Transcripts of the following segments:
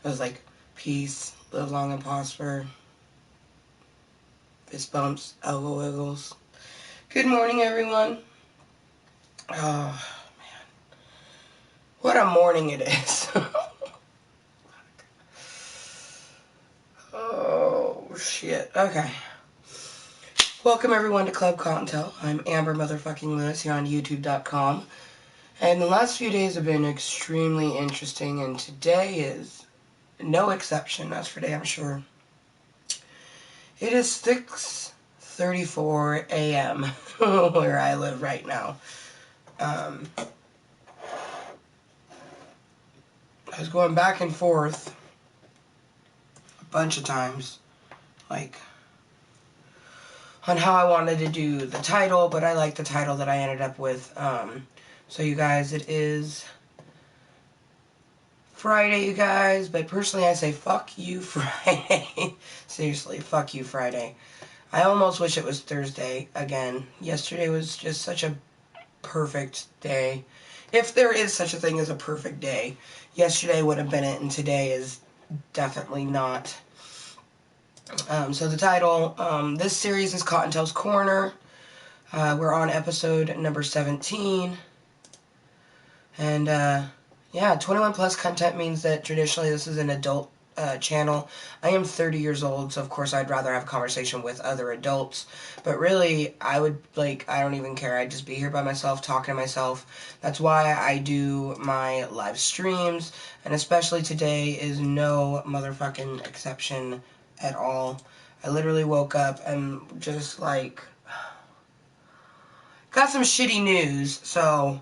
It was like, peace, live long and prosper, fist bumps, elbow wiggles. Good morning, everyone. Oh, man. What a morning it is. Oh, shit. Okay. Welcome, everyone, to Klub Kottontale. I'm Amber Motherfucking Lewis here on YouTube.com. And the last few days have been extremely interesting, and today is no exception, that's for damn sure. It is 6:34 a.m. where I live right now. I was going back and forth a bunch of times, like, on how I wanted to do the title, but I like the title that I ended up with. So you guys, it is Friday, you guys, but personally I say fuck you Friday. Seriously, fuck you Friday. I almost wish it was Thursday again. Yesterday was just such a perfect day. If there is such a thing as a perfect day, yesterday would have been it, and today is definitely not. So the title, this series is Kottontale's Korner. We're on episode number 17. And, yeah, 21+Cuntent means that traditionally this is an adult channel. I am 30 years old, so of course I'd rather have a conversation with other adults. But really, I don't even care. I'd just be here by myself, talking to myself. That's why I do my live streams, and especially today is no motherfucking exception at all. I literally woke up and just, like, got some shitty news, so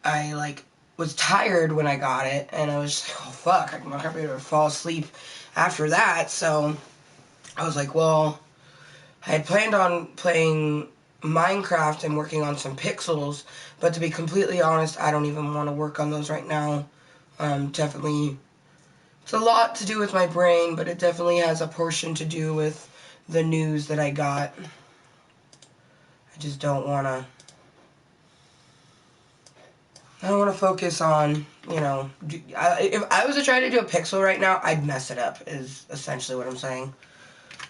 I, like, was tired when I got it, and I was like, oh, fuck, I'm not going to be able to fall asleep after that, so I was like, well, I had planned on playing Minecraft and working on some pixels, but to be completely honest, I don't even want to work on those right now. Definitely, it's a lot to do with my brain, but it definitely has a portion to do with the news that I got. I just don't want to... I don't want to focus on, you know, if I was to try to do a pixel right now, I'd mess it up, is essentially what I'm saying.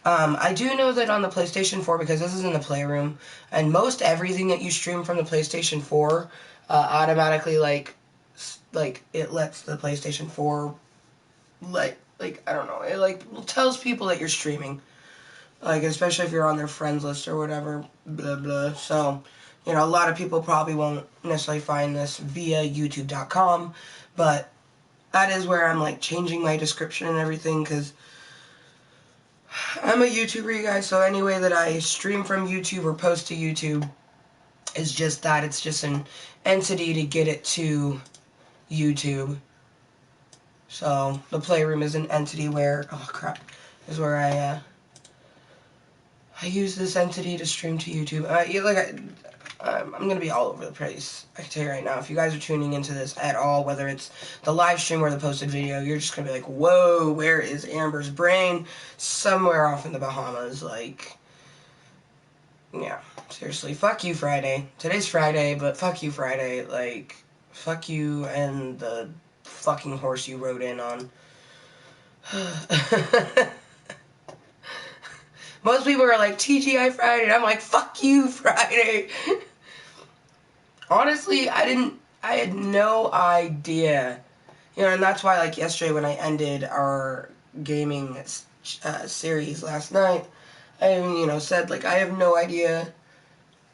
I do know that on the PlayStation 4, because this is in the Playroom, and most everything that you stream from the PlayStation 4 automatically, like, it lets the PlayStation 4, like, I don't know, it, like, tells people that you're streaming. Like, especially if you're on their friends list or whatever, blah, blah, so... You know, a lot of people probably won't necessarily find this via YouTube.com, but that is where I'm, like, changing my description and everything, because I'm a YouTuber, you guys, so any way that I stream from YouTube or post to YouTube is just that. It's just an entity to get it to YouTube. So, the Playroom is an entity where, oh crap, is where I use this entity to stream to YouTube. I'm going to be all over the place. I can tell you right now, if you guys are tuning into this at all, whether it's the live stream or the posted video, you're just going to be like, whoa, where is Amber's brain? Somewhere off in the Bahamas, like, yeah, seriously, fuck you Friday. Today's Friday, but fuck you Friday, like, fuck you and the fucking horse you rode in on. Most people are like, TGI Friday, and I'm like, fuck you Friday. Honestly, I had no idea. You know, and that's why, like, yesterday when I ended our gaming series last night, I, you know, said, like, I have no idea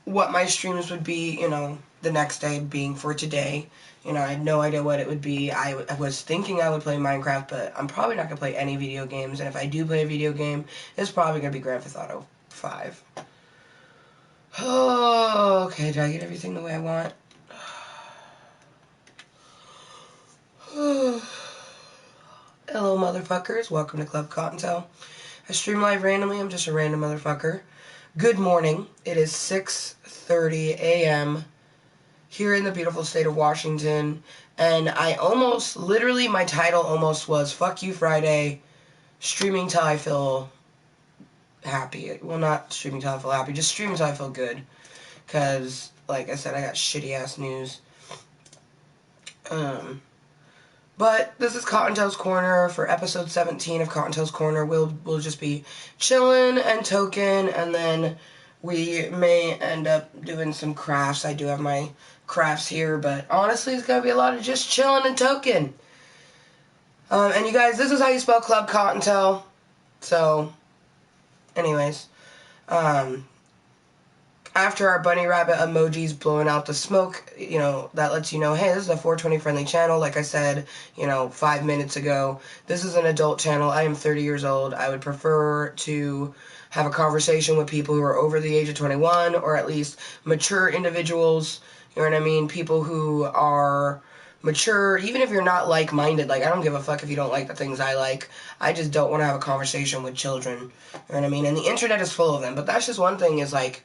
what my streams would be, you know, the next day being for today. You know, I had no idea what it would be. I was thinking I would play Minecraft, but I'm probably not going to play any video games, and if I do play a video game, it's probably going to be Grand Theft Auto 5. Oh, okay, did I get everything the way I want? Hello, motherfuckers. Welcome to Klub Kottontale. I stream live randomly. I'm just a random motherfucker. Good morning. It is 6:30 a.m. here in the beautiful state of Washington, and I almost, literally, my title almost was Fuck You Friday, streaming till I feel happy. Well, not streaming till I feel happy, just streaming till I feel good. Because, like I said, I got shitty-ass news. But this is Kottontale's Corner for episode 17 of Kottontale's Corner. We'll just be chilling and toking, and then we may end up doing some crafts. I do have my crafts here, but honestly, it's gonna be a lot of just chilling and toking. And you guys, this is how you spell Klub Kottontale. So, anyways, after our bunny rabbit emojis blowing out the smoke, you know, that lets you know, hey, this is a 420 friendly channel. Like I said, you know, 5 minutes ago, this is an adult channel. I am 30 years old. I would prefer to have a conversation with people who are over the age of 21, or at least mature individuals. You know what I mean? People who are mature, even if you're not like-minded. Like, I don't give a fuck if you don't like the things I like. I just don't want to have a conversation with children. You know what I mean? And the internet is full of them. But that's just one thing, is like,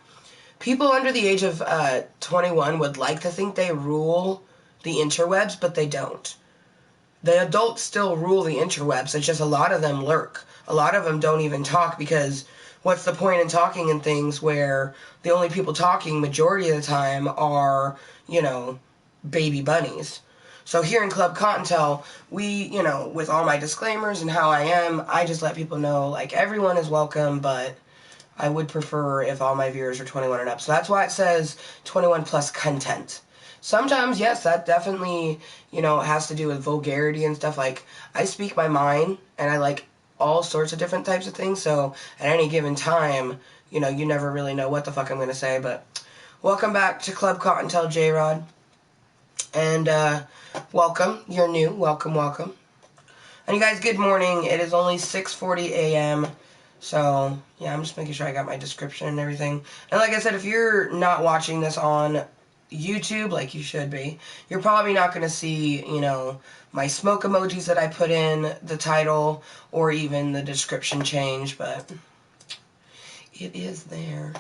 people under the age of 21 would like to think they rule the interwebs, but they don't. The adults still rule the interwebs. It's just a lot of them lurk. A lot of them don't even talk, because what's the point in talking in things where the only people talking majority of the time are, you know, baby bunnies. So here in Klub Kottontale, we, you know, with all my disclaimers and how I am, I just let people know, like, everyone is welcome, but I would prefer if all my viewers are 21 and up. So that's why it says 21+Cuntent. Sometimes, yes, that definitely, you know, has to do with vulgarity and stuff. Like, I speak my mind, and I like all sorts of different types of things. So at any given time, you know, you never really know what the fuck I'm going to say. But welcome back to Klub Kottontale, J-Rod. And welcome. You're new. Welcome, welcome. And you guys, good morning. It is only 6:40 a.m., so, yeah, I'm just making sure I got my description and everything. And like I said, if you're not watching this on YouTube, like you should be, you're probably not going to see, you know, my smoke emojis that I put in the title, or even the description change, but it is there.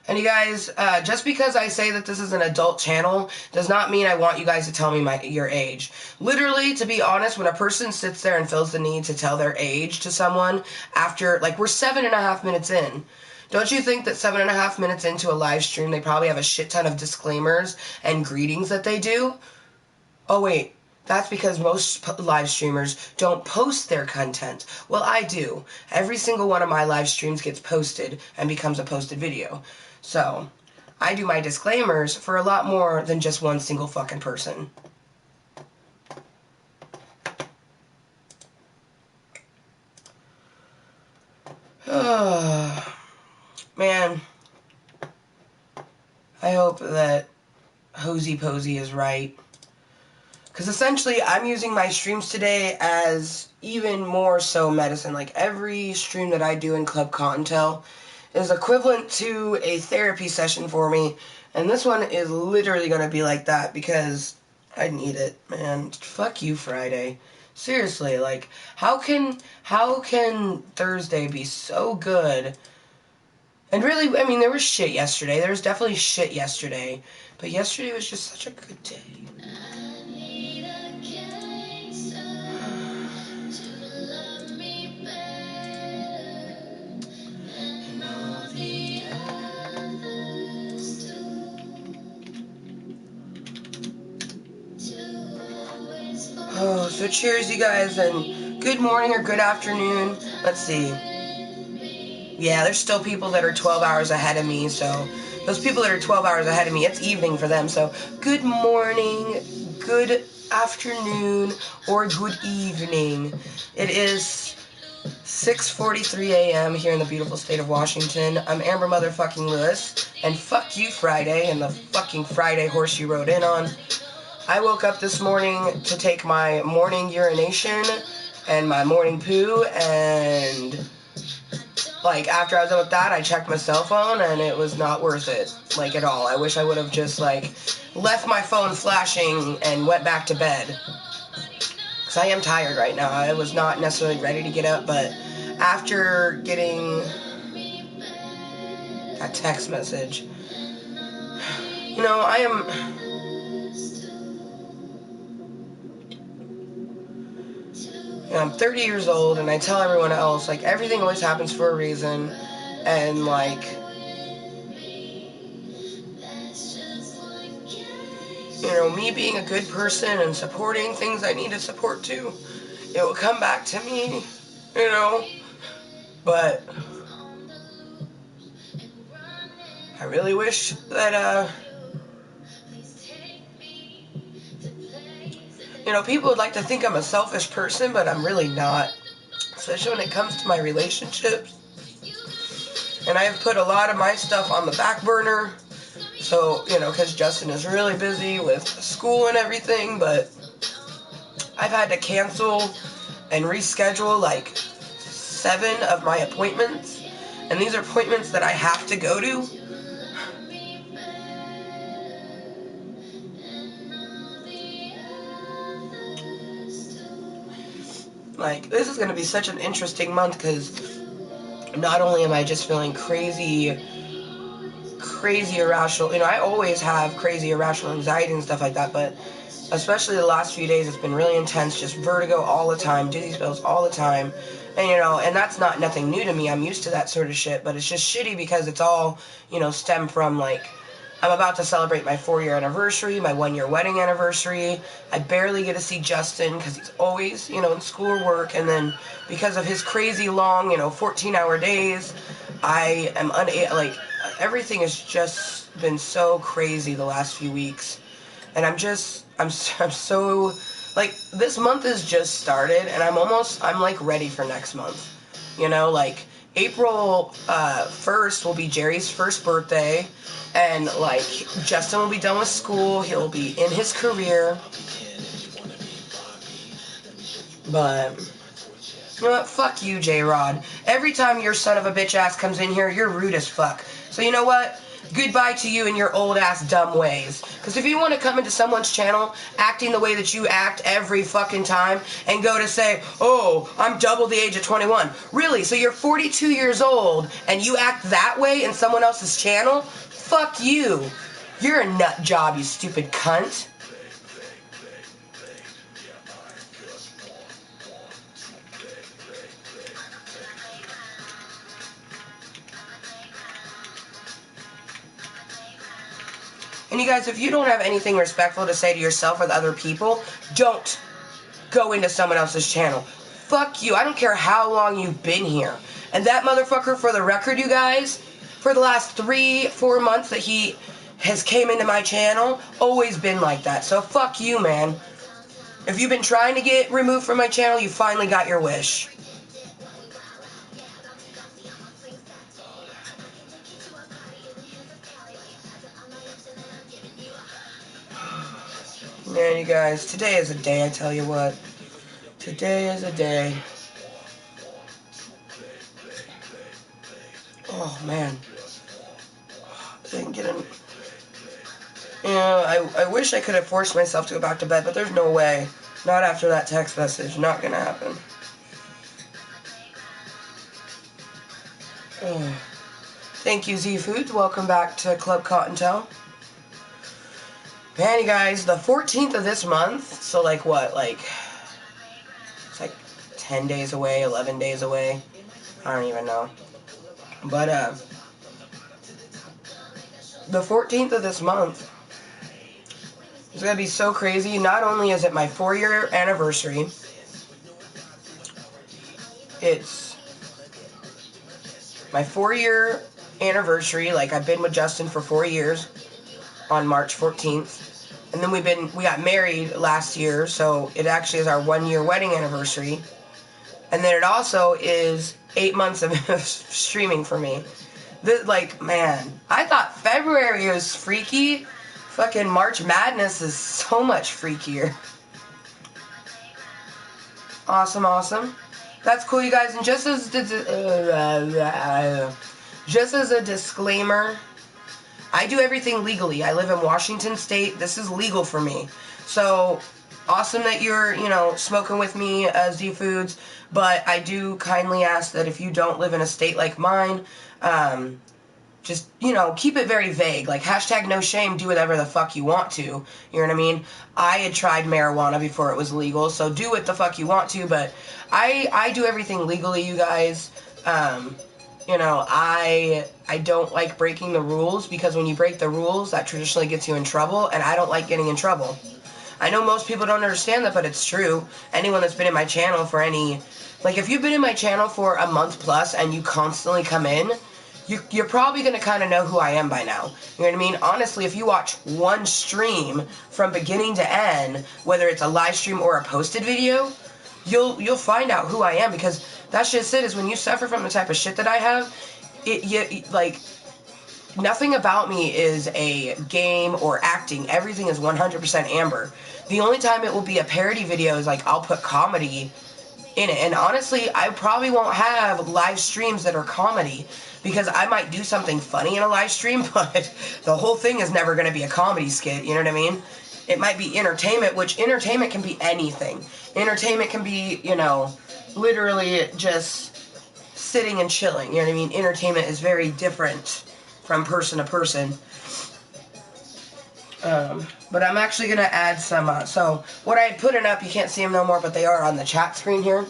And you guys, just because I say that this is an adult channel does not mean I want you guys to tell me your age. Literally, to be honest, when a person sits there and feels the need to tell their age to someone after, like, we're 7.5 minutes in. Don't you think that 7.5 minutes into a live stream, they probably have a shit ton of disclaimers and greetings that they do? Oh, wait. That's because most live streamers don't post their content. Well, I do. Every single one of my live streams gets posted and becomes a posted video. So, I do my disclaimers for a lot more than just one single fucking person. Man, I hope that Hosey Posey is right. Because essentially, I'm using my streams today as even more so medicine. Like, every stream that I do in Klub Kottontale is equivalent to a therapy session for me. And this one is literally going to be like that, because I need it, man. Fuck you, Friday. Seriously, like, how can Thursday be so good? And really, I mean, there was shit yesterday. There was definitely shit yesterday. But yesterday was just such a good day. Oh, so cheers, you guys, and good morning or good afternoon. Let's see. Yeah, there's still people that are 12 hours ahead of me, so those people that are 12 hours ahead of me, it's evening for them. So good morning, good afternoon, or good evening. It is 6:43 a.m. here in the beautiful state of Washington. I'm Amber motherfucking Lewis, and fuck you, Friday, and the fucking Friday horse you rode in on. I woke up this morning to take my morning urination and my morning poo, and, like, after I was done with that, I checked my cell phone, and it was not worth it, like, at all. I wish I would have just, like, left my phone flashing and went back to bed. Because I am tired right now. I was not necessarily ready to get up, but after getting that text message, you know, I'm 30 years old, and I tell everyone else, like, everything always happens for a reason, and, like, you know, me being a good person and supporting things I need to support too, it will come back to me, you know. But I really wish that, you know, people would like to think I'm a selfish person, but I'm really not. Especially when it comes to my relationships. And I have put a lot of my stuff on the back burner. So, you know, because Justin is really busy with school and everything, but I've had to cancel and reschedule like 7 of my appointments. And these are appointments that I have to go to. Like, this is going to be such an interesting month because not only am I just feeling crazy irrational, you know, I always have crazy irrational anxiety and stuff like that, but especially the last few days, it's been really intense, just vertigo all the time, dizzy spells all the time, and, you know, and that's nothing new to me. I'm used to that sort of shit, but it's just shitty because it's all, you know, stem from, like, I'm about to celebrate my 4-year anniversary, my 1-year wedding anniversary. I barely get to see Justin because he's always, you know, in school or work. And then because of his crazy long, you know, 14-hour days, I am unable, like, everything has just been so crazy the last few weeks. And I'm so, like, this month has just started and I'm like ready for next month. You know, like, April 1st will be Jerry's first birthday. And, like, Justin will be done with school. He'll be in his career. But, you know what? Fuck you, J-Rod. Every time your son of a bitch ass comes in here, you're rude as fuck. So you know what? Goodbye to you and your old ass dumb ways. Because if you want to come into someone's channel acting the way that you act every fucking time and go to say, oh, I'm double the age of 21. Really? So you're 42 years old and you act that way in someone else's channel? Fuck you. You're a nut job, you stupid cunt. And you guys, if you don't have anything respectful to say to yourself or to other people, don't go into someone else's channel. Fuck you. I don't care how long you've been here. And that motherfucker, for the record, you guys, for the last 3-4 months that he has came into my channel, always been like that. So fuck you, man. If you've been trying to get removed from my channel, you finally got your wish. Man, you guys, today is a day, I tell you what. Today is a day. Oh, man. Didn't get in. You know, I wish I could have forced myself to go back to bed, but there's no way. Not after that text message. Not gonna happen. Oh. Thank you, Z Foods. Welcome back to Klub Kottontale. Man, you guys, the 14th of this month, so like what, like, it's like 10 days away, 11 days away. I don't even know. But, the 14th of this month is going to be so crazy. Not only is it my 4-year anniversary, it's my 4-year anniversary. Like, I've been with Justin for 4 years on March 14th. And then we got married last year, so it actually is our 1-year wedding anniversary. And then it also is 8 months of streaming for me. Like, man, I thought February was freaky. Fucking March Madness is so much freakier. Awesome, awesome. That's cool, you guys. And just as a disclaimer, I do everything legally. I live in Washington State. This is legal for me. So, awesome that you're, you know, smoking with me, Z Foods. But I do kindly ask that if you don't live in a state like mine, just, you know, keep it very vague. Like, hashtag no shame, do whatever the fuck you want to. You know what I mean? I had tried marijuana before it was legal, so do what the fuck you want to. But I do everything legally, you guys. You you know, I don't like breaking the rules, because when you break the rules, that traditionally gets you in trouble, and I don't like getting in trouble. I know most people don't understand that, but it's true. Anyone that's been in my channel for any... Like, if you've been in my channel for a month plus and you constantly come in, you're probably going to kind of know who I am by now. You know what I mean? Honestly, if you watch one stream from beginning to end, whether it's a live stream or a posted video, you'll find out who I am, because that's just it, is when you suffer from the type of shit that I have, like, nothing about me is a game or acting. Everything is 100% Amber. The only time it will be a parody video is, like, I'll put comedy in it. And honestly, I probably won't have live streams that are comedy, because I might do something funny in a live stream, but the whole thing is never going to be a comedy skit, you know what I mean? It might be entertainment, which entertainment can be anything. Entertainment can be, you know, literally just sitting and chilling, you know what I mean? Entertainment is very different from person to person. But I'm actually going to add some, so what I put it up, you can't see them no more, but they are on the chat screen here.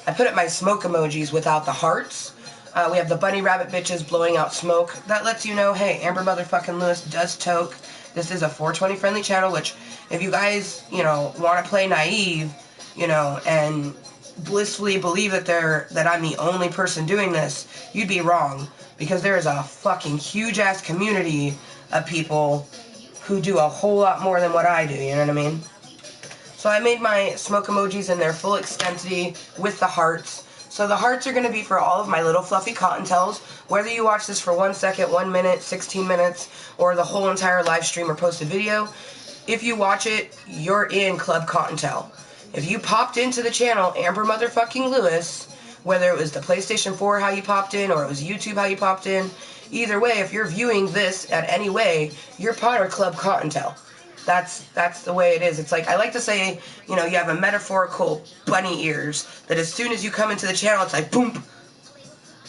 I put up my smoke emojis without the hearts. We have the bunny rabbit bitches blowing out smoke. That lets you know, hey, Amber motherfucking Lewis does toke. This is a 420 friendly channel, which if you guys, you know, want to play naive, you know, and blissfully believe that I'm the only person doing this, you'd be wrong. Because there is a fucking huge-ass community of people who do a whole lot more than what I do, you know what I mean? So I made my smoke emojis in their full extensity with the hearts. So the hearts are going to be for all of my Lil Fluffi Kottontales, whether you watch this for 1 second, 1 minute, 16 minutes, or the whole entire live stream or posted video. If you watch it, you're in Klub Kottontale. If you popped into the channel, Amber motherfucking Lewis, whether it was the PlayStation 4 how you popped in, or it was YouTube how you popped in, either way, if you're viewing this at any way, you're part of Klub Kottontale. That's the way it is. It's like, I like to say, you know, you have a metaphorical bunny ears, that as soon as you come into the channel, it's like, boom,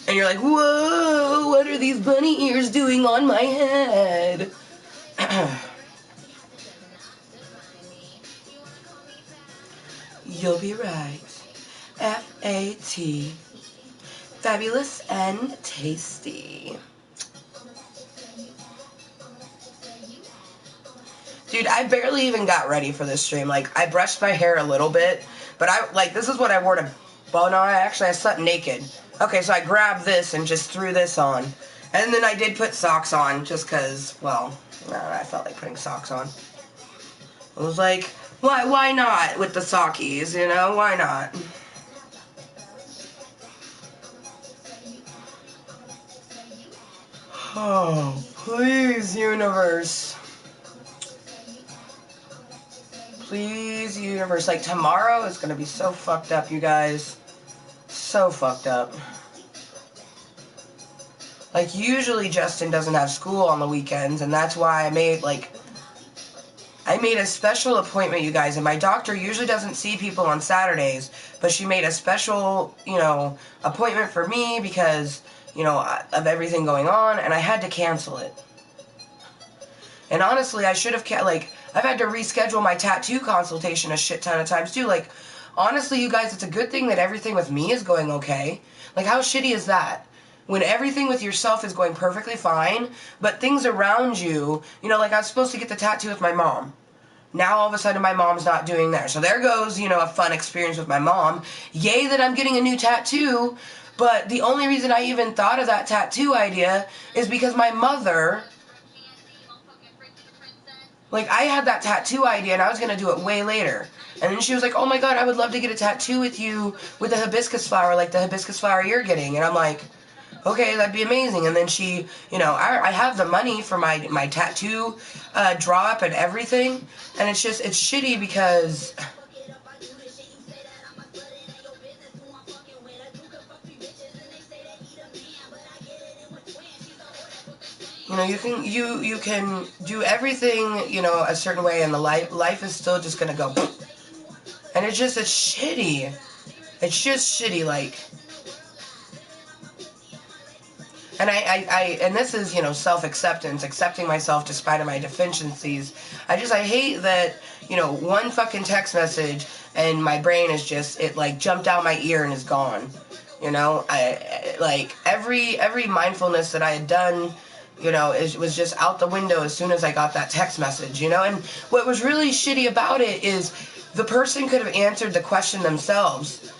and you're like, whoa, what are these bunny ears doing on my head? You'll be right. F-A-T. Fabulous and tasty. Dude, I barely even got ready for this stream. Like, I brushed my hair a little bit, but this is what I wore to... Well, no, I slept naked. Okay, so I grabbed this and just threw this on. And then I did put socks on, just because, well, I felt like putting socks on. I was like, why not with the sockies, you know? Why not? Oh, please, universe. Please, universe. Like, tomorrow is going to be so fucked up, you guys. So fucked up. Like, usually Justin doesn't have school on the weekends, and that's why I made a special appointment, you guys, and my doctor usually doesn't see people on Saturdays, but she made a special, you know, appointment for me because, you know, of everything going on, and I had to cancel it. And honestly, I should have, I've had to reschedule my tattoo consultation a shit ton of times, too. Like, honestly, you guys, it's a good thing that everything with me is going okay. Like, how shitty is that? When everything with yourself is going perfectly fine, but things around you, you know, like, I was supposed to get the tattoo with my mom. Now, all of a sudden, my mom's not doing there. So there goes, you know, a fun experience with my mom. Yay that I'm getting a new tattoo, but the only reason I even thought of that tattoo idea is because my mother... Like, I had that tattoo idea, and I was going to do it way later. And then she was like, oh my god, I would love to get a tattoo with you with a hibiscus flower, like the hibiscus flower you're getting. And I'm like, okay, that'd be amazing. And then she, you know, I have the money for my tattoo draw-up and everything. And it's just, it's shitty because... You know, you can do everything, you know, a certain way, and the life is still just gonna go. And it's shitty. It's just shitty, like. And and this is, you know, self-acceptance, accepting myself despite of my deficiencies. I hate that, you know, one fucking text message and my brain is just, it like jumped out my ear and is gone. You know, I like every mindfulness that I had done, you know, it was just out the window as soon as I got that text message, you know. And what was really shitty about it is the person could have answered the question themselves,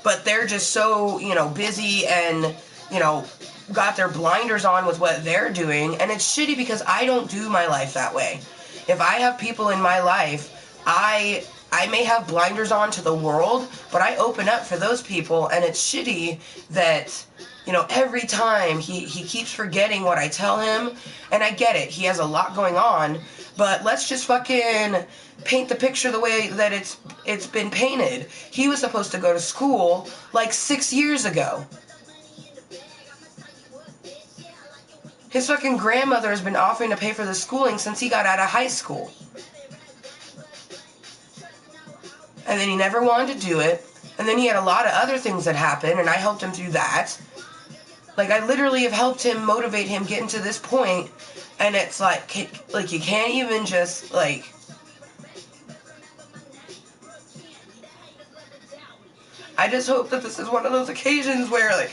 but they're just so, you know, busy and, you know, got their blinders on with what they're doing. And it's shitty because I don't do my life that way. If I have people in my life, I may have blinders on to the world, but I open up for those people. And it's shitty that, you know, every time he keeps forgetting what I tell him. And I get it, he has a lot going on, but let's just fucking paint the picture the way that it's been painted. He was supposed to go to school like 6 years ago. His fucking grandmother has been offering to pay for the schooling since he got out of high school. And then he never wanted to do it. And then he had a lot of other things that happened, and I helped him through that. Like, I literally have helped him, motivate him, getting to this point. And it's like you can't even just, like... I just hope that this is one of those occasions where, like,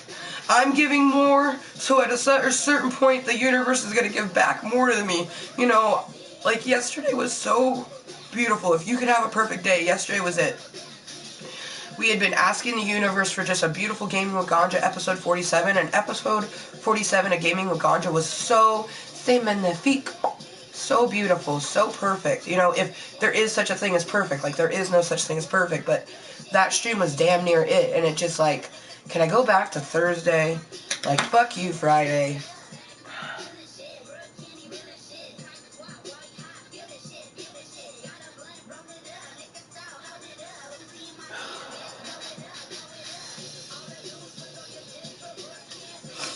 I'm giving more, so at a certain point, the universe is going to give back more to me. You know, like, yesterday was so beautiful. If you could have a perfect day, yesterday was it. We had been asking the universe for just a beautiful Gaming with Ganja episode 47, and episode 47 of Gaming with Ganja was so magnifique. So beautiful, so perfect. You know, if there is such a thing as perfect, like, there is no such thing as perfect, but that stream was damn near it, and it just, like, can I go back to Thursday? Like, fuck you, Friday.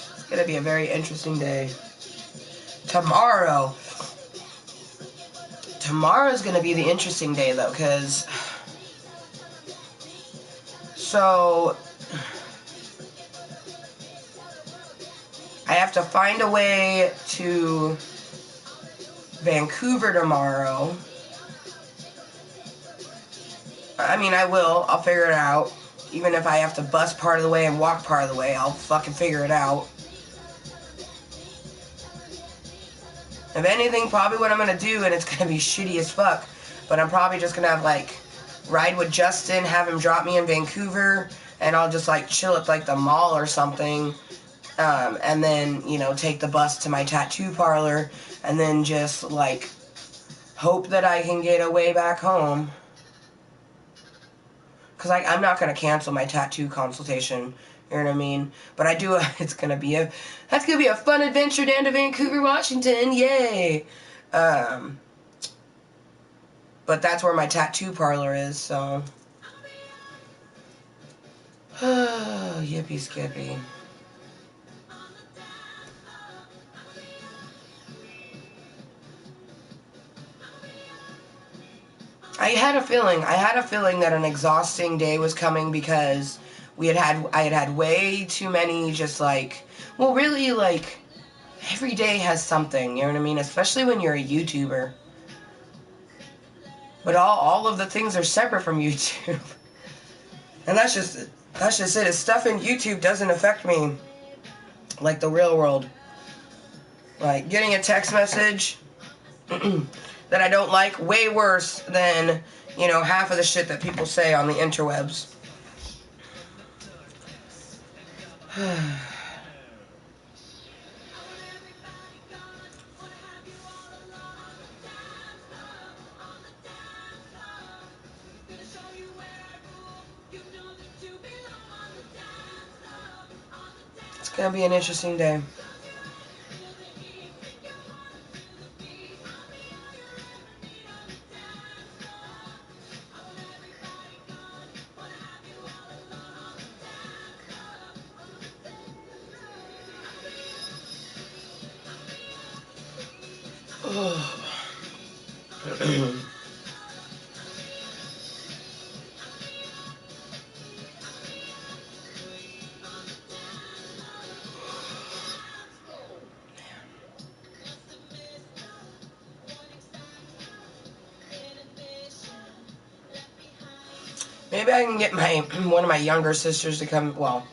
It's gonna be a very interesting day. Tomorrow's gonna be the interesting day, though, because... So... I have to find a way to Vancouver tomorrow. I mean, I will. I'll figure it out. Even if I have to bus part of the way and walk part of the way, I'll fucking figure it out. If anything, probably what I'm going to do, and it's going to be shitty as fuck, but I'm probably just going to have, like, ride with Justin, have him drop me in Vancouver, and I'll just, like, chill at, like, the mall or something, and then, you know, take the bus to my tattoo parlor, and then just, like, hope that I can get away back home. Because I'm not going to cancel my tattoo consultation, you know what I mean? But I do, that's going to be a fun adventure down to Vancouver, Washington, yay! But that's where my tattoo parlor is, so... Yippee skippy. I had a feeling that an exhausting day was coming because I had had way too many just like, well, really, like, every day has something, you know what I mean? Especially when you're a YouTuber. But all of the things are separate from YouTube. And that's just it. Stuff in YouTube doesn't affect me like the real world. Like, getting a text message that I don't like, way worse than, you know, half of the shit that people say on the interwebs. It's gonna be an interesting day. Maybe I can get one of my younger sisters to come, well,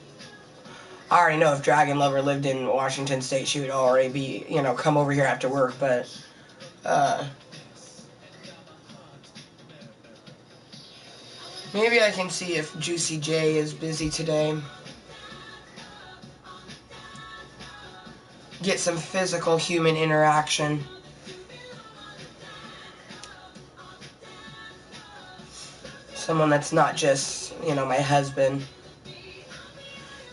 I already know if Dragon Lover lived in Washington State, she would already be, you know, come over here after work, but, maybe I can see if Juicy J is busy today. Get some physical human interaction. Someone that's not just, you know, my husband.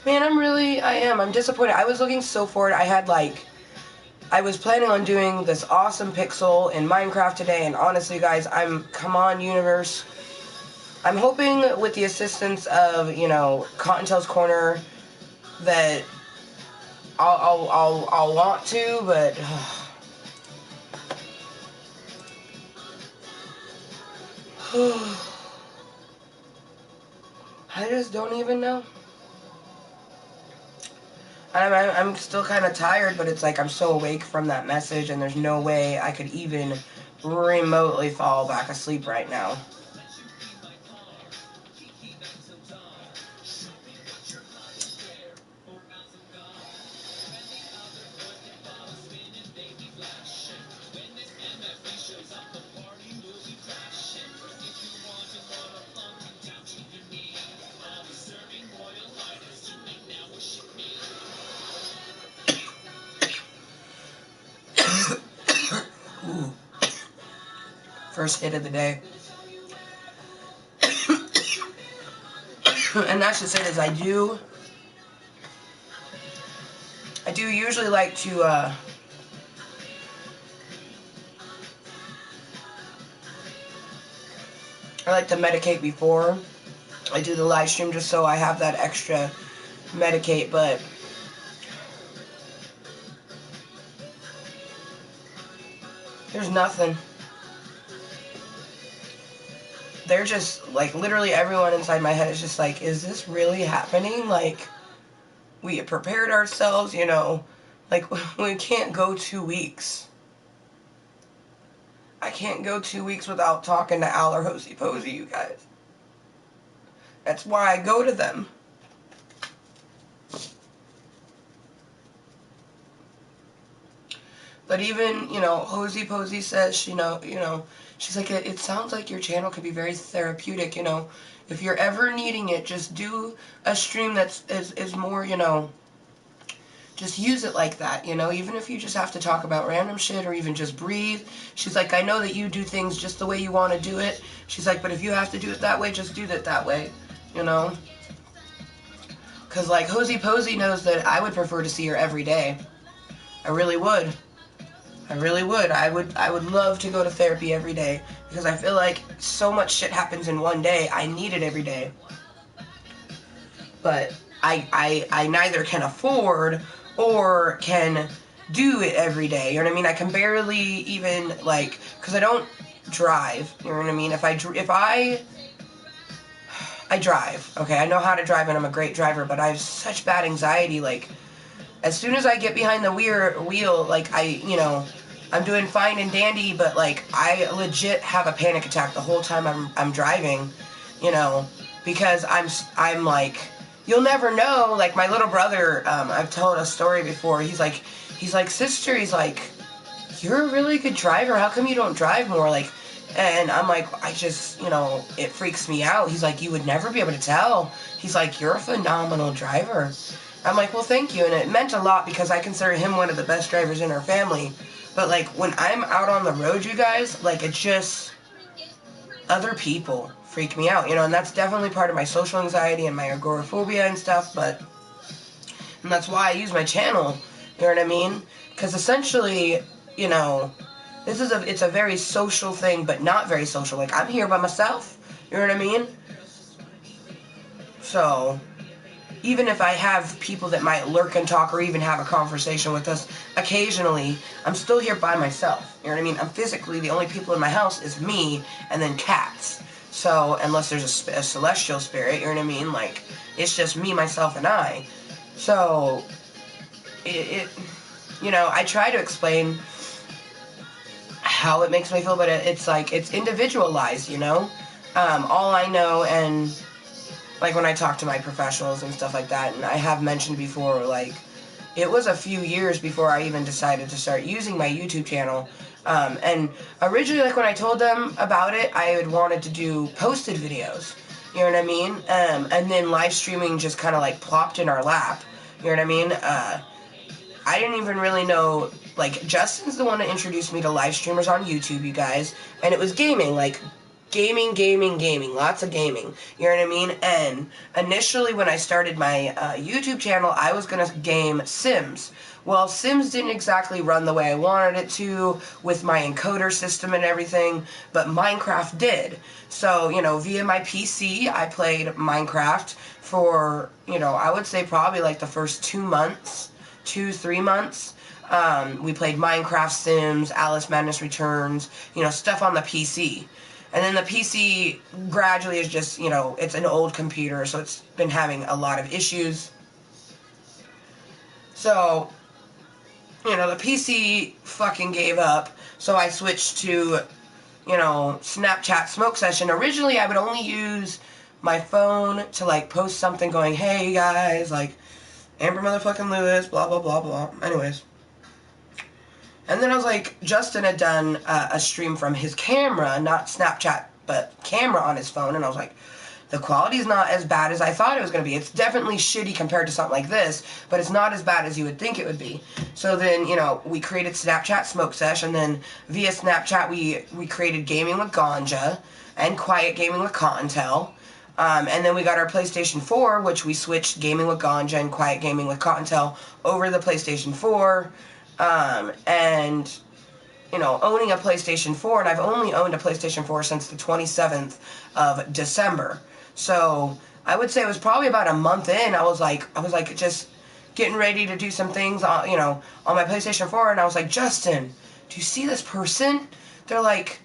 Man, I'm disappointed. I was looking so forward. I was planning on doing this awesome pixel in Minecraft today, and honestly, guys, come on, universe. I'm hoping with the assistance of, you know, Kottontale's Korner that I'll want to, but I just don't even know. I'm still kind of tired, but it's like I'm so awake from that message, and there's no way I could even remotely fall back asleep right now. Ooh. First hit of the day. And that's just it, is I do usually like to I like to medicate before I do the live stream, just so I have that extra medicate, but there's nothing. They're just, like, literally everyone inside my head is just like, is this really happening? Like, we had prepared ourselves, you know, like, we can't go 2 weeks. I can't go 2 weeks without talking to Al or Hosey Posey, you guys. That's why I go to them. But even, you know, Hosey Posey says, you know, she's like, it sounds like your channel could be very therapeutic, you know. If you're ever needing it, just do a stream that's is more, you know, just use it like that, you know, even if you just have to talk about random shit or even just breathe. She's like, I know that you do things just the way you want to do it. She's like, but if you have to do it that way, just do it that way, you know. Because, like, Hosey Posey knows that I would prefer to see her every day. I really would. I really would. I would love to go to therapy every day, because I feel like so much shit happens in one day. I need it every day. But I neither can afford or can do it every day. You know what I mean? I can barely even, like, because I don't drive. You know what I mean? If I drive, okay, I know how to drive and I'm a great driver, but I have such bad anxiety. Like, as soon as I get behind the wheel, like, you know, I'm doing fine and dandy, but, like, I legit have a panic attack the whole time I'm driving, you know, because I'm like, you'll never know. Like, my little brother, I've told a story before, he's like, sister, he's like, you're a really good driver, how come you don't drive more? Like, and I'm like, I just, you know, it freaks me out. He's like, you would never be able to tell. He's like, you're a phenomenal driver. I'm like, well, thank you. And it meant a lot, because I consider him one of the best drivers in our family. But, like, when I'm out on the road, you guys, like, it just, other people freak me out, you know, and that's definitely part of my social anxiety and my agoraphobia and stuff, and that's why I use my channel, you know what I mean? Because essentially, you know, it's a very social thing, but not very social. Like, I'm here by myself, you know what I mean? So, even if I have people that might lurk and talk or even have a conversation with us occasionally, I'm still here by myself. You know what I mean? I'm physically, the only people in my house is me and then cats. So, unless there's a celestial spirit, you know what I mean? Like, it's just me, myself, and I. So, you know, I try to explain how it makes me feel, but it's like, it's individualized, you know? All I know, and like when I talk to my professionals and stuff like that, and I have mentioned before, like, it was a few years before I even decided to start using my YouTube channel. And originally, like, when I told them about it, I had wanted to do posted videos. You know what I mean? And then live streaming just kind of, like, plopped in our lap. You know what I mean? I didn't even really know, like, Justin's the one that introduced me to live streamers on YouTube, you guys. And it was gaming, like, gaming, lots of gaming, you know what I mean? And initially when I started my YouTube channel, I was going to game Sims. Well, Sims didn't exactly run the way I wanted it to with my encoder system and everything, but Minecraft did. So, you know, via my PC, I played Minecraft for, you know, I would say probably like the first 2 months, 3 months. We played Minecraft, Sims, Alice Madness Returns, you know, stuff on the PC. And then the PC gradually is just, you know, it's an old computer, so it's been having a lot of issues. So, you know, the PC fucking gave up, so I switched to, you know, Snapchat Smoke Session. Originally, I would only use my phone to, like, post something going, hey, guys, like, Amber motherfucking Lewis, blah, blah, blah, blah. Anyways. And then I was like, Justin had done a stream from his camera, not Snapchat, but camera on his phone, and I was like, the quality's not as bad as I thought it was going to be. It's definitely shitty compared to something like this, but it's not as bad as you would think it would be. So then, you know, we created Snapchat Smoke Sesh, and then via Snapchat we created Gaming with Ganja and Quiet Gaming with Kottontale. And then we got our PlayStation 4, which we switched Gaming with Ganja and Quiet Gaming with Kottontale over the PlayStation 4. And, you know, owning a PlayStation 4, and I've only owned a PlayStation 4 since the 27th of December. So I would say it was probably about a month in. I was like just getting ready to do some things, you know, on my PlayStation 4, and I was like, Justin, do you see this person? They're like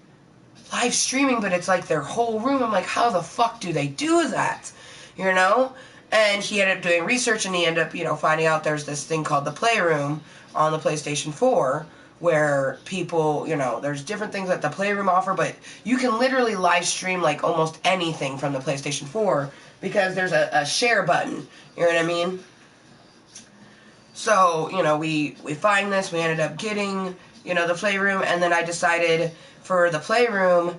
live streaming, but it's like their whole room. I'm like, how the fuck do they do that? You know? And he ended up doing research, and he ended up, you know, finding out there's this thing called the Playroom on the PlayStation 4, where people, you know, there's different things that the Playroom offer, but you can literally live stream, like, almost anything from the PlayStation 4, because there's a share button, you know what I mean? So, you know, we find this, we ended up getting, you know, the Playroom, and then I decided for the Playroom,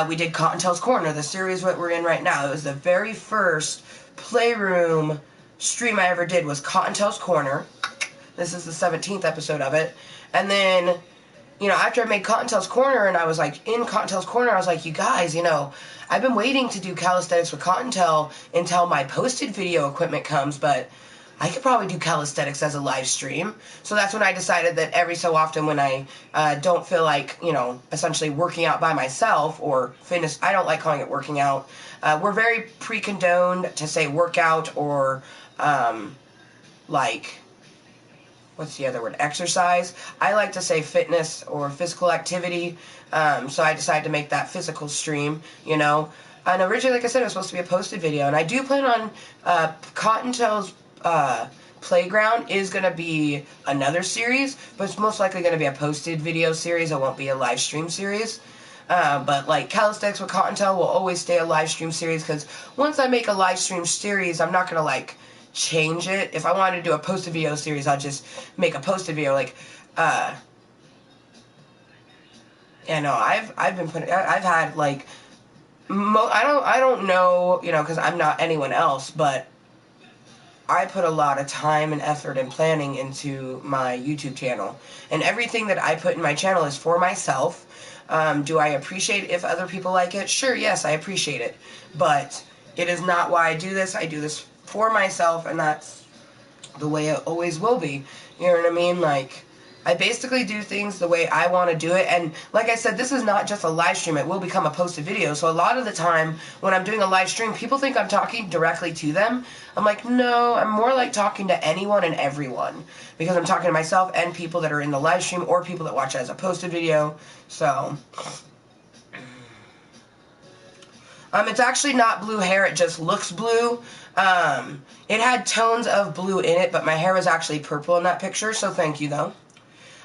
we did Kottontale's Korner, the series that we're in right now. It was the very first Playroom stream I ever did was Kottontale's Korner. This is the 17th episode of it. And then, you know, after I made Kottontale's Korner and I was like in Kottontale's Korner, I was like, you guys, you know, I've been waiting to do calisthenics with Kottontale until my posted video equipment comes, but I could probably do calisthenics as a live stream. So that's when I decided that every so often when I don't feel like, you know, essentially working out by myself or fitness, I don't like calling it working out. We're very pre-condoned to say workout or, like, what's the other word? Exercise. I like to say fitness or physical activity. So I decided to make that physical stream, you know. And originally, like I said, it was supposed to be a posted video. And I do plan on Kottontale's Playground is going to be another series, but it's most likely going to be a posted video series. It won't be a live stream series. But like Calisthenics with Kottontale will always stay a live stream series, because once I make a live stream series, I'm not going to like change it. If I wanted to do a posted video series, I'll just make a posted video. Like, yeah, no, I've had like, I don't know, you know, because I'm not anyone else, but I put a lot of time and effort and planning into my YouTube channel, and everything that I put in my channel is for myself. Do I appreciate if other people like it? Sure, yes, I appreciate it, but it is not why I do this. I do this for myself, and that's the way it always will be. You know what I mean? Like, I basically do things the way I want to do it, and like I said, this is not just a live stream. It will become a posted video, so a lot of the time when I'm doing a live stream, people think I'm talking directly to them. I'm like, no, I'm more like talking to anyone and everyone, because I'm talking to myself and people that are in the live stream or people that watch it as a posted video. So it's actually not blue hair, it just looks blue. It had tones of blue in it, but my hair was actually purple in that picture, so thank you though.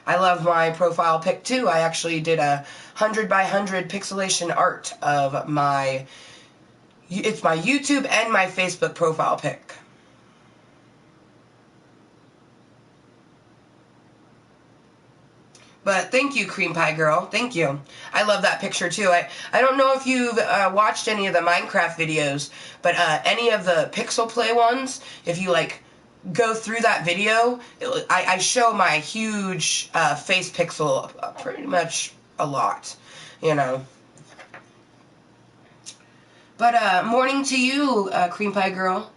I love my profile pic too. I actually did a 100 by 100 pixelation art of my It's my YouTube and my Facebook profile pic. But thank you, Cream Pie Girl. Thank you. I love that picture, too. I don't know if you've watched any of the Minecraft videos, but any of the Pixel Play ones, if you, like, go through that video, I show my huge face pixel pretty much a lot, you know. But morning to you, Cream Pie Girl.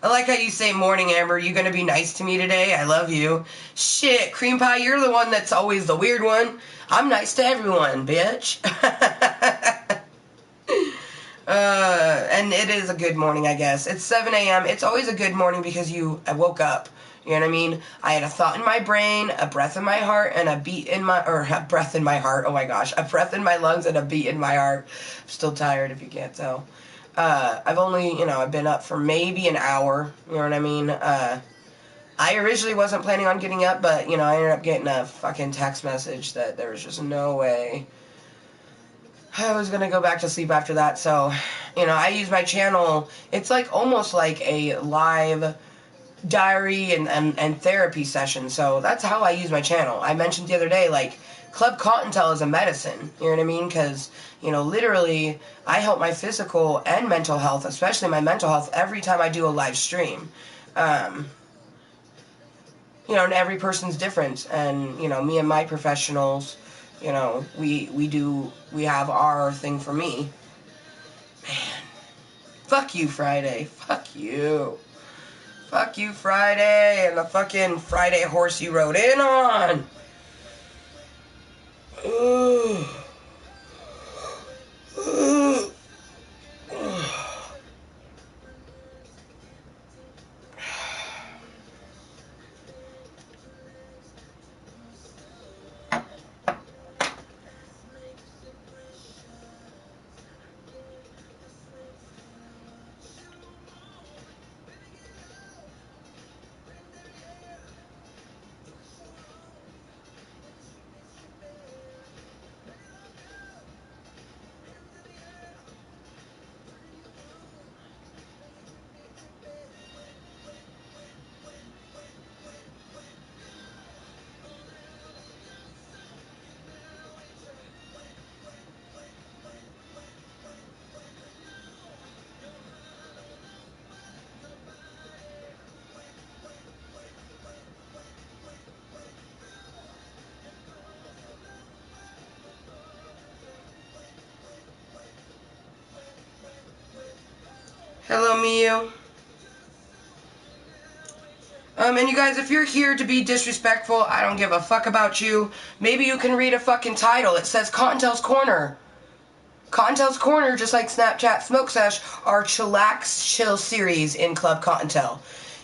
I like how you say, morning, Amber. You gonna be nice to me today? I love you. Shit, Cream Pie, you're the one that's always the weird one. I'm nice to everyone, bitch. And it is a good morning, I guess. It's 7 a.m. It's always a good morning because I woke up. You know what I mean? I had a thought in my brain, a breath in my heart, and a beat in my, or a breath in my heart. Oh my gosh. A breath in my lungs and a beat in my heart. I'm still tired if you can't tell. I've only, I've been up for maybe an hour. You know what I mean? I originally wasn't planning on getting up, but, I ended up getting a fucking text message that there was just no way I was going to go back to sleep after that. So, I use my channel. It's like almost like a live diary and therapy session. So that's how I use my channel. I mentioned the other day, like, Klub Kottontale is a medicine. You know what I mean? Because, literally, I help my physical and mental health, especially my mental health, every time I do a live stream. And every person's different. And, me and my professionals, we have our thing for me. Man. Fuck you, Friday. Fuck you. Fuck you, Friday, and the fucking Friday horse you rode in on. Ooh. Ooh. Hello, Miu. And you guys, if you're here to be disrespectful, I don't give a fuck about you. Maybe you can read a fucking title. It says Kottontale's Corner. Kottontale's Corner, just like Snapchat Smoke Sesh, are chillax chill series in Klub Kottontale.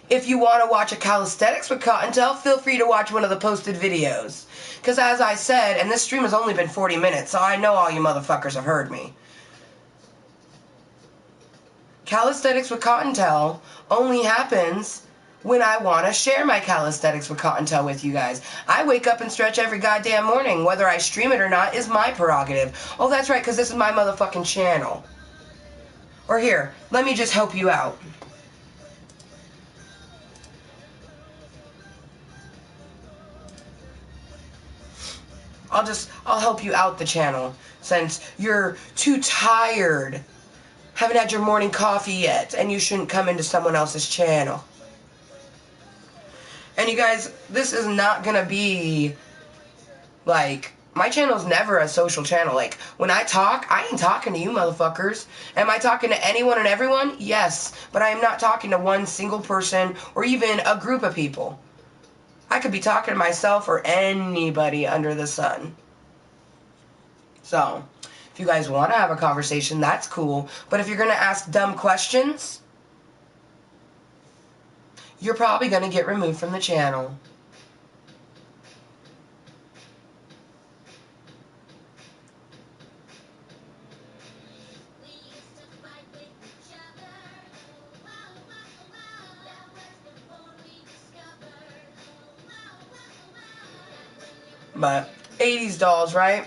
If you want to watch a calisthenics with Kottontale, feel free to watch one of the posted videos. Because as I said, and this stream has only been 40 minutes, so I know all you motherfuckers have heard me. Calisthenics with Kottontale only happens when I want to share my calisthenics with Kottontale with you guys. I wake up and stretch every goddamn morning. Whether I stream it or not is my prerogative. Oh, that's right, because this is my motherfucking channel. Or here, let me just help you out. I'll help you out the channel, since you're too tired, haven't had your morning coffee yet, and you shouldn't come into someone else's channel. And you guys, this is not gonna be, like, my channel's never a social channel. Like, when I talk, I ain't talking to you motherfuckers. Am I talking to anyone and everyone? Yes. But I am not talking to one single person or even a group of people. I could be talking to myself or anybody under the sun. So, if you guys want to have a conversation, that's cool. But if you're going to ask dumb questions, you're probably going to get removed from the channel. But 80s dolls, right?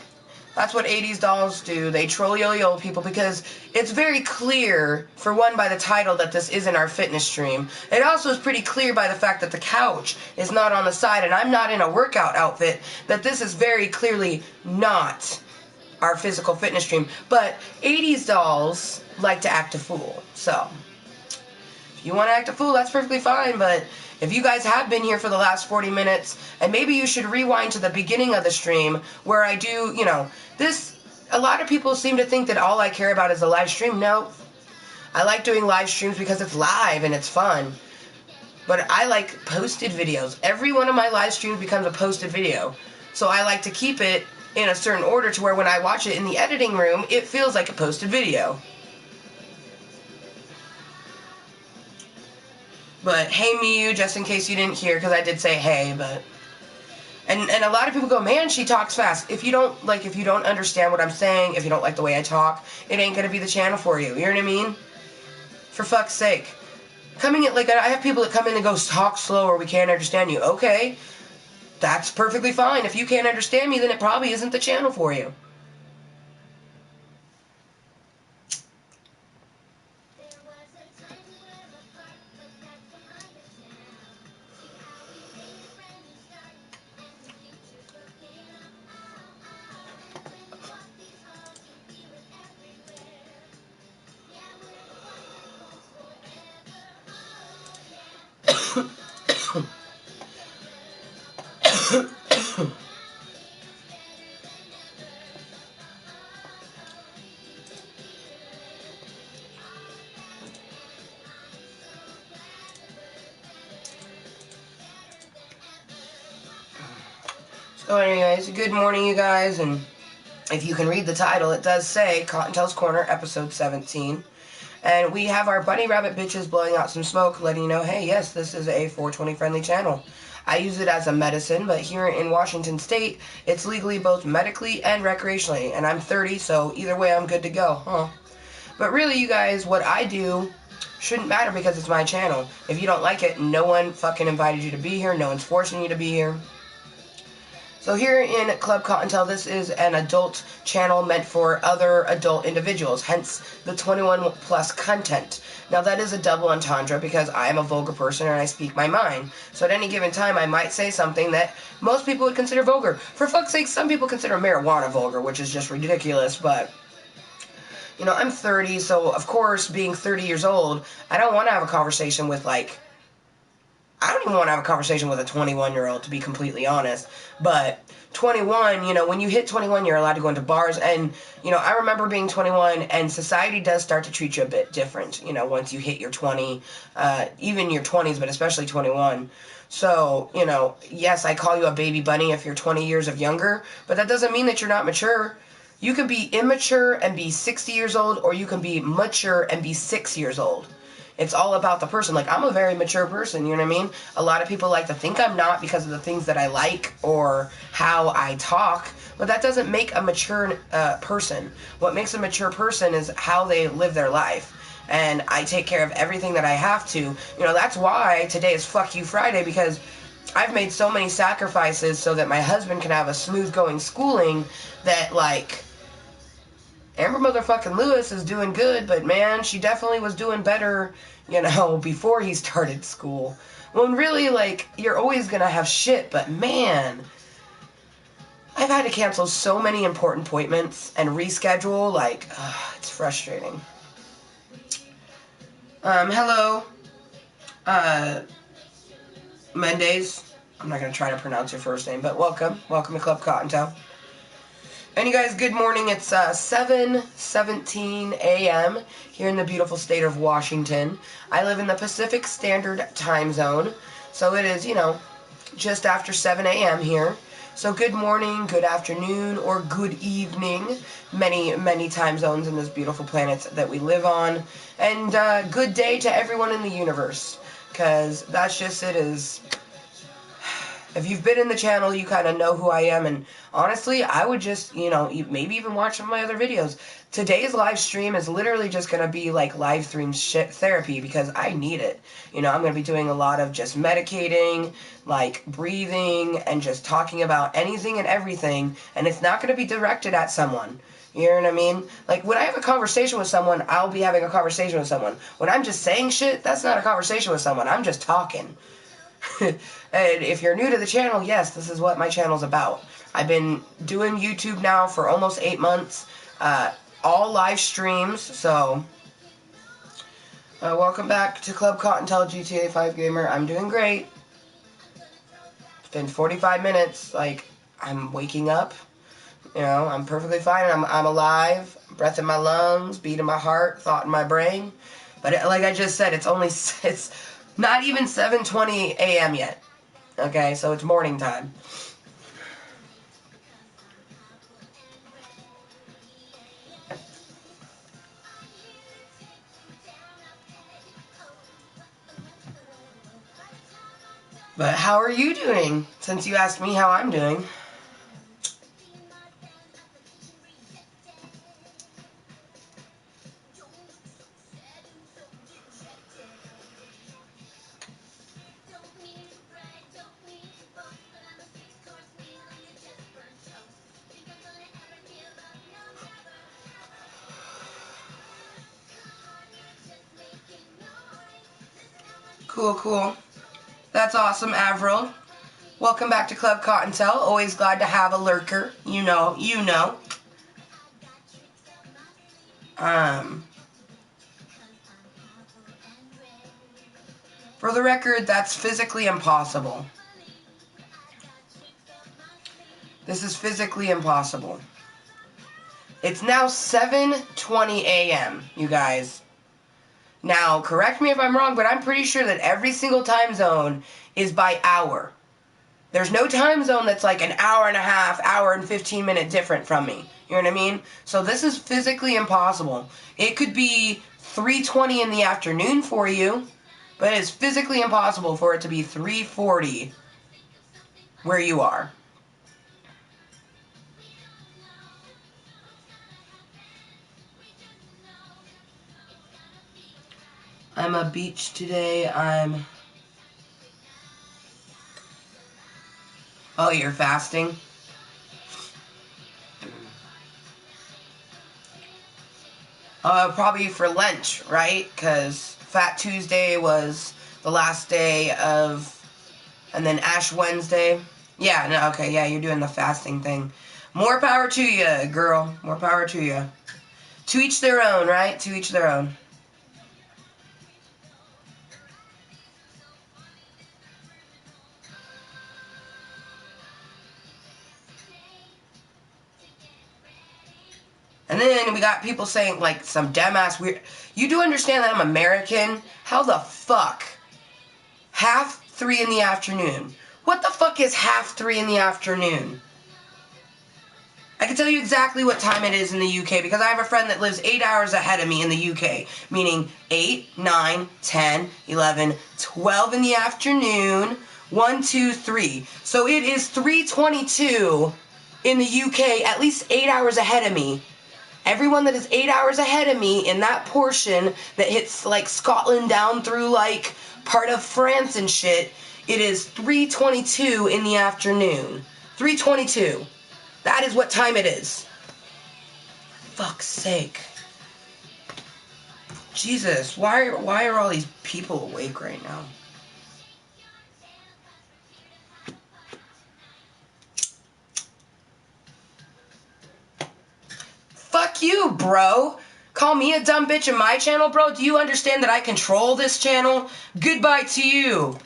That's what 80s dolls do. They troll yo-yo people because it's very clear, for one, by the title that this isn't our fitness stream. It also is pretty clear by the fact that the couch is not on the side and I'm not in a workout outfit, that this is very clearly not our physical fitness stream. But 80s dolls like to act a fool. So, if you want to act a fool, that's perfectly fine, but if you guys have been here for the last 40 minutes, and maybe you should rewind to the beginning of the stream where I do, you know, this, a lot of people seem to think that all I care about is the live stream. No, I like doing live streams because it's live and it's fun, but I like posted videos. Every one of my live streams becomes a posted video, so I like to keep it in a certain order to where when I watch it in the editing room, it feels like a posted video. But hey, Miu, just in case you didn't hear, because I did say hey, but... And a lot of people go, man, she talks fast. If you don't understand what I'm saying, if you don't like the way I talk, it ain't gonna be the channel for you. You know what I mean? For fuck's sake. Coming in, like, I have people that come in and go, talk slower, we can't understand you. Okay, that's perfectly fine. If you can't understand me, then it probably isn't the channel for you. So anyways, good morning, you guys, and if you can read the title, it does say Kottontale's Corner, episode 17. And we have our bunny rabbit bitches blowing out some smoke, letting you know, hey, yes, this is a 420 friendly channel. I use it as a medicine, but here in Washington State, it's legally both medically and recreationally. And I'm 30, so either way, I'm good to go, huh? But really, you guys, what I do shouldn't matter because it's my channel. If you don't like it, no one fucking invited you to be here. No one's forcing you to be here. So here in Klub Kottontale, this is an adult channel meant for other adult individuals, hence the 21+ content. Now that is a double entendre because I am a vulgar person and I speak my mind. So at any given time I might say something that most people would consider vulgar. For fuck's sake, some people consider marijuana vulgar, which is just ridiculous, but... You know, I'm 30, so of course, being 30 years old, I don't want to have a conversation with, like... I don't even want to have a conversation with a 21-year-old, to be completely honest. But 21, you know, when you hit 21, you're allowed to go into bars. And, you know, I remember being 21, and society does start to treat you a bit different, you know, once you hit your 20, even your 20s, but especially 21. So, you know, yes, I call you a baby bunny if you're 20 years of younger, but that doesn't mean that you're not mature. You can be immature and be 60 years old, or you can be mature and be 6 years old. It's all about the person. Like, I'm a very mature person, you know what I mean? A lot of people like to think I'm not because of the things that I like or how I talk, but that doesn't make a mature person. What makes a mature person is how they live their life. And I take care of everything that I have to. You know, that's why today is Fuck You Friday, because I've made so many sacrifices so that my husband can have a smooth going schooling that, like... Amber motherfucking Lewis is doing good, but man, she definitely was doing better, you know, before he started school. When really, like, you're always gonna have shit, but man, I've had to cancel so many important appointments and reschedule, like, it's frustrating. Hello, Mendes. I'm not gonna try to pronounce your first name, but welcome. Welcome to Klub Kottontale. And you guys, good morning. It's 7:17 a.m. here in the beautiful state of Washington. I live in the Pacific Standard Time Zone, so it is, you know, just after 7 a.m. here. So good morning, good afternoon, or good evening. Many, many time zones in this beautiful planet that we live on. And good day to everyone in the universe, because that's just it is... If you've been in the channel, you kind of know who I am, and honestly, I would just, you know, maybe even watch some of my other videos. Today's live stream is literally just going to be like live stream shit therapy because I need it. You know, I'm going to be doing a lot of just medicating, like breathing, and just talking about anything and everything, and it's not going to be directed at someone. You know what I mean? Like, when I have a conversation with someone, I'll be having a conversation with someone. When I'm just saying shit, that's not a conversation with someone. I'm just talking. And if you're new to the channel, yes, this is what my channel's about. I've been doing YouTube now for almost 8 months. All live streams, so... welcome back to Klub Kottontale GTA 5 Gamer. I'm doing great. It's been 45 minutes. Like, I'm waking up. You know, I'm perfectly fine. I'm alive. Breath in my lungs, beat in my heart, thought in my brain. But like I just said, it's not even 7:20 a.m. yet. Okay, so it's morning time. But how are you doing? Since you asked me how I'm doing. Cool, cool. That's awesome, Avril. Welcome back to Klub Kottontale. Always glad to have a lurker. You know. For the record, that's physically impossible. This is physically impossible. It's now 7:20 a.m., you guys. Now, correct me if I'm wrong, but I'm pretty sure that every single time zone is by hour. There's no time zone that's like an hour and a half, hour and 15 minute different from me. You know what I mean? So this is physically impossible. It could be 3:20 in the afternoon for you, but it's physically impossible for it to be 3:40 where you are. I'm a beach today. Oh, you're fasting? Probably for lunch, right? Because Fat Tuesday was the last day of... And then Ash Wednesday. Yeah, no, okay, yeah, you're doing the fasting thing. More power to you, girl. More power to you. To each their own, right? To each their own. And then we got people saying, like, some dumbass weird... You do understand that I'm American? How the fuck? 3:30 in the afternoon. What the fuck is 3:30 in the afternoon? I can tell you exactly what time it is in the UK because I have a friend that lives 8 hours ahead of me in the UK. Meaning 8, 9, 10, 11, 12 in the afternoon, 1, 2, 3. So it is 3:22 in the UK, at least 8 hours ahead of me. Everyone that is 8 hours ahead of me in that portion that hits like Scotland down through like part of France and shit, it is 3:22 in the afternoon. 3:22. That is what time it is. Fuck's sake. Jesus, why are all these people awake right now? Fuck you, bro. Call me a dumb bitch in my channel, bro? Do you understand that I control this channel? Goodbye to you.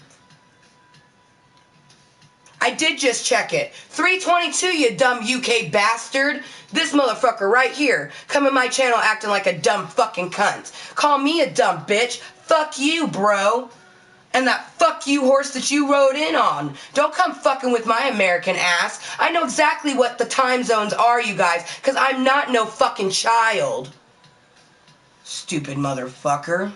I did just check it. 3:22, you dumb UK bastard. This motherfucker right here. Come in my channel acting like a dumb fucking cunt. Call me a dumb bitch. Fuck you, bro. And that fuck you horse that you rode in on. Don't come fucking with my American ass. I know exactly what the time zones are, you guys, because I'm not no fucking child. Stupid motherfucker.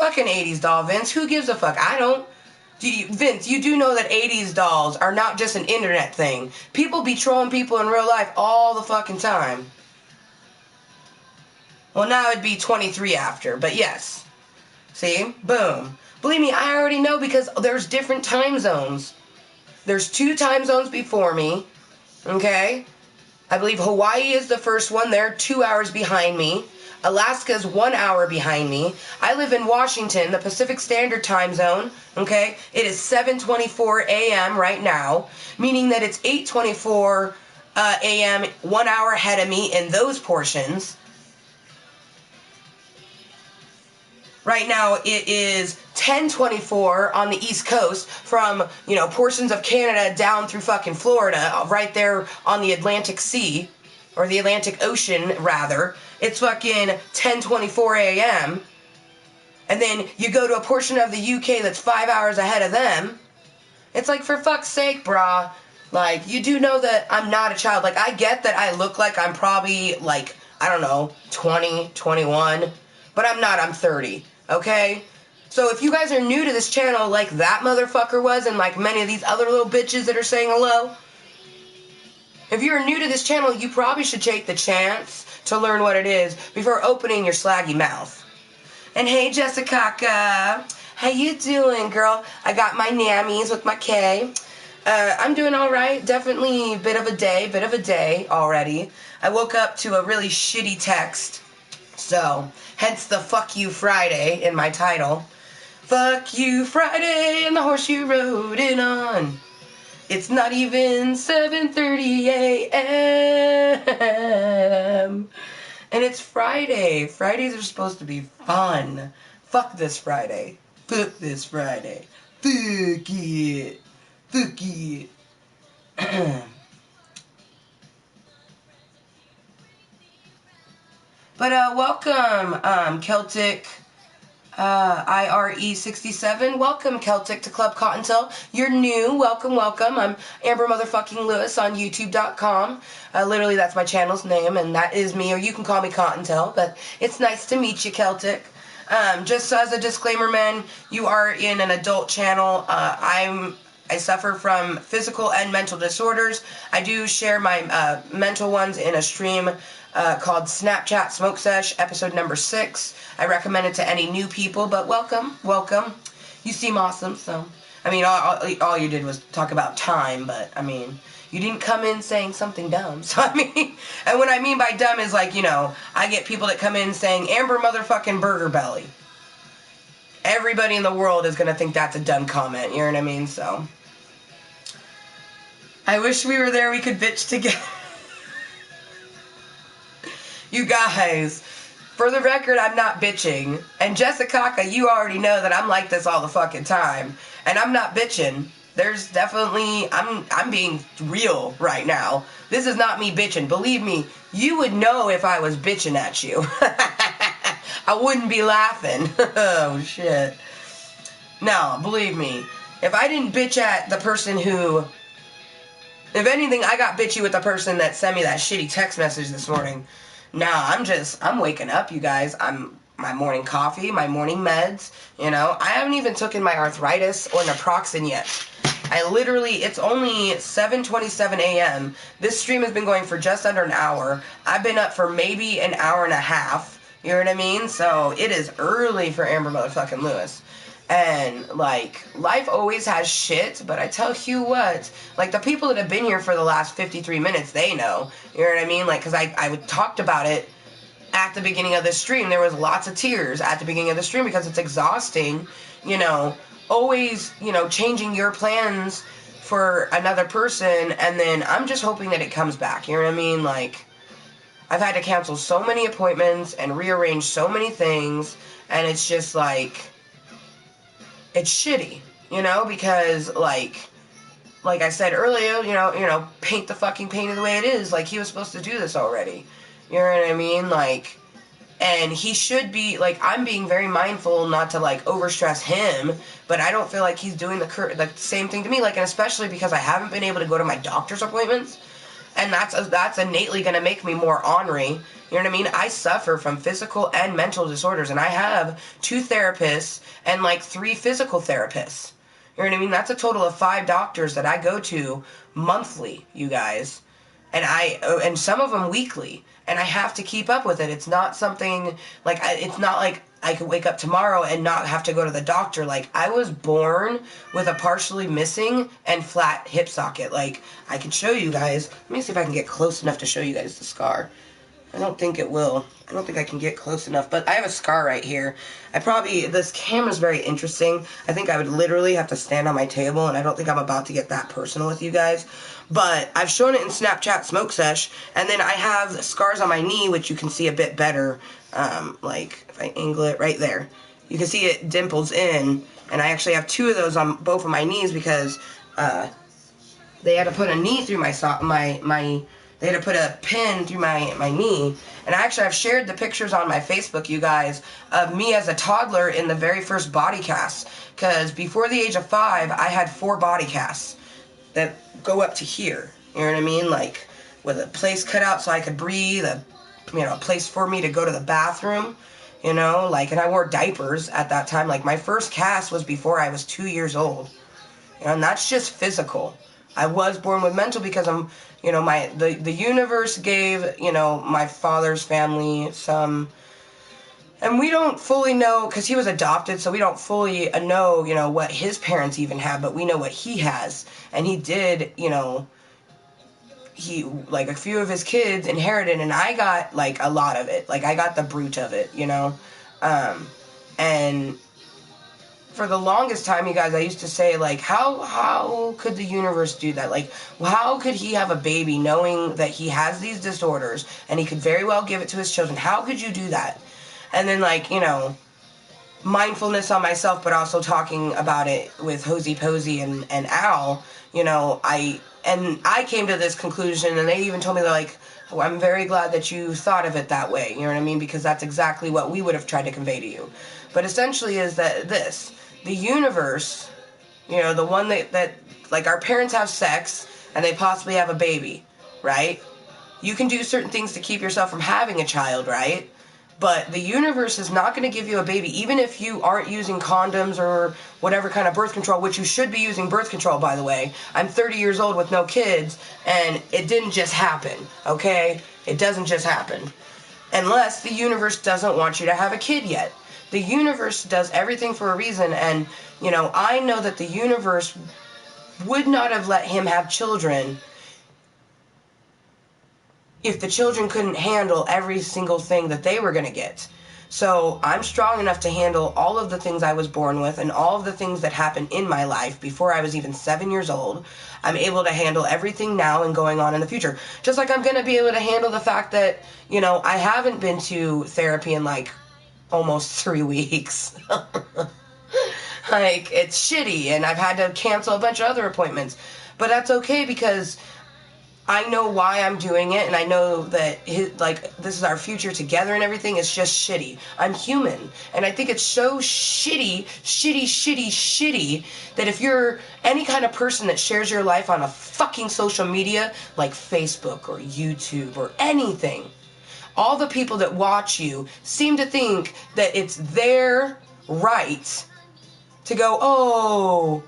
fucking 80s doll, Vince. Who gives a fuck? I don't. Vince, you do know that 80s dolls are not just an internet thing. People be trolling people in real life all the fucking time. Well, now it'd be 23 after, but yes. See? Boom. Believe me, I already know because there's different time zones. There's 2 time zones before me. Okay? I believe Hawaii is the first one. They're 2 hours behind me. Alaska's 1 hour behind me. I live in Washington, the Pacific Standard Time Zone. Okay? It is 7:24 a.m. right now, meaning that it's 8:24 a.m. 1 hour ahead of me in those portions. Right now, it is 10:24 on the East Coast from, portions of Canada down through fucking Florida, right there on the Atlantic Sea, or the Atlantic Ocean, rather. It's fucking 10:24 a.m. And then you go to a portion of the UK that's 5 hours ahead of them. It's like, for fuck's sake, brah. Like, you do know that I'm not a child. Like, I get that I look like I'm probably, like, I don't know, 20, 21. But I'm not, I'm 30. Okay? So if you guys are new to this channel like that motherfucker was and like many of these other little bitches that are saying hello, if you're new to this channel, you probably should take the chance to learn what it is before opening your slaggy mouth. And hey, Jessica, how you doing, girl? I got my nammies with my K. I'm doing all right. Definitely bit of a day already. I woke up to a really shitty text. So, hence the Fuck You Friday in my title. Fuck you Friday and the horse you rode in on. It's not even 7:30 a.m. And it's Friday. Fridays are supposed to be fun. Fuck this Friday. Fuck this Friday. Fuck it. Fuck it. But welcome, Celtic IRE67. Welcome, Celtic, to Klub Kottontale. You're new. Welcome, welcome. I'm Amber Motherfucking Lewis on YouTube.com. Literally, that's my channel's name, and that is me, or you can call me Kottontale, but it's nice to meet you, Celtic. Just as a disclaimer, man, you are in an adult channel. I suffer from physical and mental disorders. I do share my mental ones in a stream called Snapchat Smoke Sesh, episode number 6. I recommend it to any new people, but welcome, welcome. You seem awesome, so. I mean, all you did was talk about time, but, I mean, you didn't come in saying something dumb. So, I mean, and what I mean by dumb is like, I get people that come in saying, Amber motherfucking Burger Belly. Everybody in the world is going to think that's a dumb comment, you know what I mean? So, I wish we were there, we could bitch together. You guys, for the record, I'm not bitching. And Jessica, you already know that I'm like this all the fucking time. And I'm not bitching. There's definitely, I'm being real right now. This is not me bitching. Believe me, you would know if I was bitching at you. I wouldn't be laughing. Oh, shit. No, believe me. If I didn't bitch at the person who... If anything, I got bitchy with the person that sent me that shitty text message this morning. Nah, I'm waking up, you guys. My morning coffee, my morning meds, I haven't even taken my arthritis or naproxen yet. I literally, it's only 7:27 a.m. This stream has been going for just under an hour. I've been up for maybe an hour and a half. You know what I mean? So, it is early for Amber motherfucking Lewis. And, like, life always has shit, but I tell you what, like, the people that have been here for the last 53 minutes, they know. You know what I mean? Like, because I talked about it at the beginning of the stream. There was lots of tears at the beginning of the stream because it's exhausting, always, changing your plans for another person, and then I'm just hoping that it comes back. You know what I mean? Like, I've had to cancel so many appointments and rearrange so many things, and it's just, like... It's shitty, because, like I said earlier, paint the fucking painting the way it is. Like, he was supposed to do this already. You know what I mean? Like, and he should be, like, I'm being very mindful not to, like, overstress him, but I don't feel like he's doing the same thing to me, like, and especially because I haven't been able to go to my doctor's appointments, and that's innately going to make me more ornery, You know what I mean? I suffer from physical and mental disorders, and I have 2 therapists and like 3 physical therapists. You know what I mean? That's a total of 5 doctors that I go to monthly, you guys. And some of them weekly. And I have to keep up with it. It's not something, like, it's not like I could wake up tomorrow and not have to go to the doctor. Like, I was born with a partially missing and flat hip socket. Like, I can show you guys. Let me see if I can get close enough to show you guys the scar. I don't think it will. I don't think I can get close enough, but I have a scar right here. This camera's very interesting. I think I would literally have to stand on my table, and I don't think I'm about to get that personal with you guys. But I've shown it in Snapchat Smoke Sesh, and then I have scars on my knee, which you can see a bit better. Like, if I angle it right there, you can see it dimples in, and I actually have 2 of those on both of my knees because they had to put a knee through they had to put a pin through my knee. And I've shared the pictures on my Facebook, you guys, of me as a toddler in the very first body cast. Because before the age of 5, I had 4 body casts that go up to here. You know what I mean? Like, with a place cut out so I could breathe, a place for me to go to the bathroom. You know, like, and I wore diapers at that time. Like, my first cast was before I was 2 years old. You know, and that's just physical. I was born with mental because I'm, the universe gave, my father's family some, and we don't fully know, because he was adopted, so we don't fully know, what his parents even had, but we know what he has. And he did, like, a few of his kids inherited, and I got, like, a lot of it. Like, I got the brute of it, and for the longest time, you guys, I used to say, like, how could the universe do that? Like, how could he have a baby knowing that he has these disorders and he could very well give it to his children? How could you do that? And then, like, mindfulness on myself, but also talking about it with Hosey Posey and Al, I came to this conclusion, and they even told me, like, I'm very glad that you thought of it that way, you know what I mean? Because that's exactly what we would have tried to convey to you. But essentially is that the universe, the one that, like, our parents have sex, and they possibly have a baby, right? You can do certain things to keep yourself from having a child, right? But the universe is not going to give you a baby, even if you aren't using condoms or whatever kind of birth control, which you should be using birth control, by the way. I'm 30 years old with no kids, and it didn't just happen, okay? It doesn't just happen. Unless the universe doesn't want you to have a kid yet. The universe does everything for a reason, and, I know that the universe would not have let him have children if the children couldn't handle every single thing that they were going to get. So I'm strong enough to handle all of the things I was born with and all of the things that happened in my life before I was even 7 years old. I'm able to handle everything now and going on in the future. Just like I'm going to be able to handle the fact that, I haven't been to therapy in, like, almost 3 weeks. Like, it's shitty, and I've had to cancel a bunch of other appointments. But that's okay, because I know why I'm doing it, and I know that, this is our future together and everything. It's just shitty. I'm human. And I think it's so shitty that if you're any kind of person that shares your life on a fucking social media, like Facebook or YouTube or anything, all the people that watch you seem to think that it's their right to go, oh,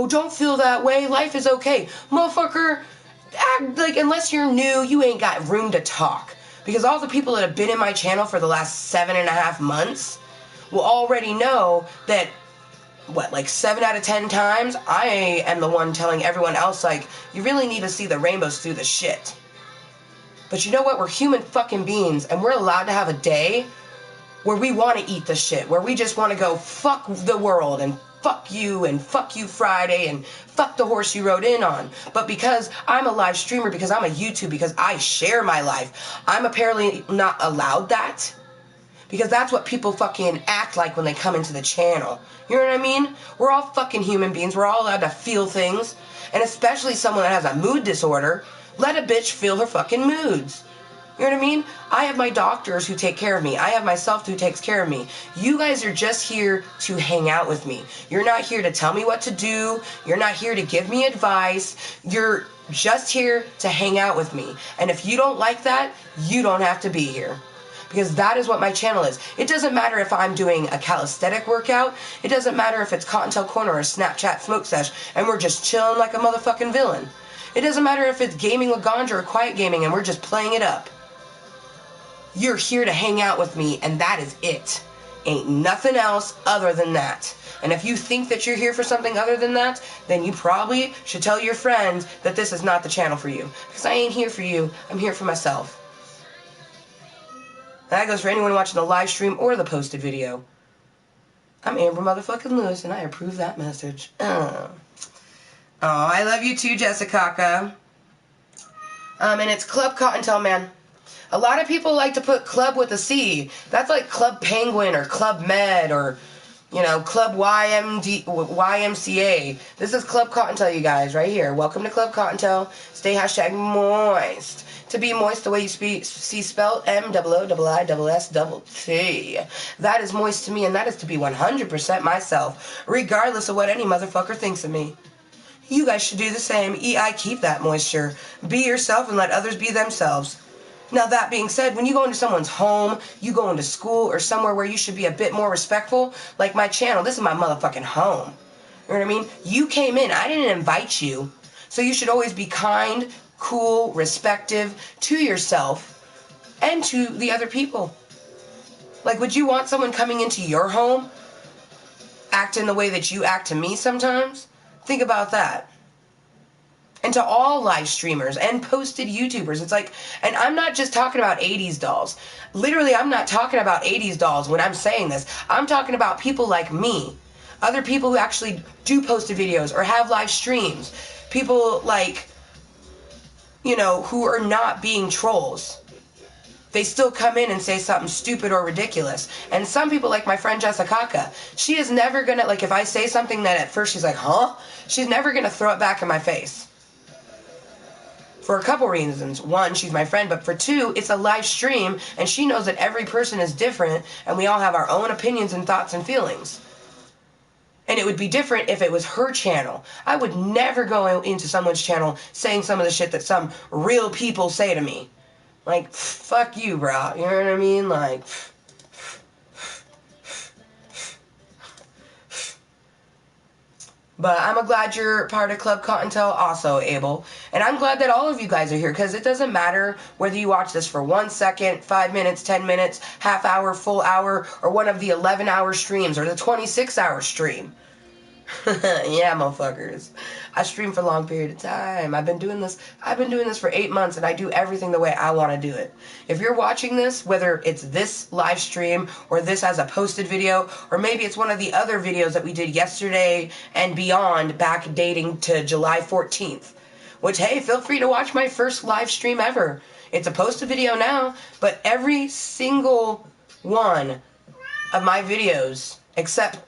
don't feel that way. Life is okay. Motherfucker, act like, unless you're new, you ain't got room to talk. Because all the people that have been in my channel for the last 7.5 months will already know that, like 7 out of 10 times, I am the one telling everyone else, like, you really need to see the rainbows through the shit. But you know what? We're human fucking beings, and we're allowed to have a day where we want to eat the shit, where we just want to go fuck the world and fuck you Friday and fuck the horse you rode in on. But because I'm a live streamer, because I'm a YouTube, because I share my life, I'm apparently not allowed that. Because that's what people fucking act like when they come into the channel. You know what I mean? We're all fucking human beings. We're all allowed to feel things. And especially someone that has a mood disorder. Let a bitch feel her fucking moods. You know what I mean? I have my doctors who take care of me. I have myself who takes care of me. You guys are just here to hang out with me. You're not here to tell me what to do. You're not here to give me advice. You're just here to hang out with me. And if you don't like that, you don't have to be here. Because that is what my channel is. It doesn't matter if I'm doing a calisthenic workout. It doesn't matter if it's Kottontale Korner or a Snapchat smoke sesh and we're just chilling like a motherfucking villain. It doesn't matter if it's gaming with ganja or quiet gaming and we're just playing it up. You're here to hang out with me, and that is it. Ain't nothing else other than that. And if you think that you're here for something other than that, then you probably should tell your friends that this is not the channel for you. Because I ain't here for you. I'm here for myself. And that goes for anyone watching the live stream or the posted video. I'm Amber motherfucking Lewis, and I approve that message. Oh, I love you too, Jessica. And it's Klub Kottontale, man. A lot of people like to put club with a C. That's like Club Penguin or Club Med or, you know, Club YMCA. This is Klub Kottontale, you guys, right here. Welcome to Klub Kottontale. Stay #Mooiisstt. To be moist the way you see spelled MOOISST. That is moist to me, and that is to be 100% myself, regardless of what any motherfucker thinks of me. You guys should do the same. EI, keep that moisture. Be yourself and let others be themselves. Now, that being said, when you go into someone's home, you go into school or somewhere where you should be a bit more respectful, like my channel, this is my motherfucking home. You know what I mean? You came in. I didn't invite you. So you should always be kind, cool, respective to yourself and to the other people. Like, would you want someone coming into your home acting the way that you act to me sometimes? Think about that. And to all live streamers and posted YouTubers, it's like, and I'm not just talking about 80s dolls. Literally, I'm not talking about 80s dolls when I'm saying this. I'm talking about people like me. Other people who actually do posted videos or have live streams. People like, you know, who are not being trolls. They still come in and say something stupid or ridiculous. And some people, like my friend Jessica, she is never gonna, like, if I say something that at first she's like, huh? She's never gonna throw it back in my face. For a couple reasons. One, she's my friend, but for two, it's a live stream, and she knows that every person is different, and we all have our own opinions and thoughts and feelings. And it would be different if it was her channel. I would never go into someone's channel saying some of the shit that some real people say to me. Like, fuck you, bro. You know what I mean? Like, but I'm glad you're part of Klub Kottontale also, Abel. And I'm glad that all of you guys are here, because it doesn't matter whether you watch this for 1 second, 5 minutes, 10 minutes, half hour, full hour, or one of the 11-hour streams, or the 26-hour stream. Yeah, motherfuckers. I stream for a long period of time. I've been doing this for 8 months, and I do everything the way I want to do it. If you're watching this, whether it's this live stream or this as a posted video, or maybe it's one of the other videos that we did yesterday and beyond, back dating to July 14th, which, hey, feel free to watch my first live stream ever. It's a posted video now, but every single one of my videos, except,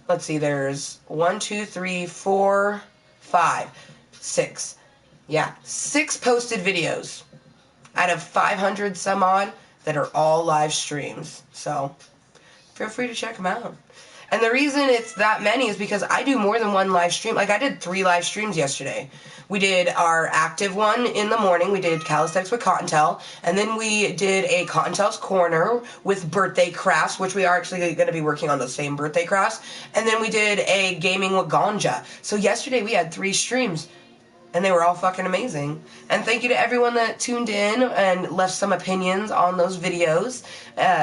let's see, there's 1, 2, 3, 4, 5, 6. Yeah, 6 posted videos out of 500 some odd that are all live streams. So feel free to check them out. And the reason it's that many is because I do more than one live stream. Like, I did 3 live streams yesterday. We did our active one in the morning. We did Calisthenics with Kottontale. And then we did a Kottontale's Corner with birthday crafts, which we are actually going to be working on those same birthday crafts. And then we did a Gaming with Ganja. So yesterday we had 3 streams. And they were all fucking amazing. And thank you to everyone that tuned in and left some opinions on those videos.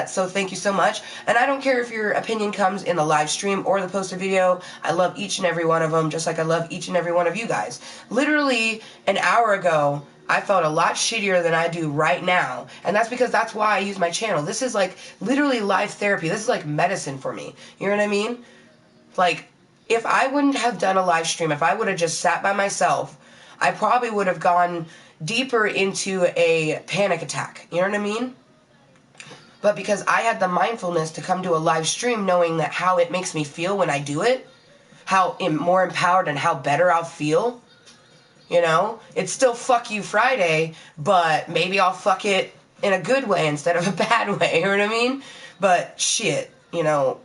So thank you so much. And I don't care if your opinion comes in the live stream or the posted video. I love each and every one of them, just like I love each and every one of you guys. Literally an hour ago, I felt a lot shittier than I do right now. And that's because that's why I use my channel. This is like literally live therapy. This is like medicine for me. You know what I mean? Like, if I wouldn't have done a live stream, if I would have just sat by myself, I probably would have gone deeper into a panic attack. You know what I mean? But because I had the mindfulness to come to a live stream knowing that how it makes me feel when I do it, how more empowered and how better I'll feel, you know? It's still fuck you Friday, but maybe I'll fuck it in a good way instead of a bad way, you know what I mean? But shit, you know,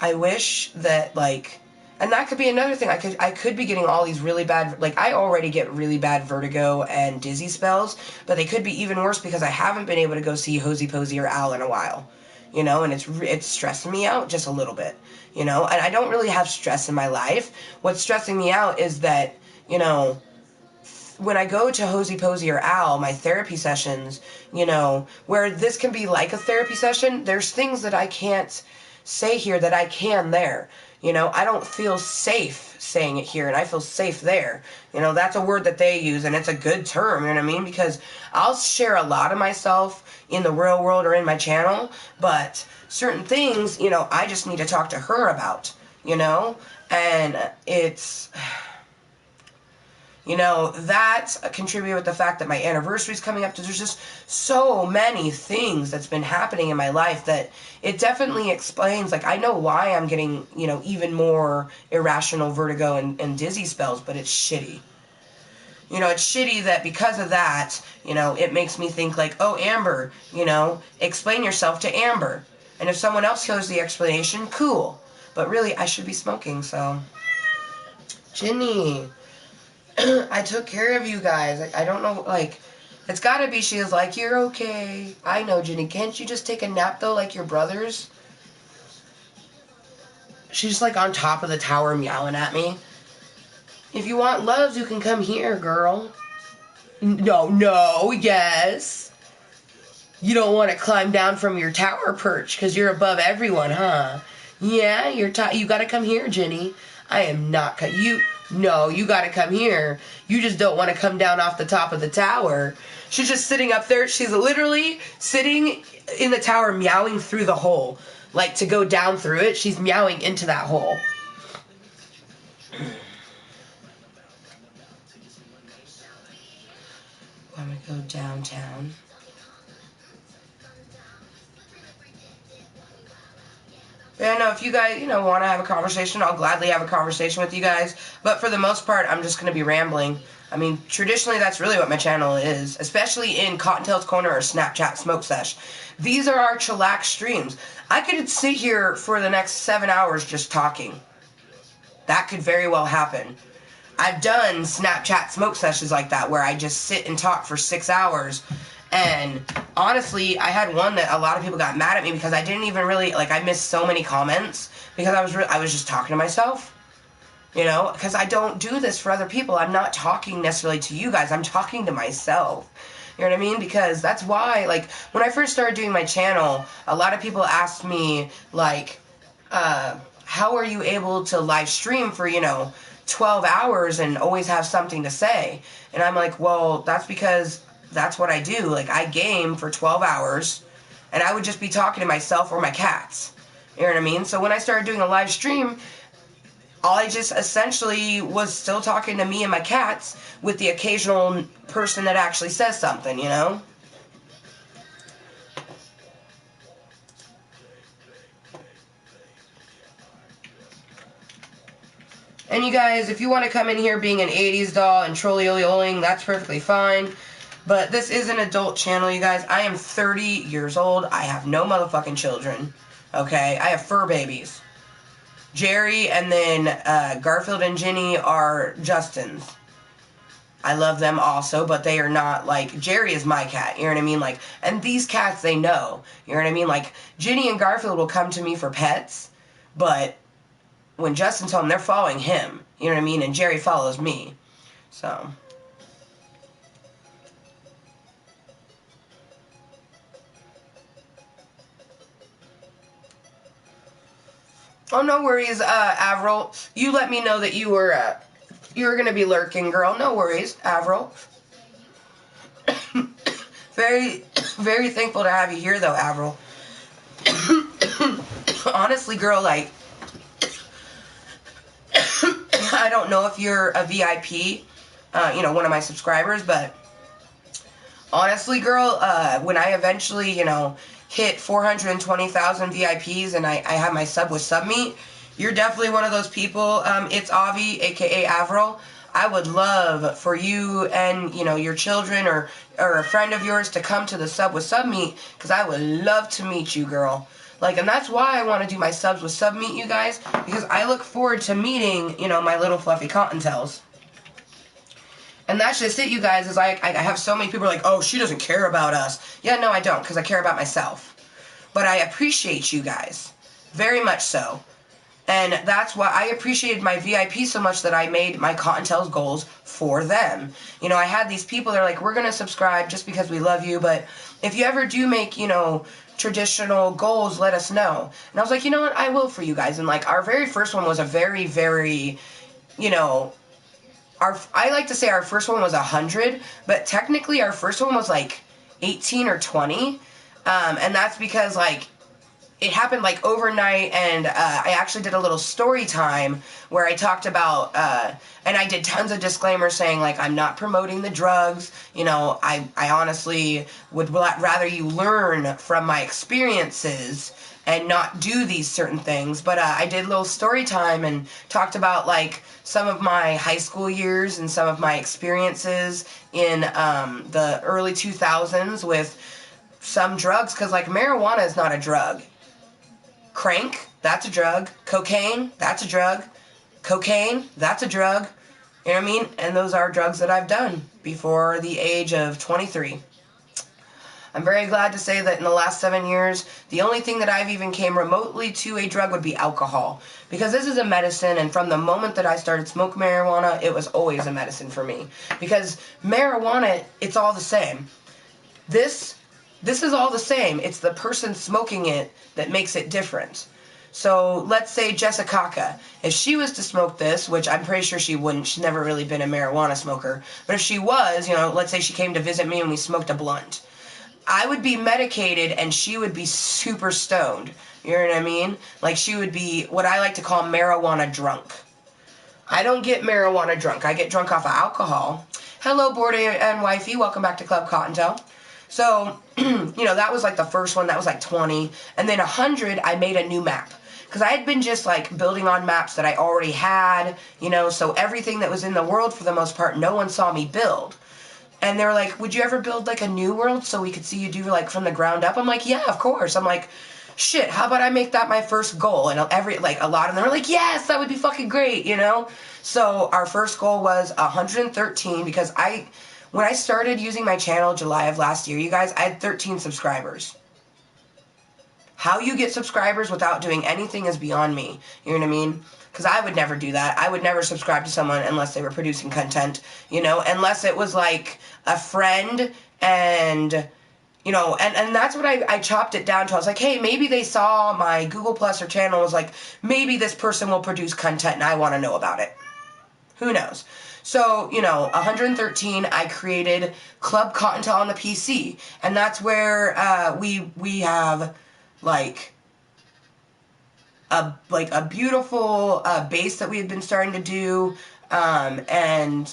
I wish that, like, and that could be another thing. I could be getting all these really bad, like, I already get really bad vertigo and dizzy spells, but they could be even worse because I haven't been able to go see Hosey Posey or Al in a while, you know, and it's stressing me out just a little bit, you know, and I don't really have stress in my life. What's stressing me out is that, you know, when I go to Hosey Posey or Al, my therapy sessions, you know, where this can be like a therapy session, there's things that I can't say here that I can there. You know, I don't feel safe saying it here, and I feel safe there. You know, that's a word that they use, and it's a good term, you know what I mean? Because I'll share a lot of myself in the real world or in my channel, but certain things, you know, I just need to talk to her about, you know? And it's... You know, that contributed with the fact that my anniversary's coming up. There's just so many things that's been happening in my life that it definitely explains, like, I know why I'm getting, you know, even more irrational vertigo and dizzy spells, but it's shitty. You know, it's shitty that because of that, you know, it makes me think like, oh, Amber, you know, explain yourself to Amber. And if someone else hears the explanation, cool. But really, I should be smoking, so. Ginny. I took care of you guys. I don't know, like, it's gotta be she is like, you're okay. I know, Ginny. Can't you just take a nap, though, like your brothers? She's, like, on top of the tower meowing at me. If you want loves, you can come here, girl. No, yes. You don't want to climb down from your tower perch because you're above everyone, huh? Yeah, you gotta come here, Ginny. I am not No, you gotta come here. You just don't want to come down off the top of the tower. She's just sitting up there. She's literally sitting in the tower meowing through the hole. Like, to go down through it, she's meowing into that hole. I'm gonna go downtown. Yeah, no, if you guys, you know, want to have a conversation, I'll gladly have a conversation with you guys. But for the most part, I'm just going to be rambling. I mean, traditionally, that's really what my channel is, especially in Kottontale's Corner or Snapchat Smoke Sesh. These are our chillax streams. I could sit here for the next 7 hours just talking. That could very well happen. I've done Snapchat Smoke Sessions like that, where I just sit and talk for 6 hours. And honestly, I had one that a lot of people got mad at me because I didn't even really, like, I missed so many comments because I was just talking to myself, you know, because I don't do this for other people. I'm not talking necessarily to you guys. I'm talking to myself. You know what I mean? Because that's why, like, when I first started doing my channel, a lot of people asked me, like, how are you able to live stream for, you know, 12 hours and always have something to say? And I'm like, well, that's because that's what I do. Like, I game for 12 hours, and I would just be talking to myself or my cats. You know what I mean? So when I started doing a live stream, I just essentially was still talking to me and my cats with the occasional person that actually says something, you know? And you guys, if you want to come in here being an 80s doll and trolly-oling, that's perfectly fine. But this is an adult channel, you guys. I am 30 years old. I have no motherfucking children. Okay? I have fur babies. Jerry and then Garfield and Ginny are Justin's. I love them also, but they are not, like, Jerry is my cat, you know what I mean? Like, and these cats, they know, you know what I mean? Like, Ginny and Garfield will come to me for pets, but when Justin's home, they're following him, you know what I mean? And Jerry follows me, so. Oh, no worries, Avril. You let me know that you were gonna be lurking, girl. No worries, Avril. Very, very thankful to have you here, though, Avril. Honestly, girl, like, I don't know if you're a VIP, you know, one of my subscribers, but honestly, girl, when I eventually, you know, hit 420,000 VIPs and I have my sub with Submeet, you're definitely one of those people. It's Avi, aka Avril. I would love for you and, you know, your children or a friend of yours to come to the Sub with Sub Meet, because I would love to meet you, girl. Like, and that's why I want to do my Subs with Sub Meet, you guys, because I look forward to meeting, you know, my little fluffy Kottontales. And that's just it, you guys, is I have so many people like, oh, she doesn't care about us. Yeah, no, I don't, because I care about myself. But I appreciate you guys. Very much so. And that's why I appreciated my VIP so much that I made my Kottontales goals for them. You know, I had these people that are like, we're going to subscribe just because we love you, but if you ever do make, you know, traditional goals, let us know. And I was like, you know what, I will for you guys. And like, our very first one was a very, very, you know, I like to say our first one was 100, but technically our first one was like 18 or 20. And that's because like, it happened like overnight, and I actually did a little story time where I talked about, and I did tons of disclaimers saying like, I'm not promoting the drugs, you know, I honestly would rather you learn from my experiences and not do these certain things. But I did a little story time and talked about like some of my high school years and some of my experiences in the early 2000s with some drugs, because like marijuana is not a drug. Crank, that's a drug. Cocaine, that's a drug. Cocaine, that's a drug. You know what I mean? And those are drugs that I've done before the age of 23. I'm very glad to say that in the last 7 years, the only thing that I've even came remotely to a drug would be alcohol. Because this is a medicine, and from the moment that I started smoking marijuana, it was always a medicine for me. Because marijuana, it's all the same. This is all the same. It's the person smoking it that makes it different. So let's say Jessica, if she was to smoke this, which I'm pretty sure she wouldn't, she's never really been a marijuana smoker, but if she was, you know, let's say she came to visit me and we smoked a blunt, I would be medicated and she would be super stoned. You know what I mean? Like, she would be what I like to call marijuana drunk. I don't get marijuana drunk. I get drunk off of alcohol. Hello, Bordy and Wifey. Welcome back to Klub Kottontale. So, you know, that was like the first one. That was like 20. And then 100, I made a new map. Because I had been just like building on maps that I already had, you know, so everything that was in the world for the most part, no one saw me build. And they were like, would you ever build like a new world so we could see you do like from the ground up? I'm like, yeah, of course. I'm like, shit, how about I make that my first goal? And a lot of them are like, yes, that would be fucking great, you know? So our first goal was 113, because when I started using my channel July of last year, you guys, I had 13 subscribers. How you get subscribers without doing anything is beyond me. You know what I mean? Because I would never do that. I would never subscribe to someone unless they were producing content, you know, unless it was like a friend and, you know, and that's what I chopped it down to. I was like, hey, maybe they saw my Google Plus or channel, was like, maybe this person will produce content and I want to know about it. Who knows? So, you know, 113, I created Klub Kottontale on the PC. And that's where we have, like a beautiful base that we had been starting to do. And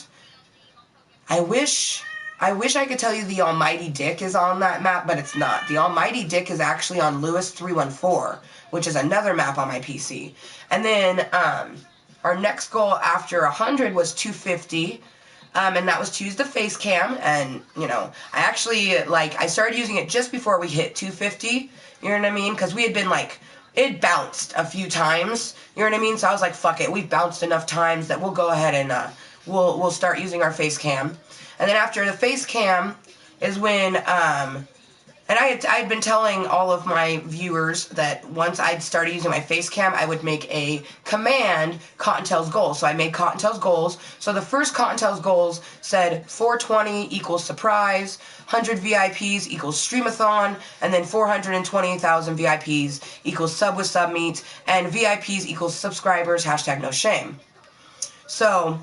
I wish I could tell you the Almighty Dick is on that map, but it's not. The Almighty Dick is actually on Lewis 314, which is another map on my PC. And then, our next goal after 100 was 250, and that was to use the face cam, and, you know, I actually, like, I started using it just before we hit 250, you know what I mean, because we had been, like, it bounced a few times, you know what I mean, so I was like, fuck it, we've bounced enough times that we'll go ahead and, we'll start using our face cam. And then after the face cam is when, and I had been telling all of my viewers that once I'd started using my face cam, I would make a command Kottontales goals. So I made Kottontales goals. So the first Kottontales goals said 420 equals surprise, 100 VIPs equals streamathon, and then 420,000 VIPs equals sub with sub meets, and VIPs equals subscribers, hashtag no shame. So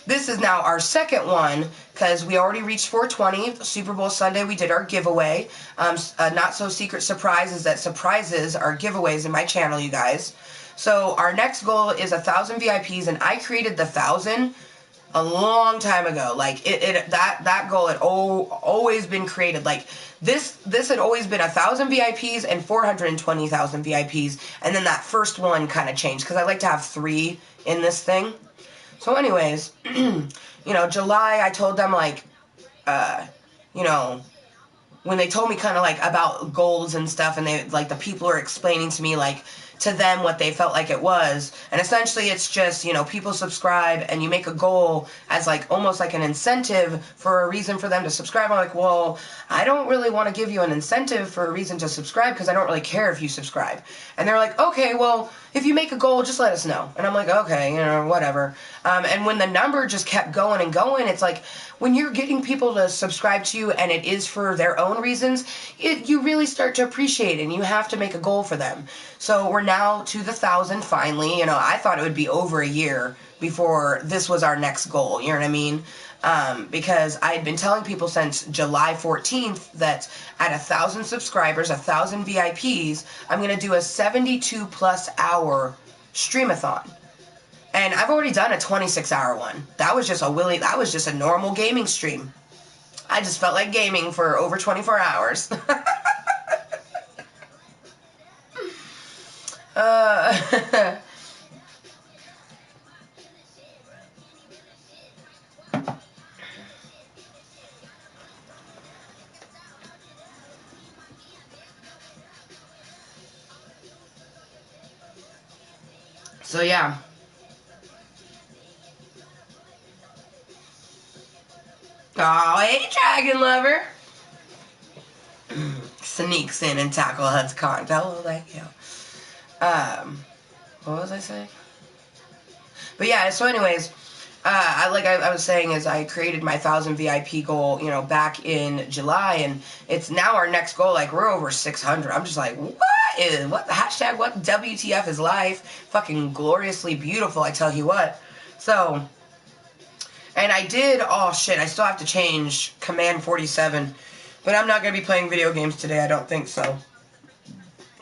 this is now our second one, because we already reached 420. Super Bowl Sunday, we did our giveaway. Not so secret surprise is that surprises are giveaways in my channel, you guys. So our next goal is 1,000 VIPs, and I created the 1,000 a long time ago. Like that goal had always been created. Like this had always been 1,000 VIPs and 420,000 VIPs, and then that first one kind of changed because I like to have 3 in this thing. So anyways, July, I told them, like, when they told me kind of, like, about goals and stuff, and they, like, the people are explaining to me, like, to them what they felt like it was. And essentially it's just, people subscribe and you make a goal as, like, almost like an incentive for a reason for them to subscribe. I'm like, well, I don't really want to give you an incentive for a reason to subscribe because I don't really care if you subscribe. And they're like, okay, well, if you make a goal, just let us know. And I'm like, okay, whatever. And when the number just kept going and going, it's like, when you're getting people to subscribe to you and it is for their own reasons, you really start to appreciate it, and you have to make a goal for them. So we're now to the 1,000 finally. I thought it would be over a year before this was our next goal, you know what I mean? Because I had been telling people since July 14th that at 1,000 subscribers, 1,000 VIPs, I'm going to do a 72+ hour streamathon. And I've already done a 26-hour one. That was just a normal gaming stream. I just felt like gaming for over 24 hours. So yeah. Oh, hey, Dragon Lover. Sneaks in and tackle Hud's content. Hello, thank you. What was I saying? But yeah, so anyways, I was saying, is I created my 1,000 VIP goal, back in July, and it's now our next goal. Like, we're over 600. I'm just like, what the hashtag, what WTF is life? Fucking gloriously beautiful, I tell you what. So, and I did, oh shit, I still have to change Command 47, but I'm not going to be playing video games today, I don't think so.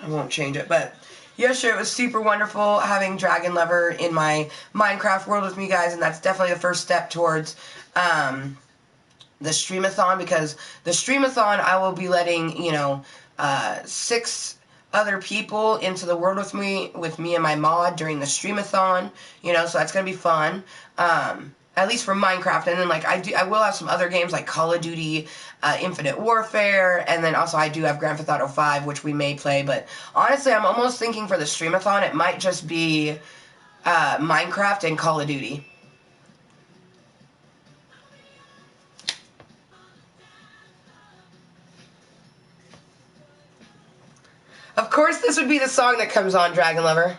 I won't change it, but yeah, sure, it was super wonderful having Dragon Lover in my Minecraft world with me, guys, and that's definitely the first step towards the streamathon, because the streamathon, I will be letting, 6 other people into the world with me and my mod during the streamathon, so that's going to be fun. At least for Minecraft, and then, like, I will have some other games like Call of Duty, Infinite Warfare, and then also I do have Grand Theft Auto 5, which we may play, but honestly, I'm almost thinking for the streamathon, it might just be Minecraft and Call of Duty. Of course, this would be the song that comes on, Dragon Lover.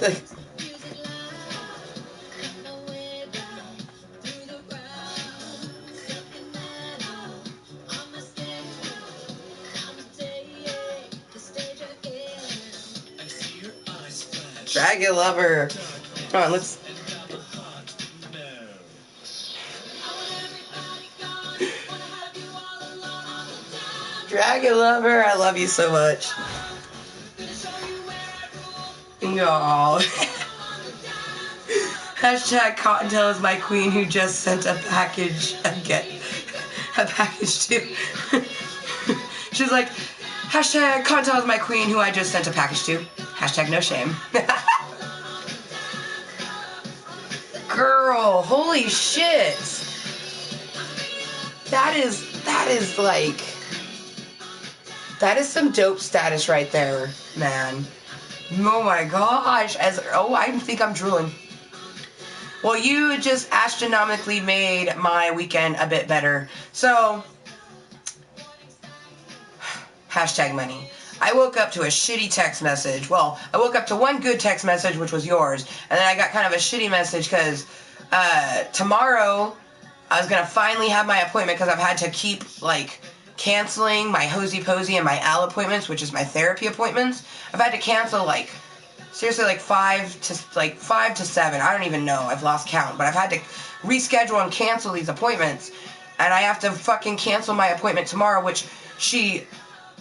Like, Dragon Lover. Come on, let's. Dragon Lover, I love you so much. No. Hashtag Kottontale is my queen who just sent a package again. A package to. She's like, hashtag Kottontale is my queen who I just sent a package to. Hashtag no shame. Girl, holy shit. That is like, that is some dope status right there, man. Oh my gosh. I think I'm drooling. Well, you just astronomically made my weekend a bit better. So, hashtag money. I woke up to a shitty text message. Well, I woke up to one good text message, which was yours. And then I got kind of a shitty message because tomorrow I was going to finally have my appointment because I've had to keep, like, canceling my Hosey Posey and my Al appointments, which is my therapy appointments. I've had to cancel, like, seriously, like 5 to 7. I don't even know. I've lost count. But I've had to reschedule and cancel these appointments. And I have to fucking cancel my appointment tomorrow, which she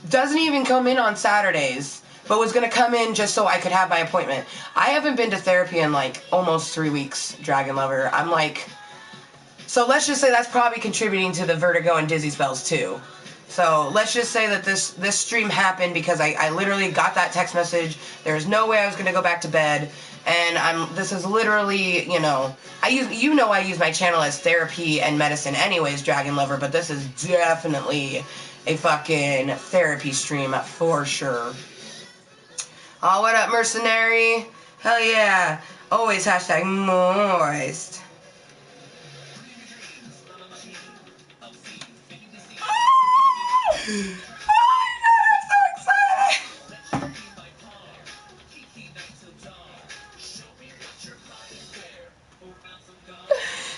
doesn't even come in on Saturdays, but was going to come in just so I could have my appointment. I haven't been to therapy in, like, almost 3 weeks, Dragon Lover. I'm, like, So let's just say that's probably contributing to the vertigo and dizzy spells too. So let's just say that this stream happened because I literally got that text message. There was no way I was going to go back to bed. And this is literally, you know, I use my channel as therapy and medicine anyways, Dragon Lover, but this is definitely a fucking therapy stream for sure. Oh, what up, mercenary? Hell yeah. Always hashtag Mooiisstt. Oh my God, I'm so excited!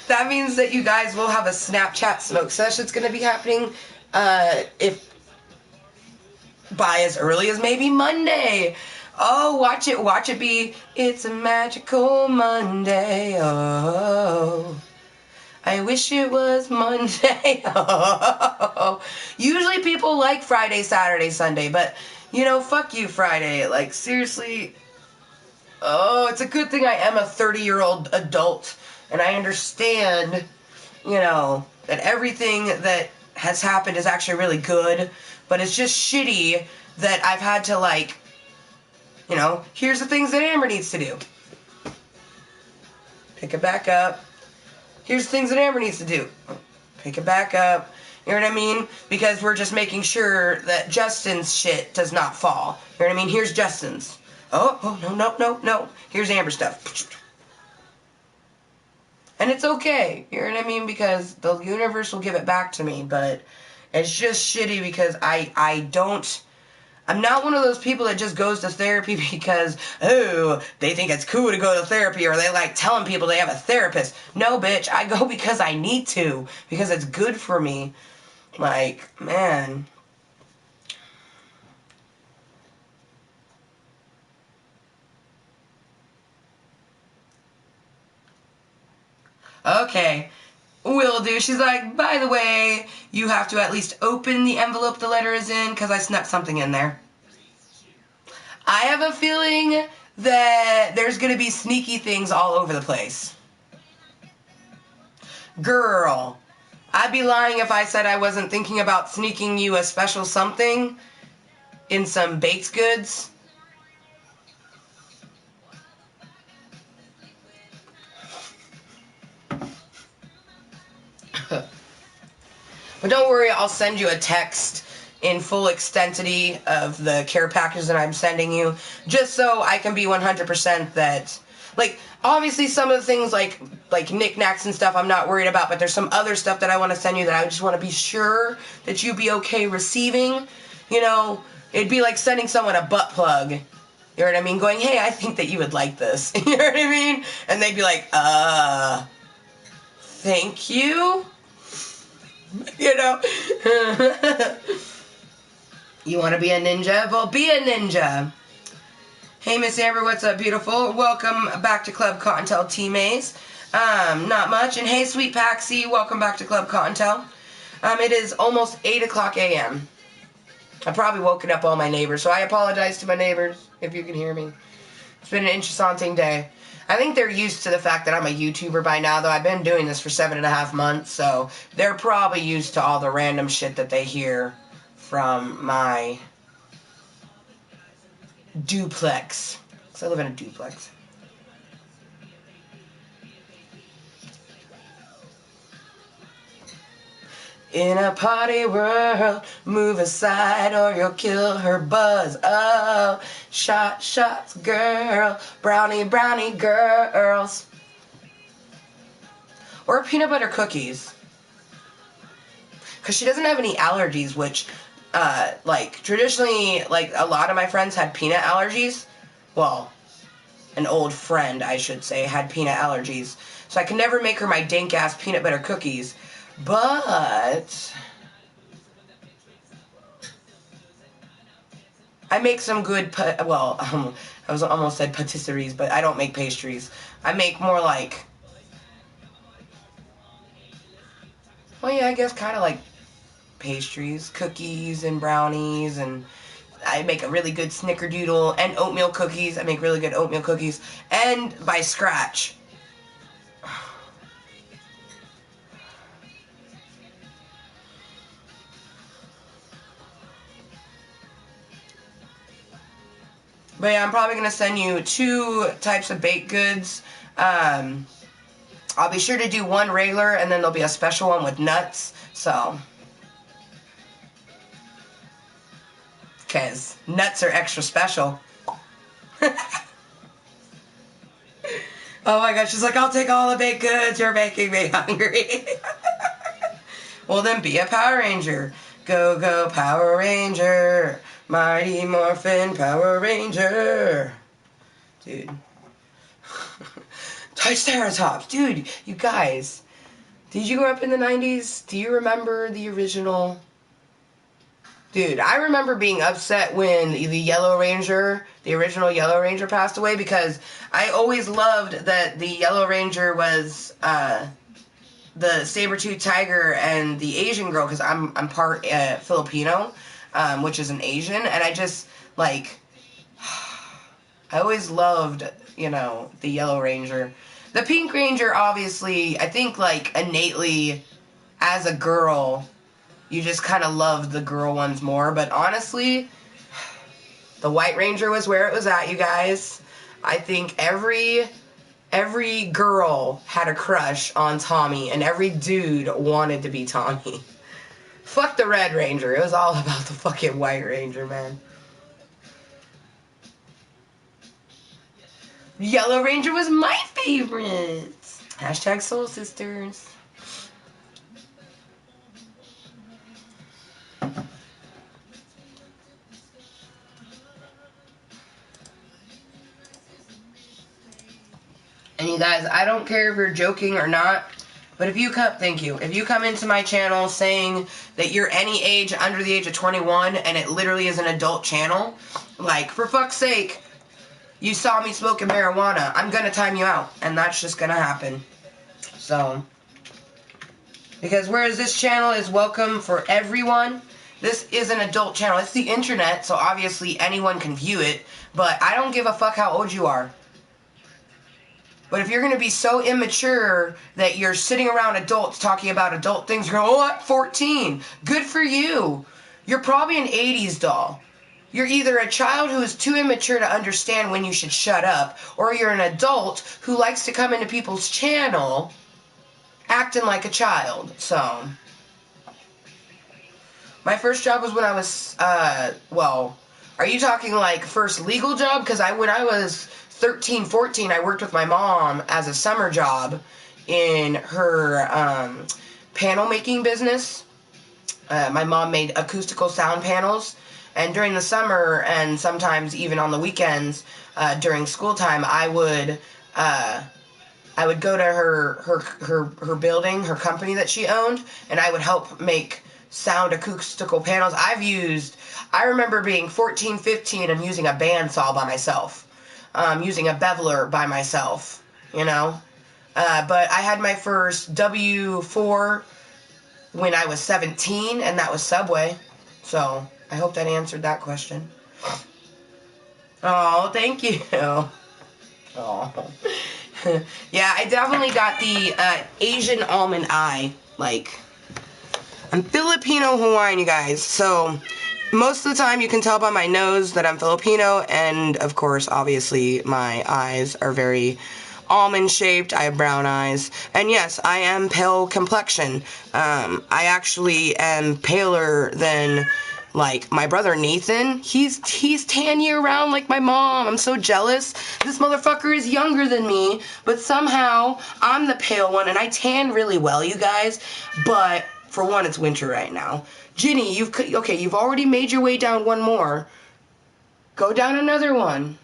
That means that you guys will have a Snapchat smoke session. It's going to be happening if by as early as maybe Monday. Oh, watch it be. It's a magical Monday. Oh, I wish it was Monday. Oh. Usually people like Friday, Saturday, Sunday, but you know, fuck you, Friday. Like, seriously. Oh, it's a good thing I am a 30-year-old adult and I understand, you know, that everything that has happened is actually really good, but it's just shitty that I've had to, like, you know, here's the things that Amber needs to do. Pick it back up. Here's the things that Amber needs to do. Pick it back up. You know what I mean? Because we're just making sure that Justin's shit does not fall. You know what I mean? Here's Justin's. Oh, no. Here's Amber's stuff. And it's okay. You know what I mean? Because the universe will give it back to me. But it's just shitty because I'm not one of those people that just goes to therapy because, oh, they think it's cool to go to therapy or they like telling people they have a therapist. No, bitch, I go because I need to, because it's good for me. Like, man. Okay, will do. She's like, by the way, you have to at least open the envelope the letter is in because I snuck something in there. I have a feeling that there's going to be sneaky things all over the place. Girl, I'd be lying if I said I wasn't thinking about sneaking you a special something in some baked goods. But don't worry, I'll send you a text in full extensity of the care package that I'm sending you, just so I can be 100% that, like, obviously some of the things like knickknacks and stuff I'm not worried about, but there's some other stuff that I want to send you that I just want to be sure that you'd be okay receiving. You know, it'd be like sending someone a butt plug. You know what I mean? Going, hey, I think that you would like this. You know what I mean? And they'd be like, thank you? You know? You want to be a ninja? Well, be a ninja. Hey, Miss Amber, what's up, beautiful? Welcome back to Klub Kottontale teammates. Not much. And hey, Sweet Paxi, welcome back to Klub Kottontale. It is almost 8 o'clock a.m. I've probably woken up all my neighbors, so I apologize to my neighbors if you can hear me. It's been an interesting day. I think they're used to the fact that I'm a YouTuber by now, though. I've been doing this for 7.5 months, so they're probably used to all the random shit that they hear from my duplex. Because I live in a duplex. In a party world, move aside or you'll kill her buzz. Oh, shots, girl. Brownie girls. Or peanut butter cookies. Because she doesn't have any allergies, which, like, traditionally, like, a lot of my friends had peanut allergies. Well, an old friend, I should say, had peanut allergies. So I can never make her my dank-ass peanut butter cookies. But I make some good, I was almost said patisseries, but I don't make pastries. I make more like, well, yeah, I guess kind of like pastries, cookies and brownies, and I make a really good snickerdoodle and oatmeal cookies. I make really good oatmeal cookies, and by scratch. But yeah, I'm probably going to send you 2 types of baked goods. I'll be sure to do one regular, and then there'll be a special one with nuts. So, because nuts are extra special. Oh my gosh, she's like, I'll take all the baked goods. You're making me hungry. Well, then be a Power Ranger. Go, go, Power Ranger. Mighty Morphin Power Ranger. Dude. Triceratops. Dude, you guys. Did you grow up in the 90s? Do you remember the original? Dude, I remember being upset when the Yellow Ranger, the original Yellow Ranger, passed away, because I always loved that the Yellow Ranger was the saber-toothed tiger and the Asian girl, because I'm part Filipino, which is an Asian, and I just, like, I always loved, you know, the Yellow Ranger. The Pink Ranger, obviously, I think, like, innately, as a girl, you just kind of loved the girl ones more. But honestly, the White Ranger was where it was at, you guys. I think every girl had a crush on Tommy, and every dude wanted to be Tommy. Fuck the Red Ranger. It was all about the fucking White Ranger, man. Yellow Ranger was my favorite. Hashtag Soul Sisters. And you guys, I don't care if you're joking or not, but if you come, thank you. If you come into my channel saying that you're any age under the age of 21 and it literally is an adult channel, like, for fuck's sake, you saw me smoking marijuana, I'm gonna time you out, and that's just gonna happen. So, because whereas this channel is welcome for everyone, this is an adult channel. It's the internet, so obviously anyone can view it, but I don't give a fuck how old you are. But if you're going to be so immature that you're sitting around adults talking about adult things, you're going, oh, I'm 14. Good for you. You're probably an 80s doll. You're either a child who is too immature to understand when you should shut up, or you're an adult who likes to come into people's channel acting like a child. So, my first job was when I was, well, are you talking like first legal job? Because when I was 13, 14, I worked with my mom as a summer job in her panel making business. My mom made acoustical sound panels, and during the summer and sometimes even on the weekends during school time, I would go to her building, her company that she owned, and I would help make sound acoustical panels. I remember being 14, 15 and using a bandsaw by myself. Using a beveler by myself, you know. But I had my first W4 when I was 17, and that was Subway. So, I hope that answered that question. Oh, thank you. Oh. Yeah, I definitely got the Asian almond eye. Like, I'm Filipino Hawaiian, you guys. So, most of the time you can tell by my nose that I'm Filipino, and of course, obviously, my eyes are very almond-shaped. I have brown eyes. And yes, I am pale complexion. I actually am paler than, like, my brother Nathan. He's tan year-round like my mom. I'm so jealous. This motherfucker is younger than me, but somehow I'm the pale one, and I tan really well, you guys. But for one, it's winter right now. Ginny, you've already made your way down one more. Go down another one.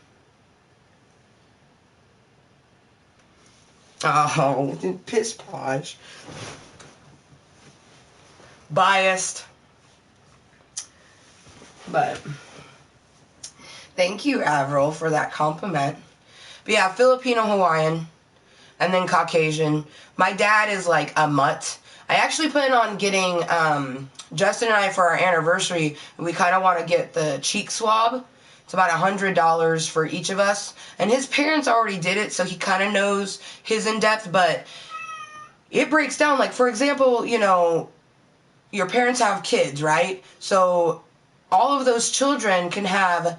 Oh, piss posh. Biased. But thank you, Avril, for that compliment. But yeah, Filipino Hawaiian, and then Caucasian. My dad is like a mutt. I actually plan on getting, Justin and I, for our anniversary, we kind of want to get the cheek swab. It's about $100 for each of us. And his parents already did it, so he kind of knows his in-depth, but it breaks down. Like, for example, you know, your parents have kids, right? So all of those children can have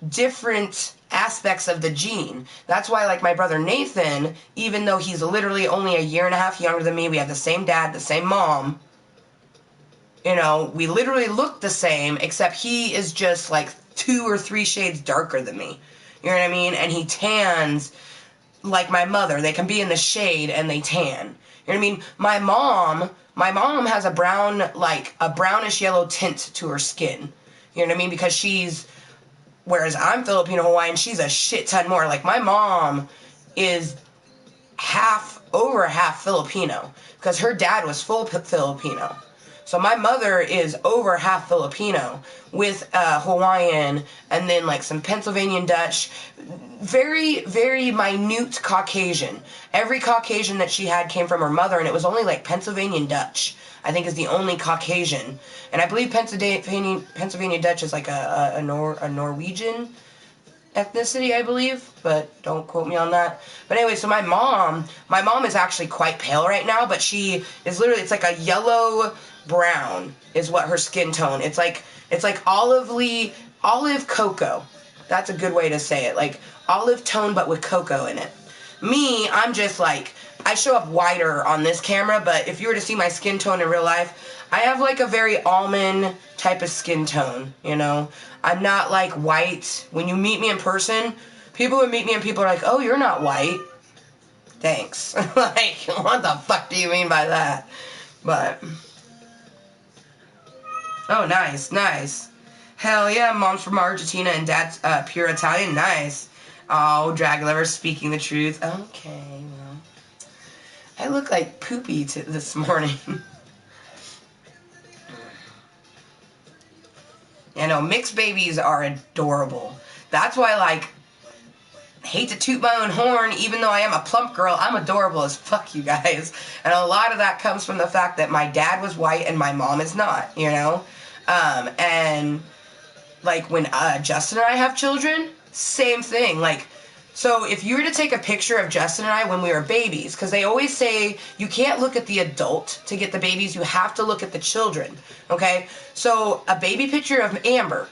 different aspects of the gene. That's why, like, my brother Nathan, even though he's literally only a year and a half younger than me, we have the same dad, the same mom, you know, we literally look the same, except he is just like 2 or 3 shades darker than me. You know what I mean? And he tans like my mother. They can be in the shade and they tan. You know what I mean? My mom has a brown, like a brownish yellow tint to her skin. You know what I mean? Because whereas I'm Filipino Hawaiian, she's a shit ton more. Like, my mom is over half Filipino, because her dad was full Filipino. So my mother is over half Filipino with Hawaiian and then like some Pennsylvanian Dutch. Very, very minute Caucasian. Every Caucasian that she had came from her mother, and it was only like Pennsylvanian Dutch, I think, is the only Caucasian. And I believe Pennsylvania Dutch is like a Norwegian ethnicity, I believe, but don't quote me on that. But anyway, so my mom is actually quite pale right now, but she is literally, it's like a yellow brown is what her skin tone. It's like olive cocoa. That's a good way to say it. Like olive tone, but with cocoa in it. Me, I'm just like, I show up whiter on this camera, but if you were to see my skin tone in real life, I have like a very almond type of skin tone, you know? I'm not like white. When you meet me in person, people would meet me and people are like, oh, you're not white. Thanks. Like, what the fuck do you mean by that? But, oh, nice, nice. Hell yeah, mom's from Argentina and dad's pure Italian. Nice. Oh, drag lover speaking the truth. Okay, well, I look like poopy this morning. You know, mixed babies are adorable. That's why, like, hate to toot my own horn, even though I am a plump girl, I'm adorable as fuck, you guys. And a lot of that comes from the fact that my dad was white and my mom is not, you know? And, like, when Justin and I have children, same thing. Like, so if you were to take a picture of Justin and I when we were babies, because they always say you can't look at the adult to get the babies, you have to look at the children, okay? So a baby picture of Amber,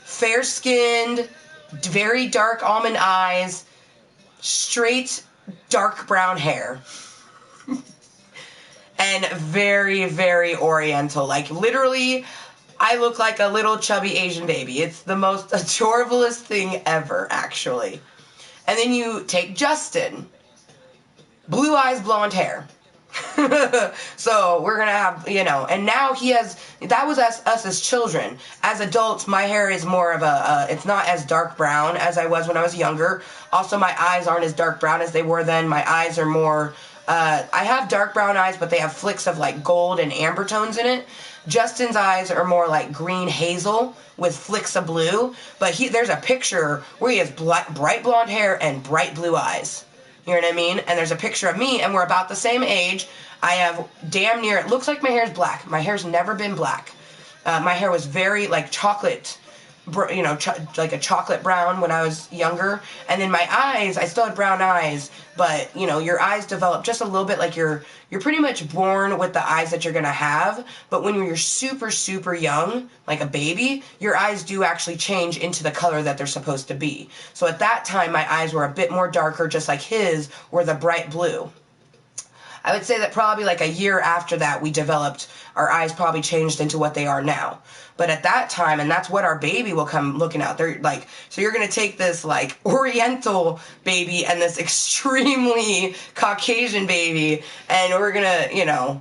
fair-skinned, very dark almond eyes, straight dark brown hair, and very, very oriental. Like, literally, I look like a little chubby Asian baby. It's the most adorablest thing ever, actually. And then you take Justin. Blue eyes, blonde hair. So we're going to have, you know, and now that was us as children. As adults, my hair is more of it's not as dark brown as I was when I was younger. Also, my eyes aren't as dark brown as they were then. My eyes are more, I have dark brown eyes, but they have flicks of like gold and amber tones in it. Justin's eyes are more like green hazel with flicks of blue, but there's a picture where he has bright blonde hair and bright blue eyes. You know what I mean? And there's a picture of me, and we're about the same age. I have damn near, it looks like my hair's black. My hair's never been black. My hair was very like chocolate, you know, like a chocolate brown when I was younger. And then my eyes, I still had brown eyes, but, you know, your eyes develop just a little bit, like you're pretty much born with the eyes that you're going to have. But when you're super, super young, like a baby, your eyes do actually change into the color that they're supposed to be. So at that time, my eyes were a bit more darker, just like his were the bright blue. I would say that probably like a year after that, our eyes probably changed into what they are now. But at that time, and that's what our baby will come looking out. They're like, so you're going to take this like Oriental baby and this extremely Caucasian baby, and we're going to, you know,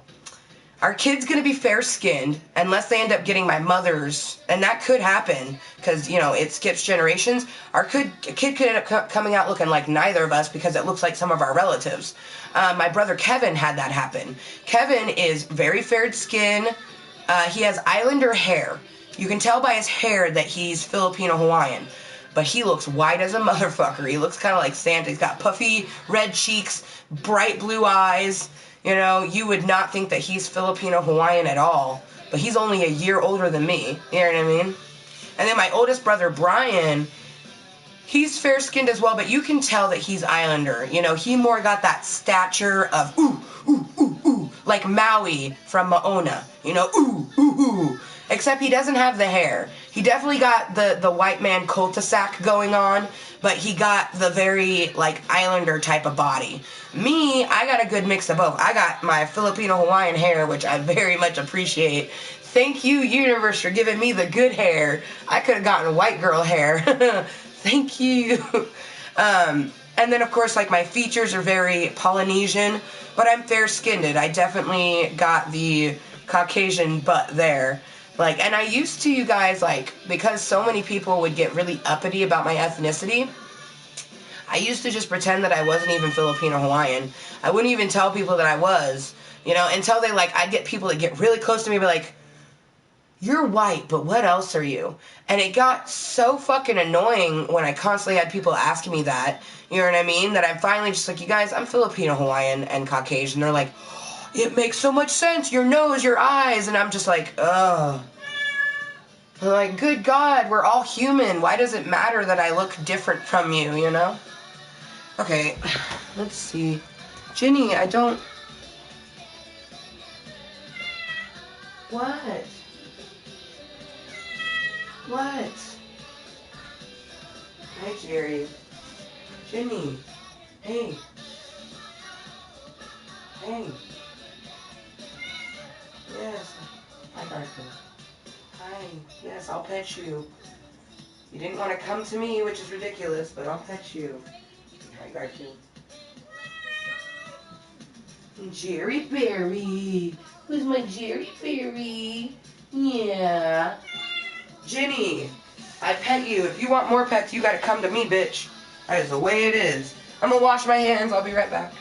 our kid's going to be fair-skinned unless they end up getting my mother's, and that could happen because, you know, it skips generations. Our kid could end up coming out looking like neither of us because it looks like some of our relatives. My brother Kevin had that happen. Kevin is very fair-skinned. He has islander hair. You can tell by his hair that he's Filipino Hawaiian. But he looks white as a motherfucker. He looks kind of like Santa. He's got puffy red cheeks, bright blue eyes. You know, you would not think that he's Filipino Hawaiian at all. But he's only a year older than me. You know what I mean? And then my oldest brother, Brian, he's fair-skinned as well, but you can tell that he's islander. You know, he more got that stature of, ooh, ooh, ooh, ooh, like Maui from Moana. You know, ooh, ooh, ooh. Except he doesn't have the hair. He definitely got the white man cul-de-sac going on, but he got the very, like, islander type of body. Me, I got a good mix of both. I got my Filipino-Hawaiian hair, which I very much appreciate. Thank you, universe, for giving me the good hair. I could have gotten white girl hair. Thank you. And then, of course, like, my features are very Polynesian, but I'm fair-skinned. I definitely got the Caucasian butt there. Like, and I used to, you guys, like, because so many people would get really uppity about my ethnicity, I used to just pretend that I wasn't even Filipino-Hawaiian. I wouldn't even tell people that I was, you know, until they, like, I'd get people that get really close to me and be like, you're white, but what else are you? And it got so fucking annoying when I constantly had people asking me that, you know what I mean? That I'm finally just like, you guys, I'm Filipino, Hawaiian, and Caucasian. They're like, oh, it makes so much sense, your nose, your eyes. And I'm just like, ugh. I'm like, good God, we're all human. Why does it matter that I look different from you, you know? Okay, let's see. Ginny, I don't... What? What? Hi, Jerry. Ginny. Hey. Hey. Yes. Hi, Garfield. Hi. Yes, I'll pet you. You didn't want to come to me, which is ridiculous, but I'll pet you. Hi, Garfield. Jerry Berry. Who's my Jerry Berry? Yeah. Ginny, I pet you. If you want more pets, you gotta come to me, bitch. That is the way it is. I'm gonna wash my hands. I'll be right back.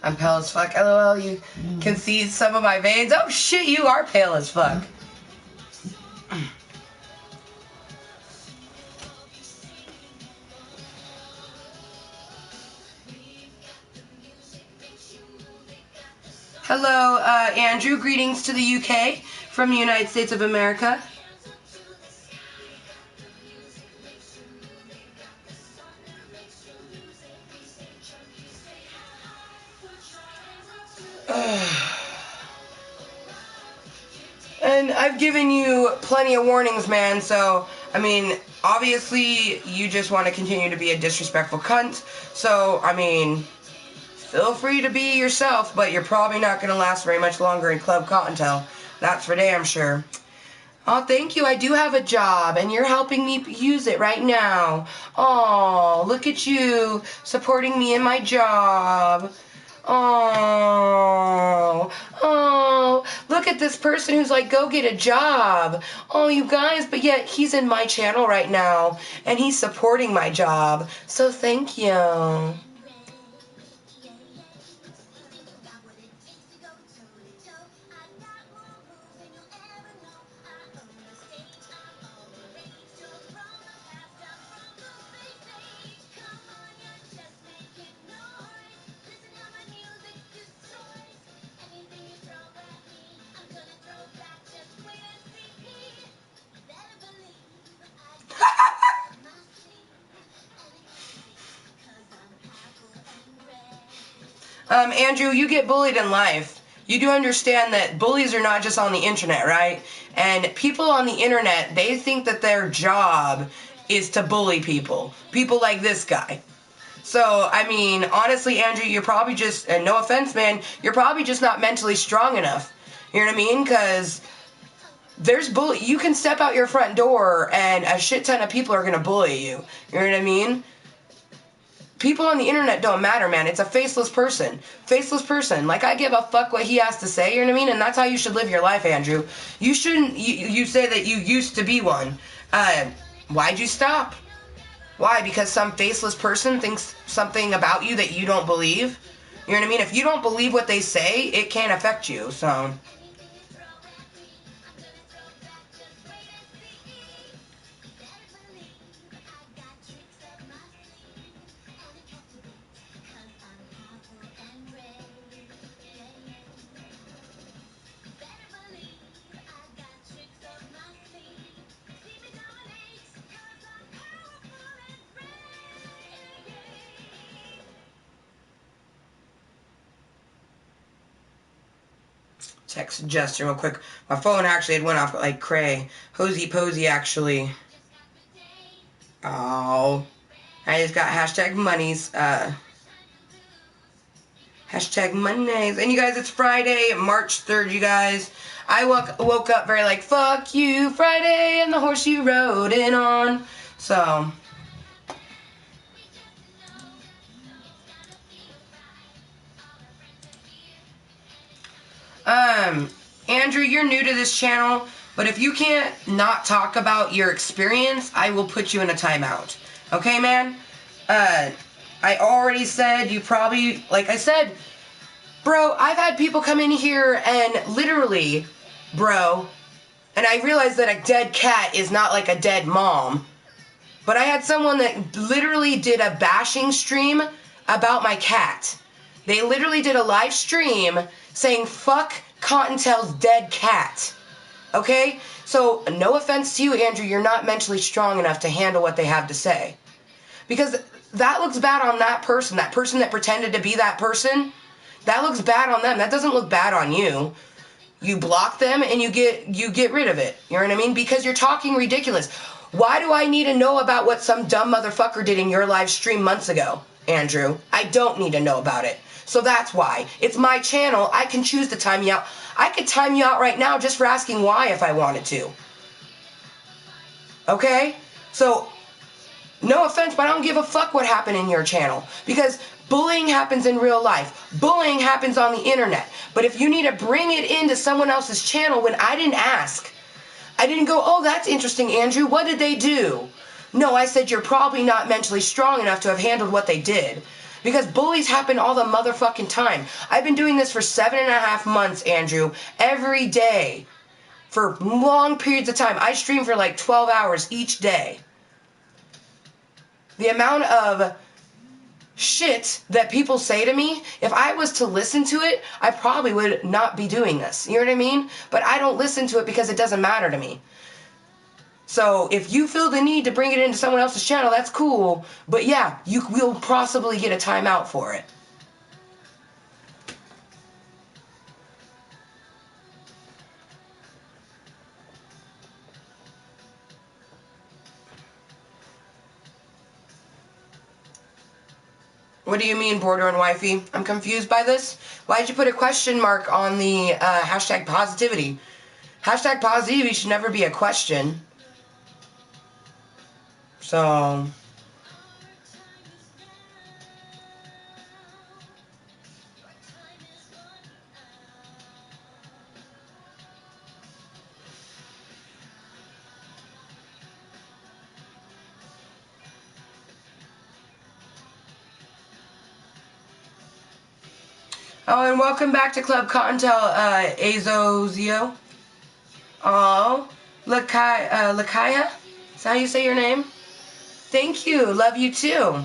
I'm pale as fuck. LOL, you can see some of my veins. Oh shit, you are pale as fuck. Hello, Andrew. Greetings to the UK from the United States of America. And I've given you plenty of warnings, man, so, I mean, obviously, you just want to continue to be a disrespectful cunt, so, I mean, feel free to be yourself, but you're probably not going to last very much longer in Klub Kottontale. That's for damn sure. Oh, thank you. I do have a job, and you're helping me use it right now. Oh, look at you supporting me in my job. Oh, look at this person who's like, go get a job. Oh, you guys, but yet he's in my channel right now, and he's supporting my job. So thank you. Andrew, you get bullied in life. You do understand that bullies are not just on the internet, right? And people on the internet, they think that their job is to bully people. People like this guy. So, I mean, honestly, Andrew, you're probably just, and no offense, man, you're probably just not mentally strong enough. You know what I mean? Because there's bully. You can step out your front door and a shit ton of people are going to bully you. You know what I mean? People on the internet don't matter, man. It's a faceless person. Faceless person. Like, I give a fuck what he has to say, you know what I mean? And that's how you should live your life, Andrew. You shouldn't, you say that you used to be one. Why'd you stop? Why? Because some faceless person thinks something about you that you don't believe? You know what I mean? If you don't believe what they say, it can't affect you, so... Text Justin real quick. My phone actually had went off like cray. Hosey Posey actually. Oh. I just got hashtag monies. Hashtag Mondays. And you guys, it's Friday, March 3rd, you guys. I woke up very like, fuck you, Friday, and the horse you rode in on. So... Andrew, you're new to this channel, but if you can't not talk about your experience, I will put you in a timeout. Okay, man? I already said you probably, like I said, bro, I've had people come in here and literally, bro, and I realize that a dead cat is not like a dead mom, but I had someone that literally did a bashing stream about my cat. They literally did a live stream saying, fuck Kottontale's dead cat. Okay? So, no offense to you, Andrew, you're not mentally strong enough to handle what they have to say. Because that looks bad on that person that pretended to be that person. That looks bad on them. That doesn't look bad on you. You block them and you get rid of it. You know what I mean? Because you're talking ridiculous. Why do I need to know about what some dumb motherfucker did in your live stream months ago, Andrew? I don't need to know about it. So that's why. It's my channel. I can choose to time you out. I could time you out right now just for asking why if I wanted to. Okay? So, no offense, but I don't give a fuck what happened in your channel. Because bullying happens in real life. Bullying happens on the internet. But if you need to bring it into someone else's channel when I didn't ask, I didn't go, oh, that's interesting, Andrew. What did they do? No, I said you're probably not mentally strong enough to have handled what they did. Because bullies happen all the motherfucking time. I've been doing this for 7.5 months, Andrew, every day. For long periods of time. I stream for like 12 hours each day. The amount of shit that people say to me, if I was to listen to it, I probably would not be doing this. You know what I mean? But I don't listen to it because it doesn't matter to me. So if you feel the need to bring it into someone else's channel, that's cool. But yeah, you will possibly get a timeout for it. What do you mean, border and wifey? I'm confused by this. Why did you put a question mark on the hashtag positivity? Hashtag positivity should never be a question. So... Oh, and welcome back to Klub Kottontale, Azozio. Oh, Lakaya? Is that how you say your name? Thank you. Love you too.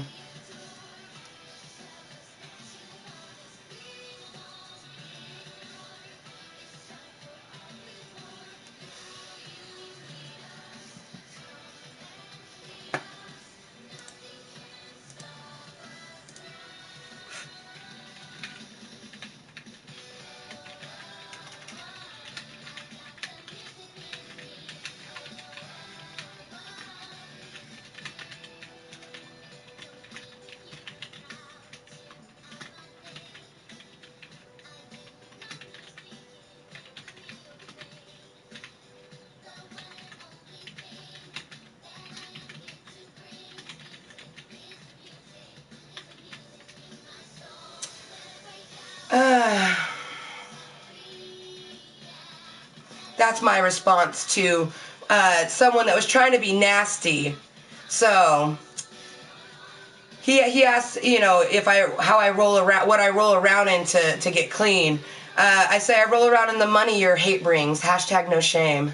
That's my response to someone that was trying to be nasty. So he asked, you know, how I roll around, what I roll around in to get clean. I say I roll around in the money your hate brings. Hashtag no shame.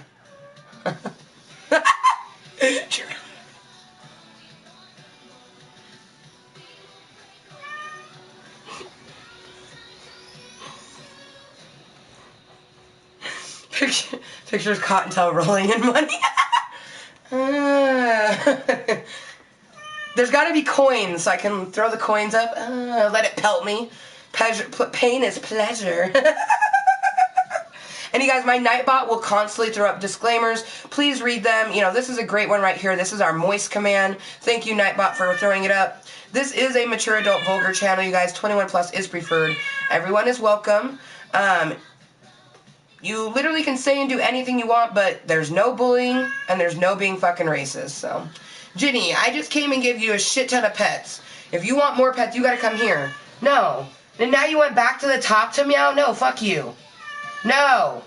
Pictures Kottontale rolling in money. There's got to be coins, so I can throw the coins up. Let it pelt me. Pain is pleasure. And you guys, my Nightbot will constantly throw up disclaimers. Please read them. You know, this is a great one right here. This is our Mooiisstt command. Thank you, Nightbot, for throwing it up. This is a mature adult vulgar channel, you guys. 21 plus is preferred. Everyone is welcome. You literally can say and do anything you want, but there's no bullying and there's no being fucking racist. So, Ginny, I just came and gave you a shit ton of pets. If you want more pets, you gotta come here. No. And now you went back to the top to meow? No, fuck you. No.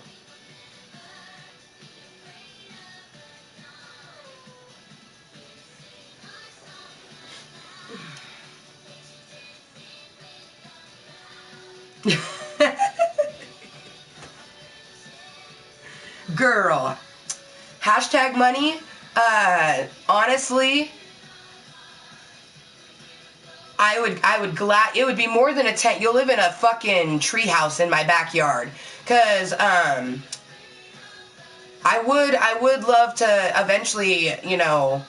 Girl. Hashtag money. Honestly, it would be more than a tent. You'll live in a fucking treehouse in my backyard. Cause, I would love to eventually, you know,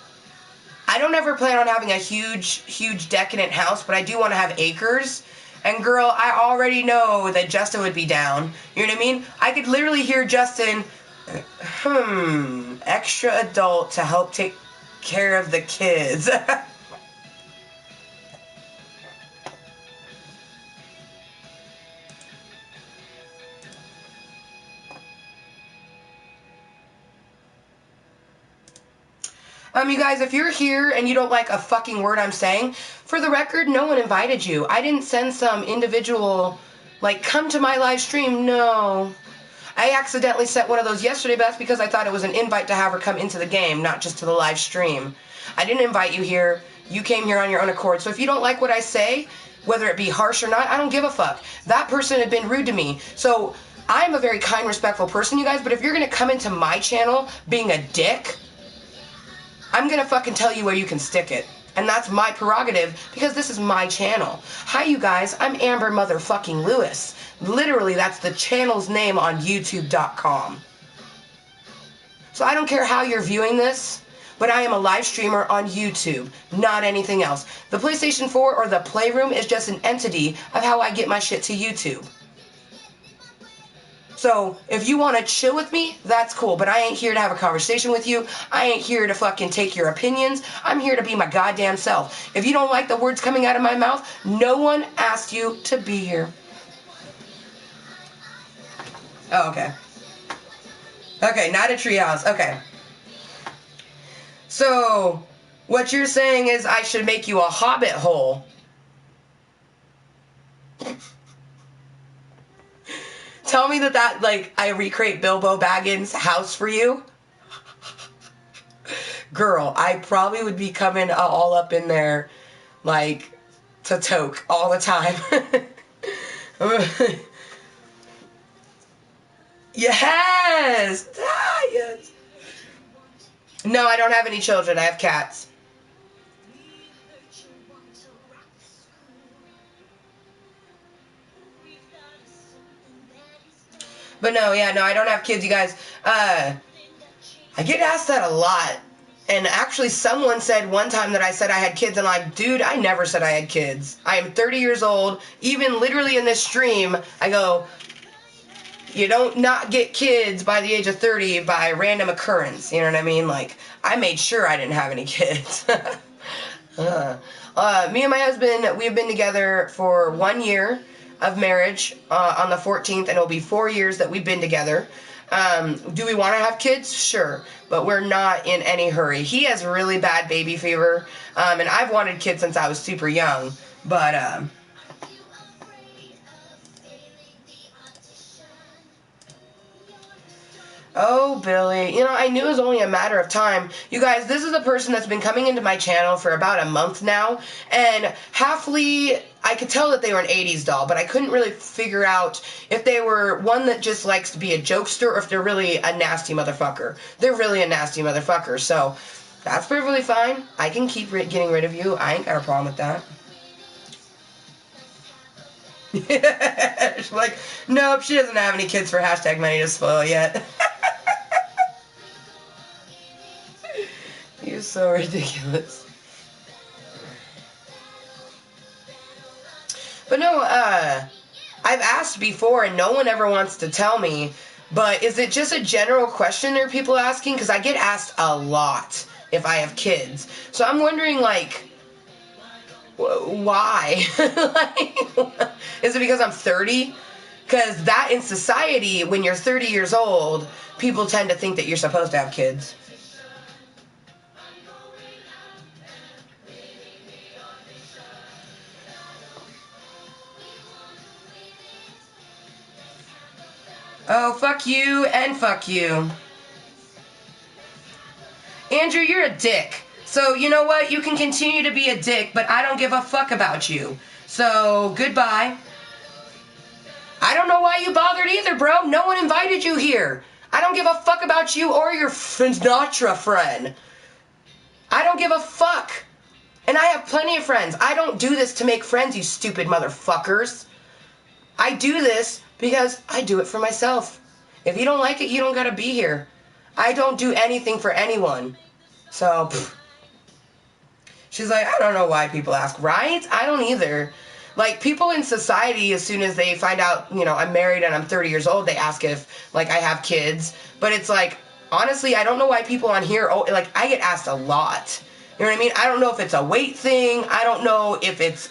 I don't ever plan on having a huge decadent house, but I do want to have acres. And girl, I already know that Justin would be down. You know what I mean? I could literally hear Justin, extra adult to help take care of the kids. You guys, if you're here and you don't like a fucking word I'm saying, for the record, no one invited you. I didn't send some individual, like, come to my live stream. No. I accidentally sent one of those yesterday, but that's because I thought it was an invite to have her come into the game, not just to the live stream. I didn't invite you here. You came here on your own accord. So if you don't like what I say, whether it be harsh or not, I don't give a fuck. That person had been rude to me. So I'm a very kind, respectful person, you guys, but if you're going to come into my channel being a dick, I'm going to fucking tell you where you can stick it. And that's my prerogative because this is my channel. Hi, you guys. I'm Amber motherfucking Lewis. Literally, that's the channel's name on YouTube.com. So I don't care how you're viewing this, but I am a live streamer on YouTube, not anything else. The PlayStation 4 or the Playroom is just an entity of how I get my shit to YouTube. So, if you want to chill with me, that's cool, but I ain't here to have a conversation with you. I ain't here to fucking take your opinions. I'm here to be my goddamn self. If you don't like the words coming out of my mouth, no one asked you to be here. Oh, okay. Okay, not a treehouse. Okay. So, what you're saying is I should make you a hobbit hole. Tell me that, like, I recreate Bilbo Baggins' house for you? Girl, I probably would be coming all up in there, like, to toke all the time. Yes! Ah, yes! No, I don't have any children. I have cats. But no, yeah, no, I don't have kids, you guys. I get asked that a lot. And actually, someone said one time that I said I had kids, and I'm like, dude, I never said I had kids. I am 30 years old. Even literally in this stream, I go, you don't not get kids by the age of 30 by random occurrence. You know what I mean? Like, I made sure I didn't have any kids. Me and my husband, we have been together for 1 year of marriage on the 14th, and it'll be 4 years that we've been together. Do we want to have kids? Sure, but we're not in any hurry. He has really bad baby fever, and I've wanted kids since I was super young, but Oh, Billy. You know, I knew it was only a matter of time. You guys, this is a person that's been coming into my channel for about a month now, and halfly, I could tell that they were an 80s doll, but I couldn't really figure out if they were one that just likes to be a jokester or if they're really a nasty motherfucker. They're really a nasty motherfucker, so that's perfectly fine. I can keep getting rid of you. I ain't got a problem with that. She's like, nope, she doesn't have any kids for hashtag money to spoil yet. You're so ridiculous. But no, I've asked before and no one ever wants to tell me, but is it just a general question there people asking? Because I get asked a lot if I have kids. So I'm wondering, like, why? Like, is it because I'm 30? Because that in society, when you're 30 years old, people tend to think that you're supposed to have kids. Oh, fuck you and fuck you. Andrew, you're a dick. So, you know what? You can continue to be a dick, but I don't give a fuck about you. So, goodbye. I don't know why you bothered either, bro. No one invited you here. I don't give a fuck about you or your Sinatra friend. I don't give a fuck. And I have plenty of friends. I don't do this to make friends, you stupid motherfuckers. I do this because I do it for myself. If you don't like it, you don't gotta be here. I don't do anything for anyone. So, she's like, I don't know why people ask, right? I don't either. Like, people in society, as soon as they find out, you know, I'm married and I'm 30 years old, they ask if, like, I have kids. But it's like, honestly, I don't know why people on here, like, I get asked a lot. You know what I mean? I don't know if it's a weight thing. I don't know if it's,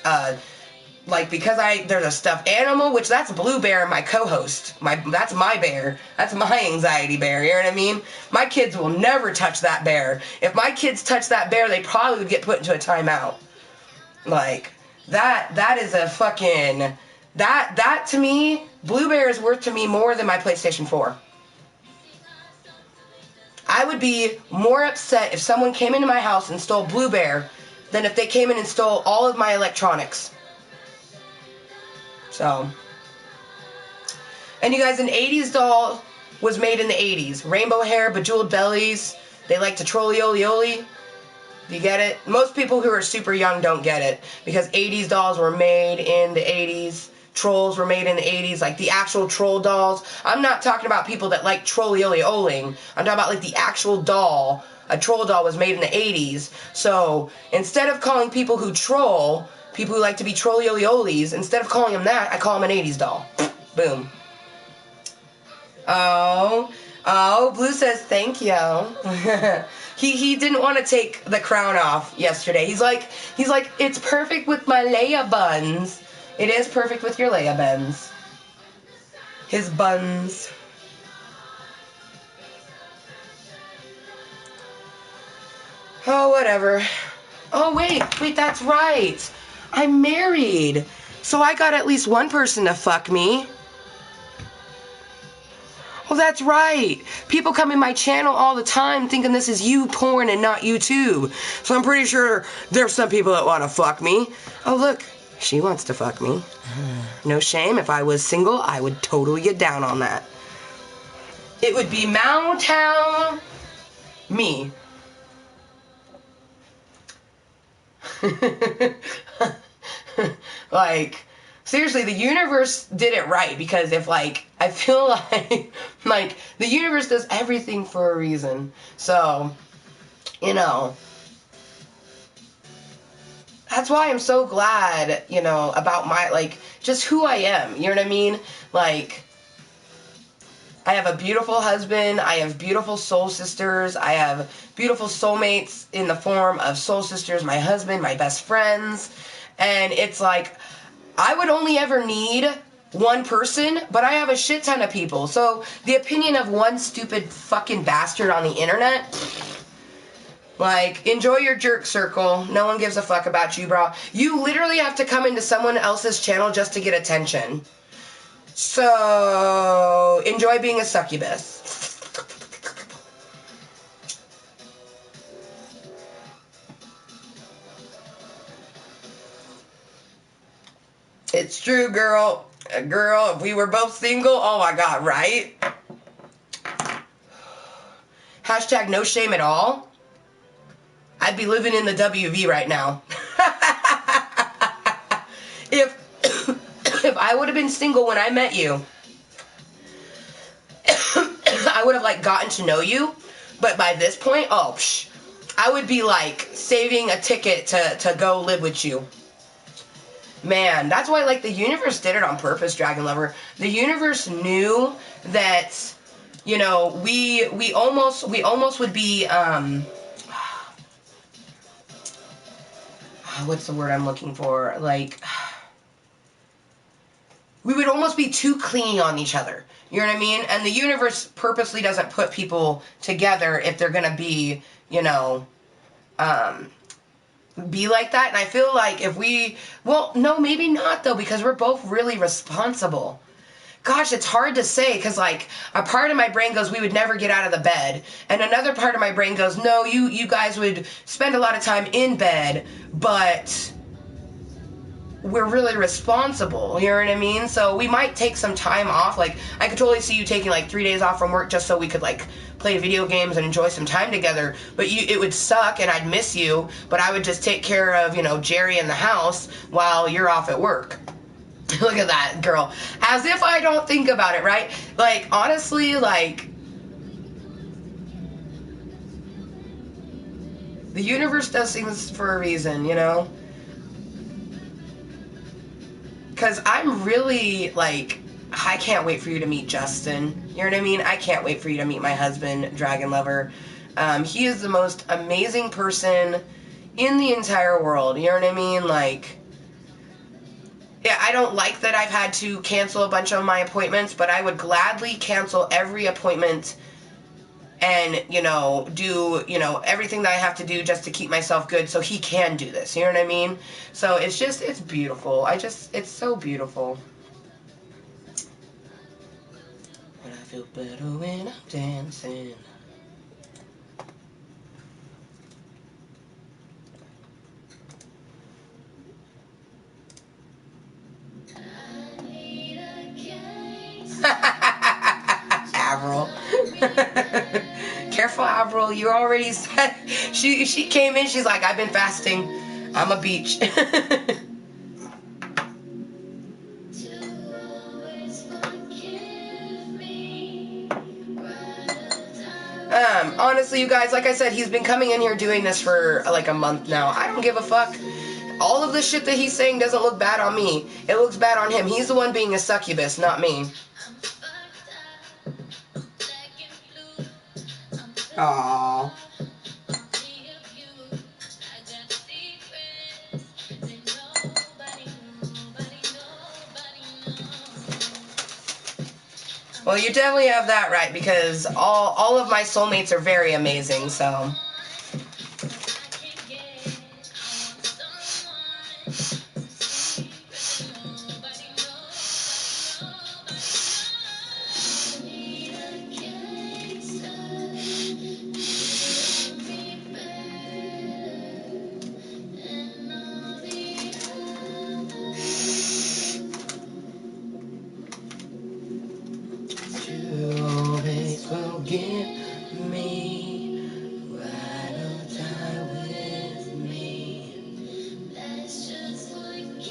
like, because there's a stuffed animal, which that's Blue Bear, my co-host. That's my bear. That's my anxiety bear, you know what I mean? My kids will never touch that bear. If my kids touch that bear, they probably would get put into a timeout. Like, that is a fucking, that to me, Blue Bear is worth to me more than my PlayStation 4. I would be more upset if someone came into my house and stole Blue Bear than if they came in and stole all of my electronics. So, and you guys, an 80s doll was made in the 80s. Rainbow hair, bejeweled bellies. They like to trolley-oli-oli. Do you get it? Most people who are super young don't get it, because 80s dolls were made in the 80s. Trolls were made in the 80s, like the actual troll dolls. I'm not talking about people that like trolley-oli-oling. I'm talking about like the actual doll. A troll doll was made in the 80s. So instead of calling people who troll, people who like to be trolley-oli-olies, instead of calling them that, I call them an 80s doll. Boom. Oh, Blue says thank you. He didn't want to take the crown off yesterday. He's like, it's perfect with my Leia buns. It is perfect with your Leia buns. His buns. Oh, whatever. Oh, wait, that's right. I'm married. So I got at least one person to fuck me. Oh, that's right. People come in my channel all the time thinking this is you porn and not YouTube. So I'm pretty sure there's some people that want to fuck me. Oh, look. She wants to fuck me. No shame. If I was single, I would totally get down on that. It would be Mountown me. Like, seriously, the universe did it right, because if, like, I feel like the universe does everything for a reason. So, you know, that's why I'm so glad, you know, about my, like, just who I am. You know what I mean? Like, I have a beautiful husband. I have beautiful soul sisters. I have beautiful soulmates in the form of soul sisters, my husband, my best friends. And it's like, I would only ever need one person, but I have a shit ton of people. So the opinion of one stupid fucking bastard on the internet, like, enjoy your jerk circle. No one gives a fuck about you, bro. You literally have to come into someone else's channel just to get attention. So, enjoy being a succubus. It's true, girl. Girl, if we were both single, oh my God, right? Hashtag no shame at all. I'd be living in the WV right now. If if I would have been single when I met you, I would have like gotten to know you. But by this point, oh, I would be like saving a ticket to go live with you. Man, that's why like the universe did it on purpose, Dragon Lover. The universe knew that, you know, we almost would be what's the word I'm looking for? Like, we would almost be too clingy on each other. You know what I mean? And the universe purposely doesn't put people together if they're gonna be, you know, be like that. And I feel like if we, well, no, maybe not though, because we're both really responsible. Gosh, it's hard to say, because like a part of my brain goes, we would never get out of the bed, and another part of my brain goes, no, you guys would spend a lot of time in bed, but we're really responsible, you know what I mean? So we might take some time off. Like, I could totally see you taking like 3 days off from work just so we could like play video games and enjoy some time together. But it would suck and I'd miss you, but I would just take care of, you know, Jerry in the house while you're off at work. Look at that, girl. As if I don't think about it, right? Like, honestly, like, the universe does things for a reason, you know? Because I'm really, like, I can't wait for you to meet Justin. You know what I mean? I can't wait for you to meet my husband, Dragon Lover. He is the most amazing person in the entire world. You know what I mean? Like, yeah, I don't like that I've had to cancel a bunch of my appointments, but I would gladly cancel every appointment and, you know, do, you know, everything that I have to do just to keep myself good so he can do this. You know what I mean? So it's just, it's beautiful. It's so beautiful. But I feel better when I'm dancing. Avril. Careful, Avril. You already said. She came in. She's like, I've been fasting. I'm a beach. Honestly, you guys, like I said, he's been coming in here doing this for like a month now. I don't give a fuck. All of the shit that he's saying doesn't look bad on me. It looks bad on him. He's the one being a succubus, not me. Aww. Well, you definitely have that right, because all of my soulmates are very amazing, so.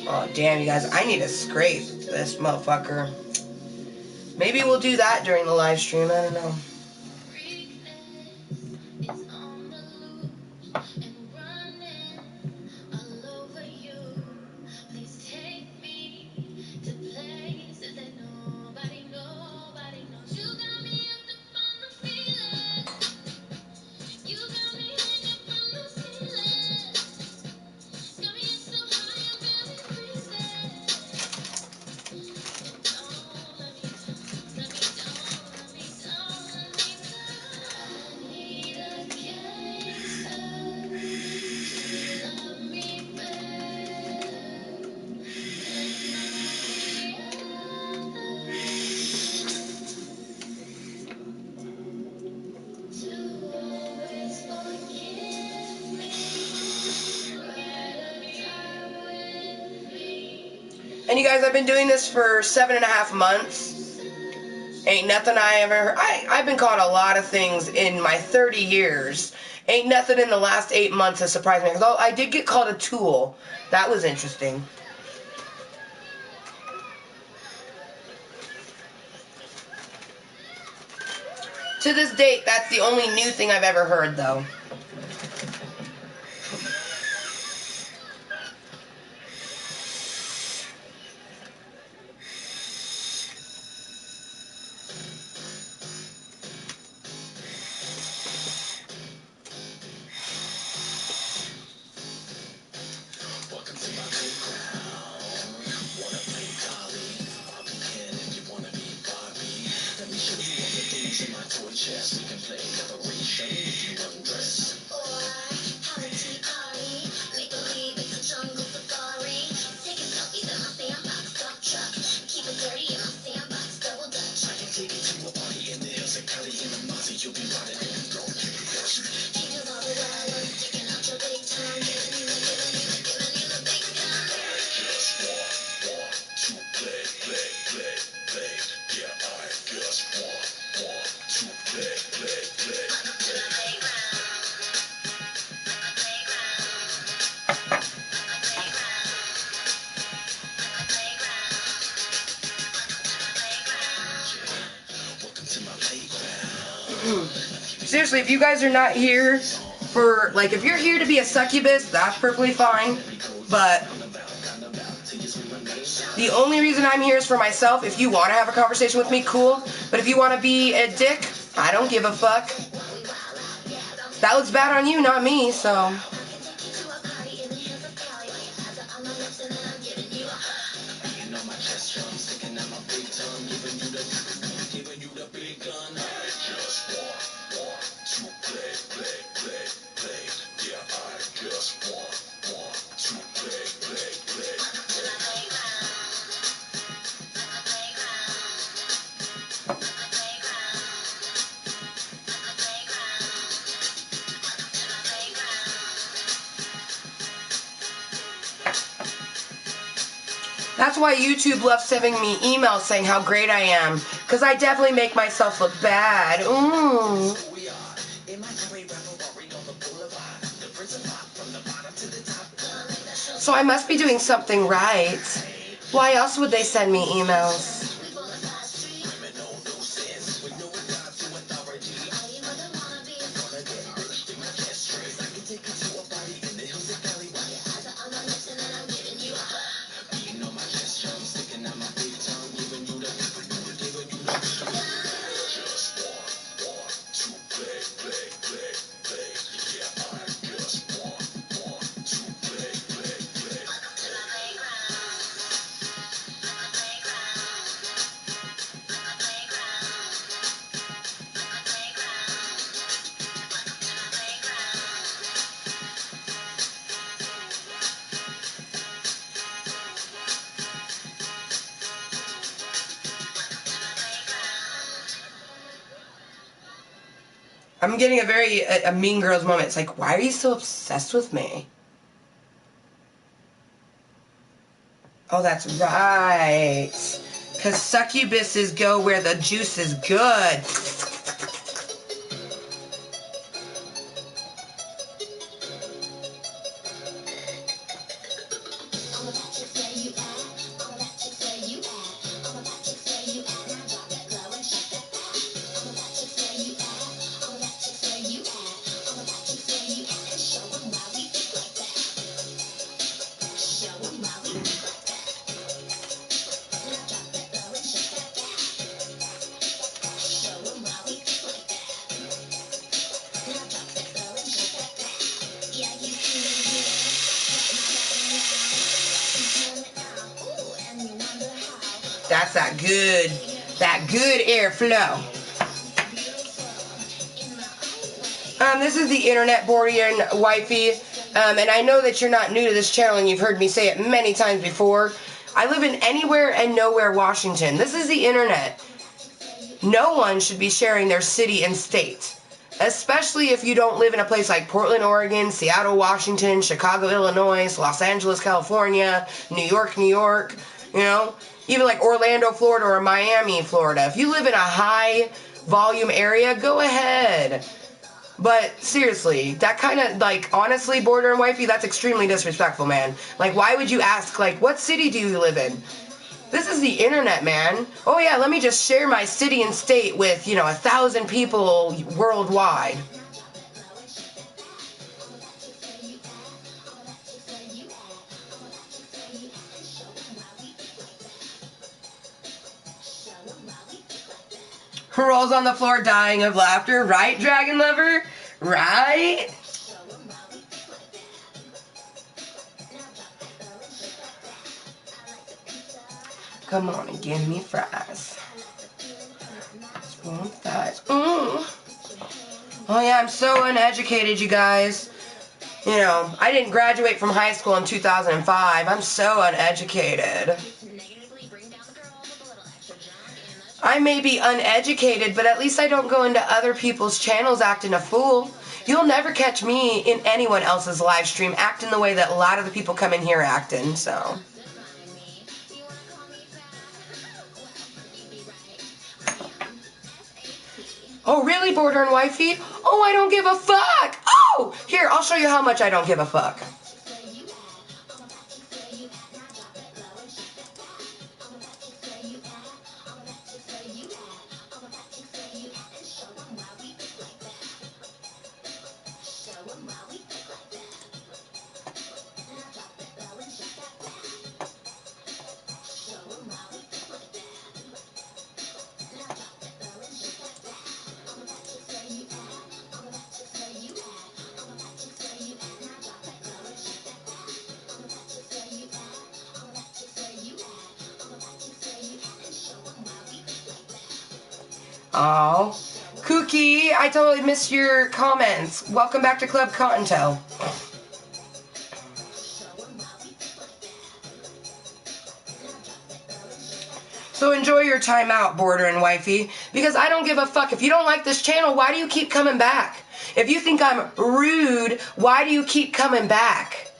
Oh, damn, you guys, I need to scrape this motherfucker. Maybe we'll do that during the live stream, I don't know. And you guys, I've been doing this for 7.5 months. Ain't nothing I ever heard. I've been caught a lot of things in my 30 years. Ain't nothing in the last 8 months has surprised me. Although I did get called a tool. That was interesting. To this date, that's the only new thing I've ever heard, though. Seriously, if you guys are not here for, like, if you're here to be a succubus, that's perfectly fine. But the only reason I'm here is for myself. If you want to have a conversation with me, cool. But if you want to be a dick, I don't give a fuck. That looks bad on you, not me, so. That's why YouTube loves sending me emails saying how great I am. Because I definitely make myself look bad. Ooh. So I must be doing something right. Why else would they send me emails? I'm getting a Mean Girls moment. It's like, why are you so obsessed with me? Oh, that's right. Because succubuses go where the juice is good. That's that good airflow. This is the internet Borean wifey, and I know that you're not new to this channel and you've heard me say it many times before. I live in anywhere and nowhere Washington. This is the internet. No one should be sharing their city and state, especially if you don't live in a place like Portland, Oregon, Seattle, Washington, Chicago, Illinois, Los Angeles, California, New York, New York. You know, even like Orlando, Florida, or Miami, Florida. If you live in a high volume area, go ahead. But seriously, that kind of, like, honestly, Border and Wifey, that's extremely disrespectful, man. Like, why would you ask, like, what city do you live in? This is the internet, man. Oh yeah, let me just share my city and state with, 1,000 people worldwide. Rolls on the floor dying of laughter, right, Dragon Lover? Right? Come on and give me fries. Spoon thighs. Oh yeah, I'm so uneducated, you guys. I didn't graduate from high school in 2005. I'm so uneducated. I may be uneducated, but at least I don't go into other people's channels acting a fool. You'll never catch me in anyone else's live stream acting the way that a lot of the people come in here acting, so. Oh, really, Border and Wifey? Oh, I don't give a fuck! Oh! Here, I'll show you how much I don't give a fuck. Oh, Kookie, I totally missed your comments. Welcome back to Klub Kottontale. So enjoy your time out, Border and Wifey, because I don't give a fuck. If you don't like this channel, why do you keep coming back? If you think I'm rude, why do you keep coming back?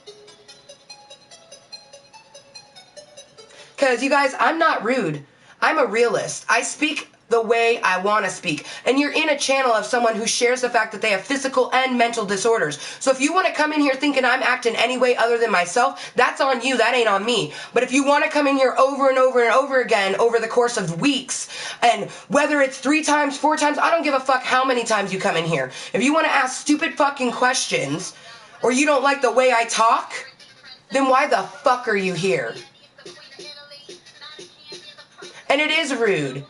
Because, you guys, I'm not rude. I'm a realist. I speak the way I want to speak. And you're in a channel of someone who shares the fact that they have physical and mental disorders. So if you want to come in here thinking I'm acting any way other than myself, that's on you. That ain't on me. But if you want to come in here over and over and over again over the course of weeks, and whether it's 3 times, 4 times, I don't give a fuck how many times you come in here. If you want to ask stupid fucking questions, or you don't like the way I talk, then why the fuck are you here? And it is rude.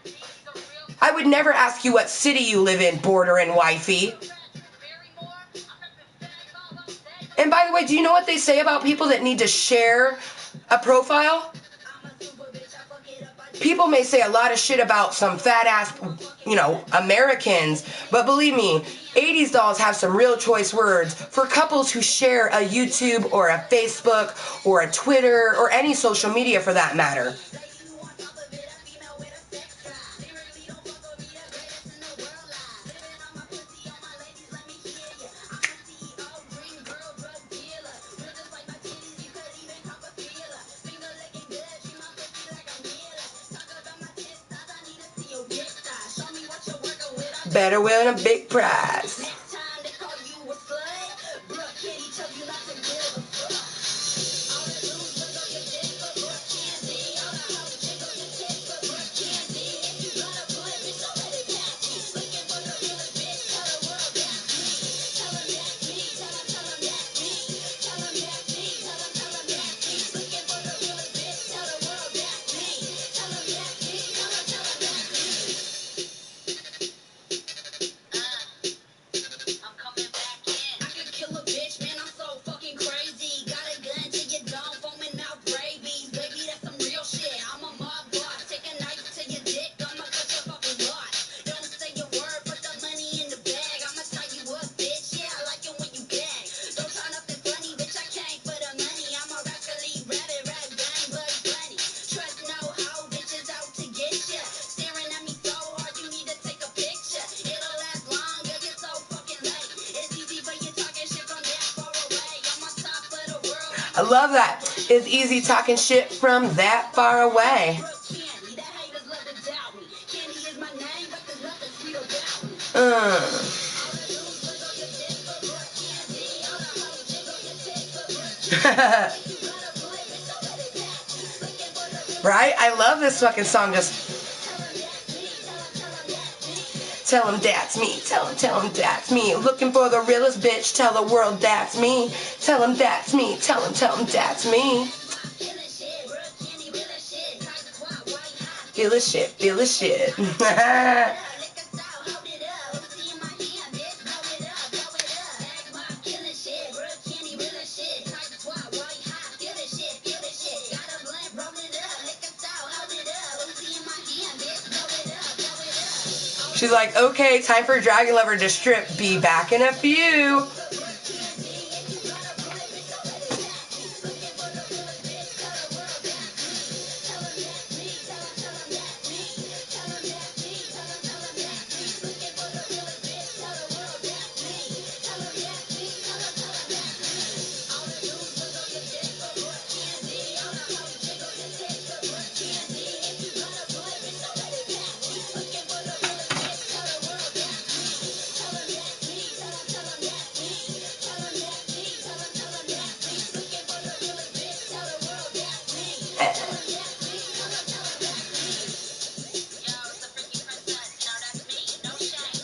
I would never ask you what city you live in, Border and Wifey. And by the way, do you know what they say about people that need to share a profile? People may say a lot of shit about some fat ass, Americans, but believe me, 80s dolls have some real choice words for couples who share a YouTube or a Facebook or a Twitter or any social media for that matter. Better win a big prize. I love that. It's easy talking shit from that far away. Right? I love this fucking song. Just tell him that's me. Tell him that's me. Looking for the realest bitch. Tell the world that's me. Tell him that's me. Tell him that's me. Feel the shit. Feel the shit. She's like, okay, time for Dragon Lover to strip. Be back in a few.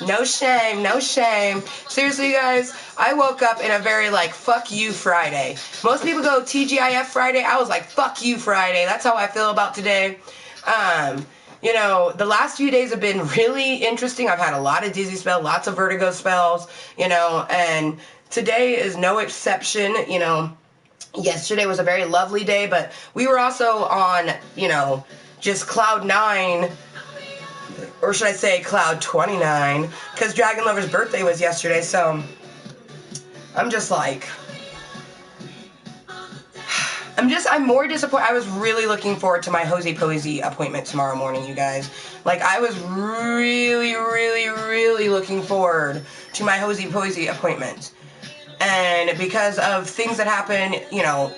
No shame, no shame. Seriously, you guys, I woke up in a very, like, fuck you Friday. Most people go TGIF Friday. I was like, fuck you Friday. That's how I feel about today. You know, the last few days have been really interesting. I've had a lot of dizzy spells, lots of vertigo spells, you know, and today is no exception. You know, yesterday was a very lovely day, but we were also on, you know, just cloud 9, or should I say cloud 29, because Dragon Lover's birthday was yesterday, so I'm just like, I'm more disappointed. I was really looking forward to my Hosey Posey appointment tomorrow morning, you guys. Like, I was really, really, really looking forward to my Hosey Posey appointment. And because of things that happened, you know,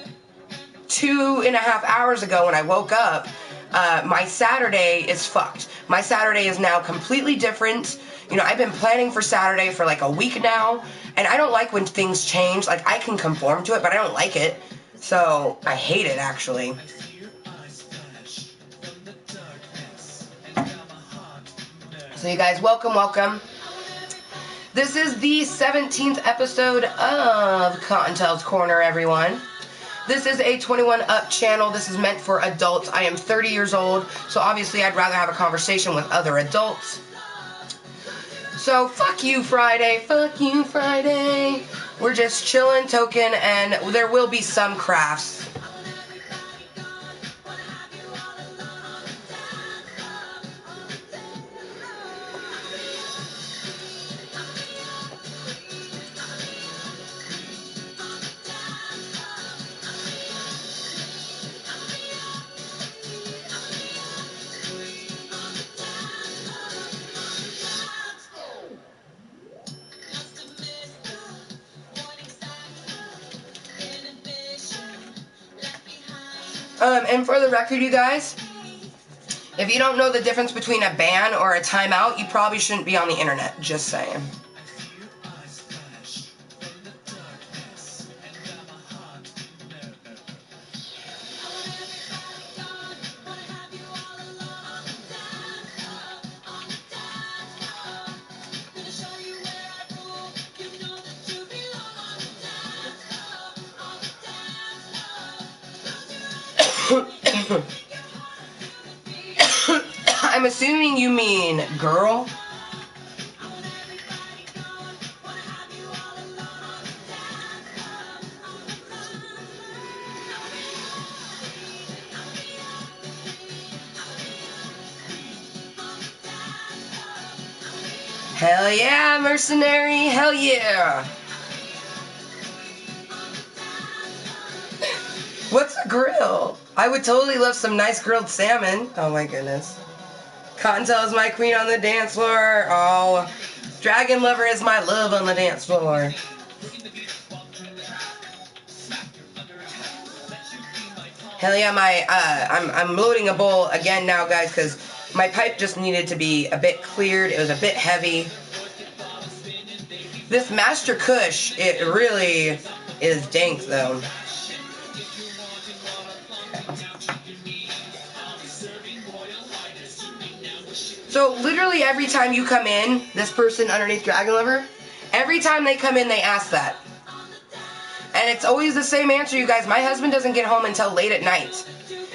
2.5 hours ago when I woke up, my Saturday is fucked. My Saturday is now completely different. You know, I've been planning for Saturday for like a week now, and I don't like when things change. Like, I can conform to it, but I don't like it. So, I hate it, actually. So, you guys, welcome. This is the 17th episode of Kottontale's Korner, everyone. This is a 21 up channel. This is meant for adults. I am 30 years old, so obviously I'd rather have a conversation with other adults. So, fuck you, Friday. Fuck you, Friday. We're just chilling, toking, and there will be some Krafts. And for the record, you guys, if you don't know the difference between a ban or a timeout, you probably shouldn't be on the internet. Just saying. I'm assuming you mean girl. Hell yeah, mercenary, hell yeah. What's a grill? I would totally love some nice grilled salmon. Oh my goodness. Kottontale is my queen on the dance floor. Oh, Dragon Lover is my love on the dance floor. Hell yeah, I'm loading a bowl again now, guys, because my pipe just needed to be a bit cleared. It was a bit heavy. This Master Kush, it really is dank, though. So literally every time you come in, this person underneath Dragon Lover, every time they come in, they ask that. And it's always the same answer, you guys. My husband doesn't get home until late at night.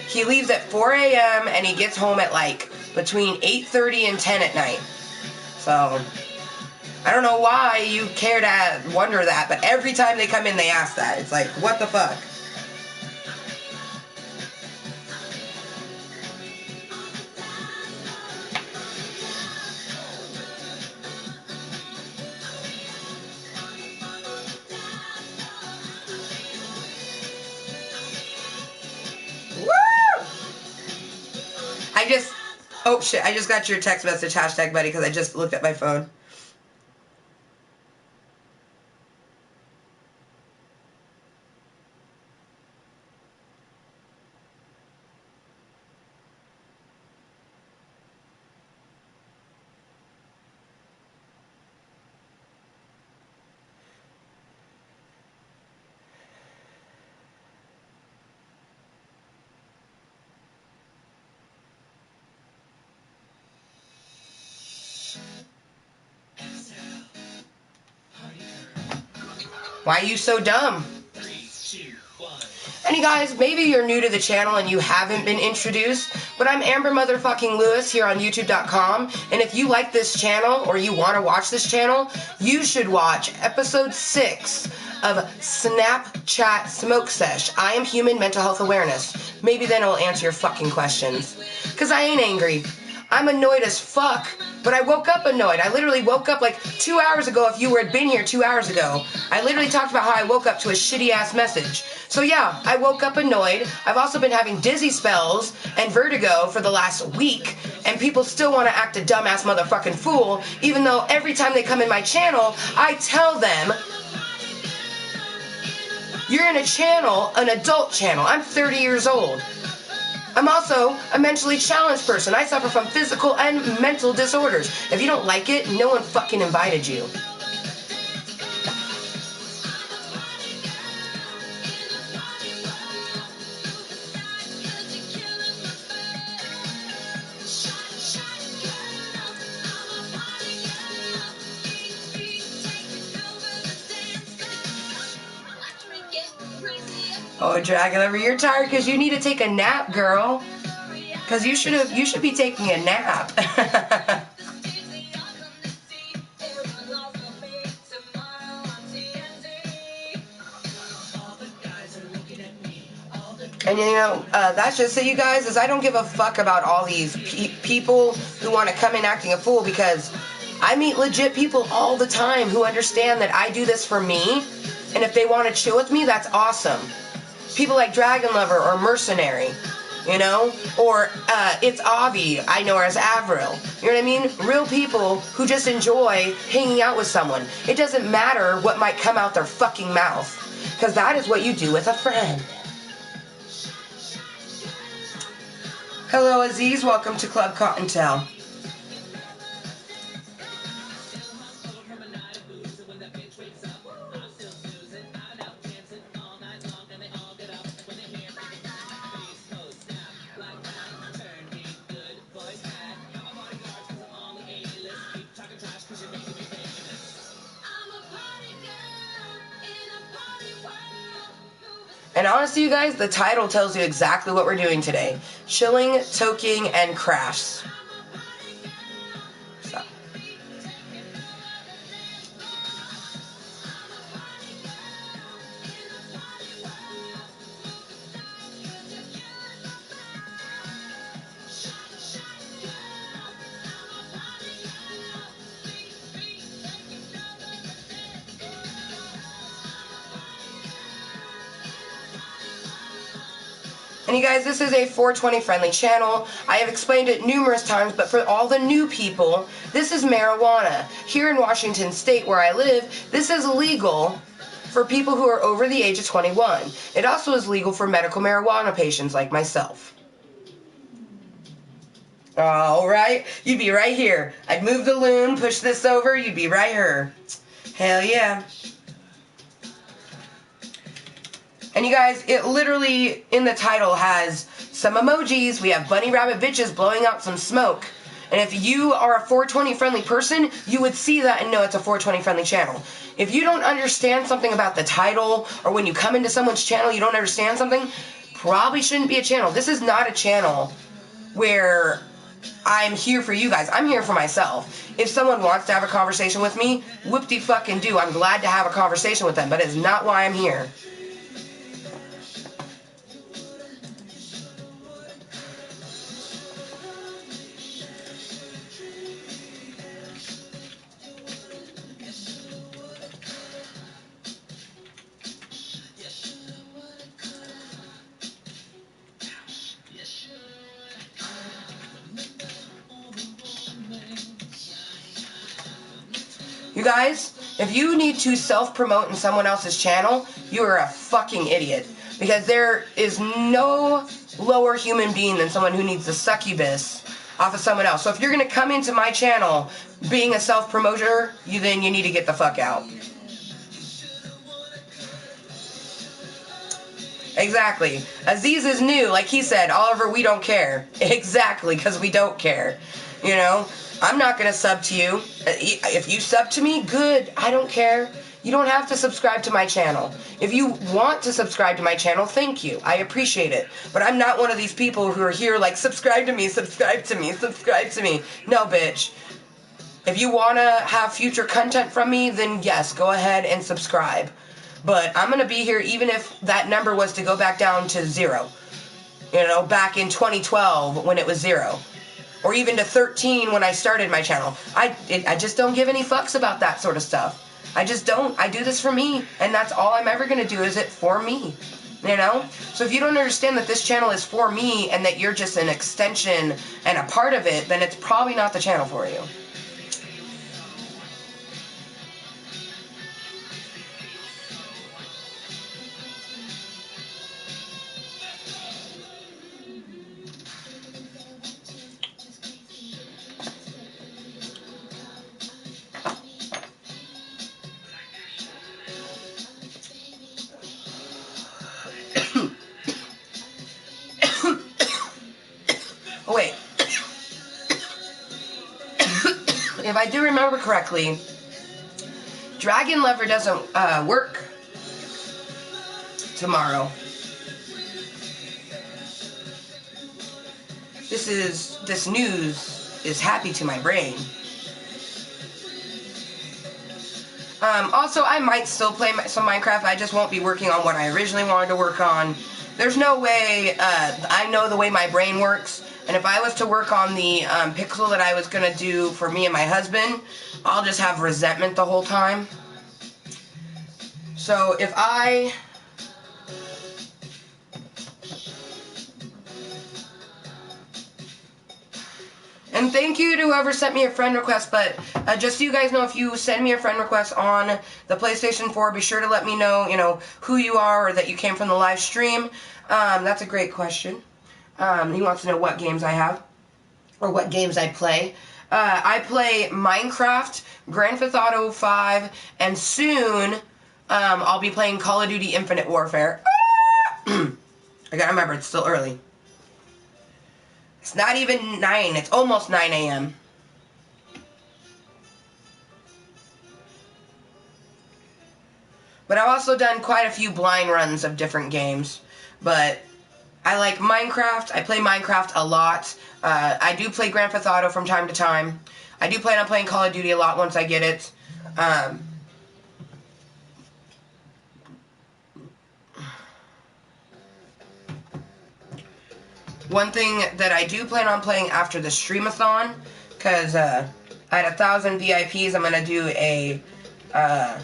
He leaves at 4 a.m. and he gets home at like between 8:30 and 10 at night. So I don't know why you care to wonder that, but every time they come in, they ask that. It's like, what the fuck? Oh shit, I just got your text message, hashtag buddy, because I just looked at my phone. Why are you so dumb? And you guys, maybe you're new to the channel and you haven't been introduced, but I'm Amber Motherfucking Lewis here on YouTube.com, and if you like this channel or you want to watch this channel, you should watch episode 6 of Snapchat Smoke Sesh. I am human mental health awareness. Maybe then it'll answer your fucking questions. Because I ain't angry. I'm annoyed as fuck, but I woke up annoyed. I literally woke up like 2 hours ago. If you had been here 2 hours ago, I literally talked about how I woke up to a shitty ass message. So yeah, I woke up annoyed. I've also been having dizzy spells and vertigo for the last week, and people still want to act a dumbass motherfucking fool, even though every time they come in my channel, I tell them, you're in a channel, an adult channel. I'm 30 years old. I'm also a mentally challenged person. I suffer from physical and mental disorders. If you don't like it, no one fucking invited you. Oh, Dragon Lover, you're tired because you need to take a nap, girl. Because you should be taking a nap. And you know, that's just it, you guys, is I don't give a fuck about all these people who want to come in acting a fool, because I meet legit people all the time who understand that I do this for me, and if they want to chill with me, that's awesome. People like Dragon Lover or Mercenary, you know, or it's Avi, I know her as Avril. You know what I mean? Real people who just enjoy hanging out with someone. It doesn't matter what might come out their fucking mouth, because that is what you do with a friend. Hello, Aziz. Welcome to Klub Kottontale. And honestly, you guys, the title tells you exactly what we're doing today. Chilling, toking, and Krafts. So. And you guys, this is a 420 friendly channel. I have explained it numerous times, but for all the new people, this is marijuana. Here in Washington State, where I live, this is legal for people who are over the age of 21. It also is legal for medical marijuana patients like myself. Alright, you'd be right here. I'd move the loom, push this over, you'd be right here. Hell yeah. And you guys, it literally, in the title, has some emojis. We have bunny rabbit bitches blowing out some smoke. And if you are a 420 friendly person, you would see that and know it's a 420 friendly channel. If you don't understand something about the title, or when you come into someone's channel you don't understand something, probably shouldn't be a channel. This is not a channel where I'm here for you guys. I'm here for myself. If someone wants to have a conversation with me, whoop-de-fucking-do. I'm glad to have a conversation with them, but it's not why I'm here. You guys, if you need to self-promote in someone else's channel, you are a fucking idiot. Because there is no lower human being than someone who needs the succubus off of someone else. So if you're going to come into my channel being a self-promoter, then you need to get the fuck out. Exactly. Aziz is new. Like he said, Oliver, we don't care. Exactly, because we don't care. You know? I'm not going to sub to you. If you sub to me, good. I don't care. You don't have to subscribe to my channel. If you want to subscribe to my channel, thank you. I appreciate it. But I'm not one of these people who are here like, subscribe to me, subscribe to me, subscribe to me. No, bitch. If you want to have future content from me, then yes, go ahead and subscribe. But I'm going to be here even if that number was to go back down to 0. You know, back in 2012 when it was 0. Or even to 13 when I started my channel. I just don't give any fucks about that sort of stuff. I just don't. I do this for me. And that's all I'm ever going to do, is it for me. You know? So if you don't understand that this channel is for me and that you're just an extension and a part of it, then it's probably not the channel for you. Oh, wait. If I do remember correctly, Dragon Lover doesn't work tomorrow. This news is happy to my brain. Also, I might still play some Minecraft. I just won't be working on what I originally wanted to work on. There's no way, I know the way my brain works, and if I was to work on the pixel that I was going to do for me and my husband, I'll just have resentment the whole time. So if I... And thank you to whoever sent me a friend request, but just so you guys know, if you send me a friend request on the PlayStation 4, be sure to let me know, who you are or that you came from the live stream. That's a great question. He wants to know what games I have, or what games I play. I play Minecraft, Grand Theft Auto 5, and soon I'll be playing Call of Duty Infinite Warfare. I gotta remember, it's still early. It's not even 9. It's almost 9 a.m. But I've also done quite a few blind runs of different games. But I like Minecraft. I play Minecraft a lot. I do play Grand Theft Auto from time to time. I do plan on playing Call of Duty a lot once I get it. One thing that I do plan on playing after the streamathon, because at 1,000 VIPs, I'm going to do a... at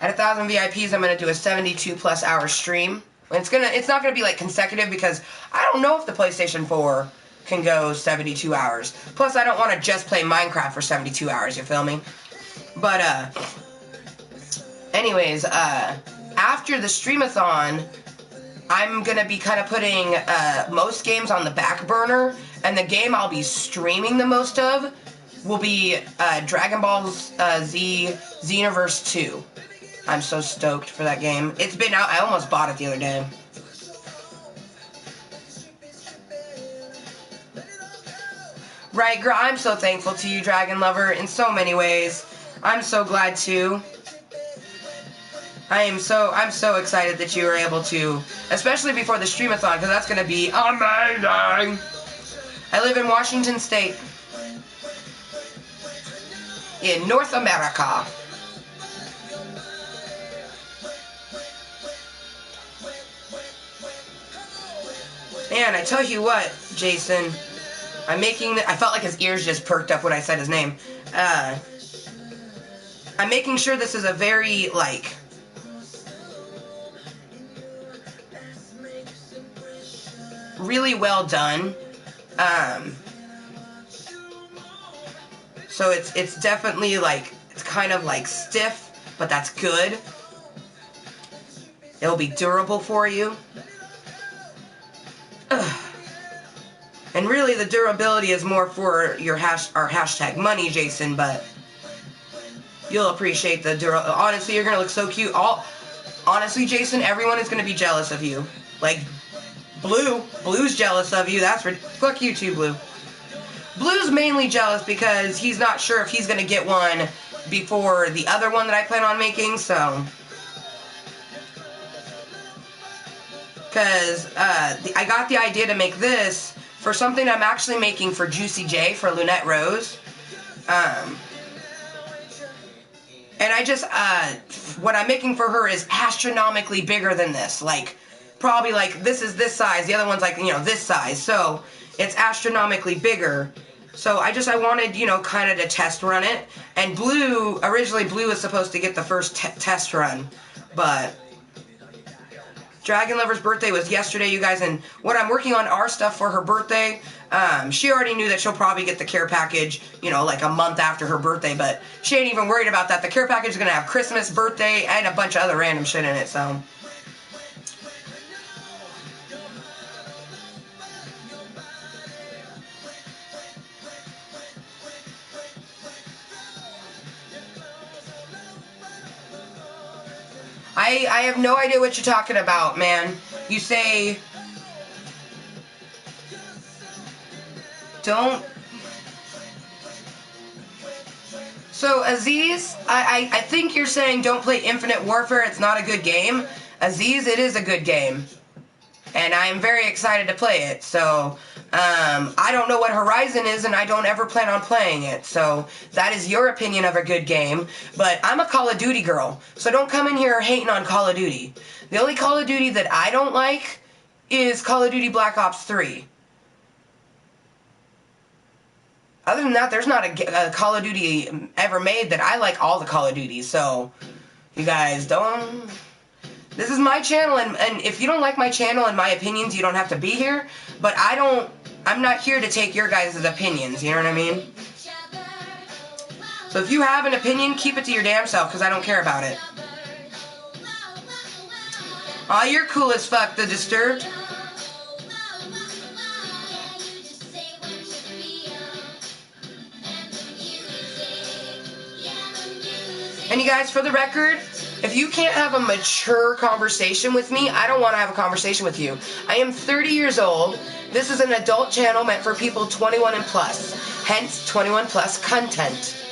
1,000 VIPs, I'm going to do a 72+ hour stream. It's not going to be like consecutive, because I don't know if the PlayStation 4 can go 72 hours. Plus, I don't want to just play Minecraft for 72 hours, you feel me? But, anyways, after the streamathon, I'm gonna be kind of putting, most games on the back burner, and the game I'll be streaming the most of will be, Dragon Ball Z Xenoverse 2. I'm so stoked for that game. It's been out, I almost bought it the other day. Right, girl, I'm so thankful to you, Dragon Lover, in so many ways. I'm so glad too. I'm so excited that you were able to, especially before the streamathon, because that's going to be amazing. I live in Washington State, in North America. And I tell you what, Jason, I felt like his ears just perked up when I said his name. I'm making sure this is a very, like, really well done. So it's definitely like, it's kind of like stiff, but that's good. It'll be durable for you. Ugh. And really the durability is more for your our hashtag money, Jason, but you'll appreciate the durability. Honestly, you're gonna look so cute. Honestly, Jason, everyone is gonna be jealous of you. Like, Blue's jealous of you. Fuck you too, Blue. Blue's mainly jealous because he's not sure if he's gonna get one before the other one that I plan on making, so. Because I got the idea to make this for something I'm actually making for Juicy J, for Lunette Rose. And I just, what I'm making for her is astronomically bigger than this. Like, probably like, this is this size, the other one's like, you know, this size. So, it's astronomically bigger. So, I wanted, you know, kind of to test run it. And originally Blue was supposed to get the first test run. But Dragon Lover's birthday was yesterday, you guys, and when I'm working on our stuff for her birthday, she already knew that she'll probably get the care package, you know, like a month after her birthday, but she ain't even worried about that. The care package is going to have Christmas, birthday, and a bunch of other random shit in it, so. I have no idea what you're talking about, man. You say, don't. So, Aziz, I think you're saying don't play Infinite Warfare, it's not a good game. Aziz, it is a good game. And I am very excited to play it, so, I don't know what Horizon is, and I don't ever plan on playing it, so that is your opinion of a good game, but I'm a Call of Duty girl, so don't come in here hating on Call of Duty. The only Call of Duty that I don't like is Call of Duty Black Ops 3. Other than that, there's not a Call of Duty ever made that I like all the Call of Duties, so you guys don't. This is my channel, and if you don't like my channel and my opinions, you don't have to be here, but I'm not here to take your guys' opinions, you know what I mean? So if you have an opinion, keep it to your damn self, because I don't care about it. Aw, you're cool as fuck, The Disturbed. And you guys, for the record, if you can't have a mature conversation with me, I don't want to have a conversation with you. I am 30 years old. This is an adult channel meant for people 21 and plus. Hence, 21+Cuntent.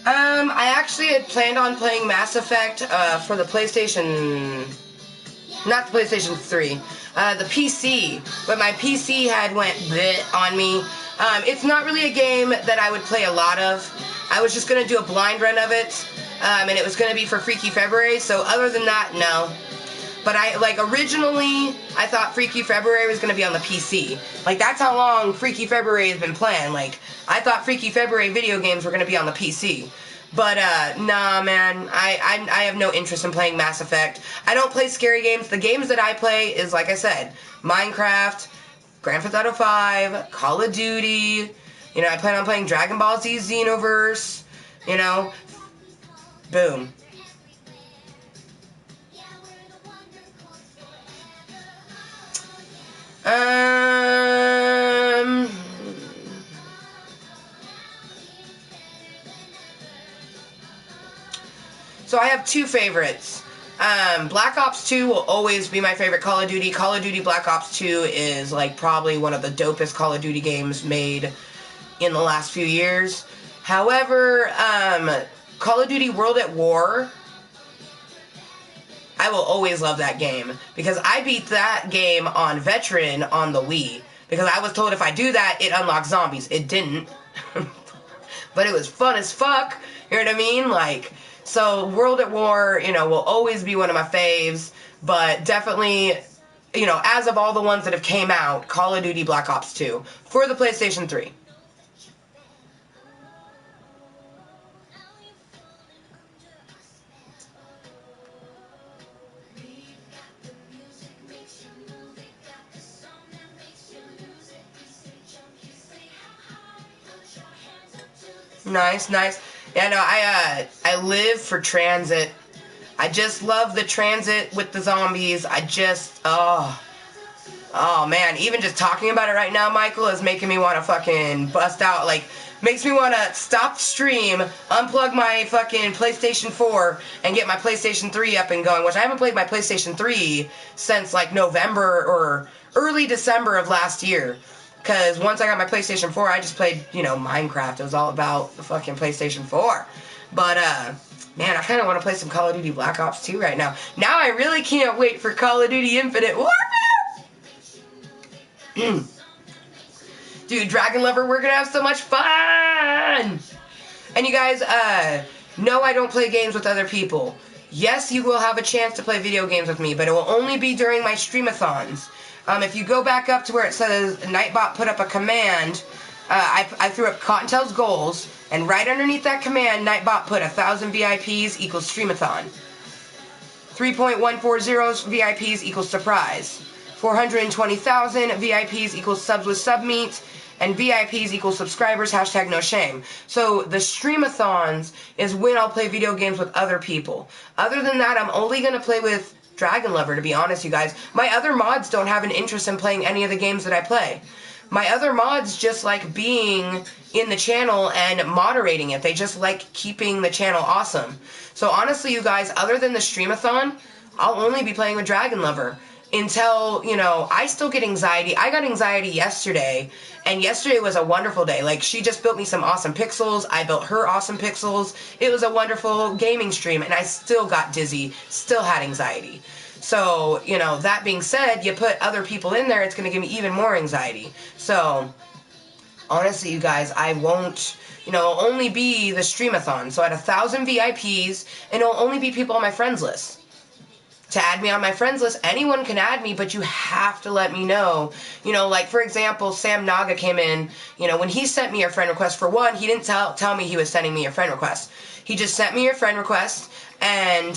I actually had planned on playing Mass Effect for the PlayStation, not the PlayStation 3, the PC, but my PC had went bleh on me. It's not really a game that I would play a lot of. I was just going to do a blind run of it, and it was going to be for Freaky February, so other than that, no. But originally, I thought Freaky February was going to be on the PC. Like, that's how long Freaky February has been planned. Like, I thought Freaky February video games were going to be on the PC. But, nah, man, I have no interest in playing Mass Effect. I don't play scary games. The games that I play is, like I said, Minecraft, Grand Theft Auto 5, Call of Duty, you know, I plan on playing Dragon Ball Z Xenoverse, you know, boom. So I have two favorites. Black Ops 2 will always be my favorite Call of Duty. Call of Duty Black Ops 2 is like probably one of the dopest Call of Duty games made in the last few years. However, Call of Duty World at War, I will always love that game because I beat that game on Veteran on the Wii because I was told if I do that, it unlocks zombies. It didn't. But it was fun as fuck. You know what I mean? Like, so World at War, you know, will always be one of my faves, but definitely, you know, as of all the ones that have came out, Call of Duty Black Ops 2 for the PlayStation 3. Nice, nice. Yeah, no, I live for transit. I just love the transit with the zombies. Oh man, even just talking about it right now, Michael, is making me want to fucking bust out. Like, makes me want to stop the stream, unplug my fucking PlayStation 4, and get my PlayStation 3 up and going, which I haven't played my PlayStation 3 since, like, November or early December of last year. Because once I got my PlayStation 4, I just played, you know, Minecraft. It was all about the fucking PlayStation 4. But, man, I kind of want to play some Call of Duty Black Ops 2 right now. Now I really can't wait for Call of Duty Infinite Warfare! Dude, Dragon Lover, we're going to have so much fun! And you guys, no, I don't play games with other people. Yes, you will have a chance to play video games with me, but it will only be during my streamathons. If you go back up to where it says Nightbot put up a command, I threw up Kottontale's goals, and right underneath that command, Nightbot put 1,000 VIPs equals streamathon. 3.140 VIPs equals surprise. 420,000 VIPs equals subs with submeet, and VIPs equals subscribers, hashtag no shame. So the streamathons is when I'll play video games with other people. Other than that, I'm only going to play with Dragon Lover, to be honest, you guys. My other mods don't have an interest in playing any of the games that I play. My other mods just like being in the channel and moderating it. They just like keeping the channel awesome. So honestly, you guys, other than the streamathon, I'll only be playing with Dragon Lover until, you know, I still get anxiety. I got anxiety yesterday, and yesterday was a wonderful day. Like, she just built me some awesome pixels. I built her awesome pixels. It was a wonderful gaming stream, and I still got dizzy, still had anxiety. So, you know, that being said, you put other people in there, it's going to give me even more anxiety. So, honestly, you guys, I won't, you know, it'll only be the streamathon. So at 1,000 VIPs, and it'll only be people on my friends list. To add me on my friends list, anyone can add me, but you have to let me know. You know, like, for example, Sam Naga came in, you know, when he sent me a friend request, for one, he didn't tell me he was sending me a friend request. He just sent me a friend request, and,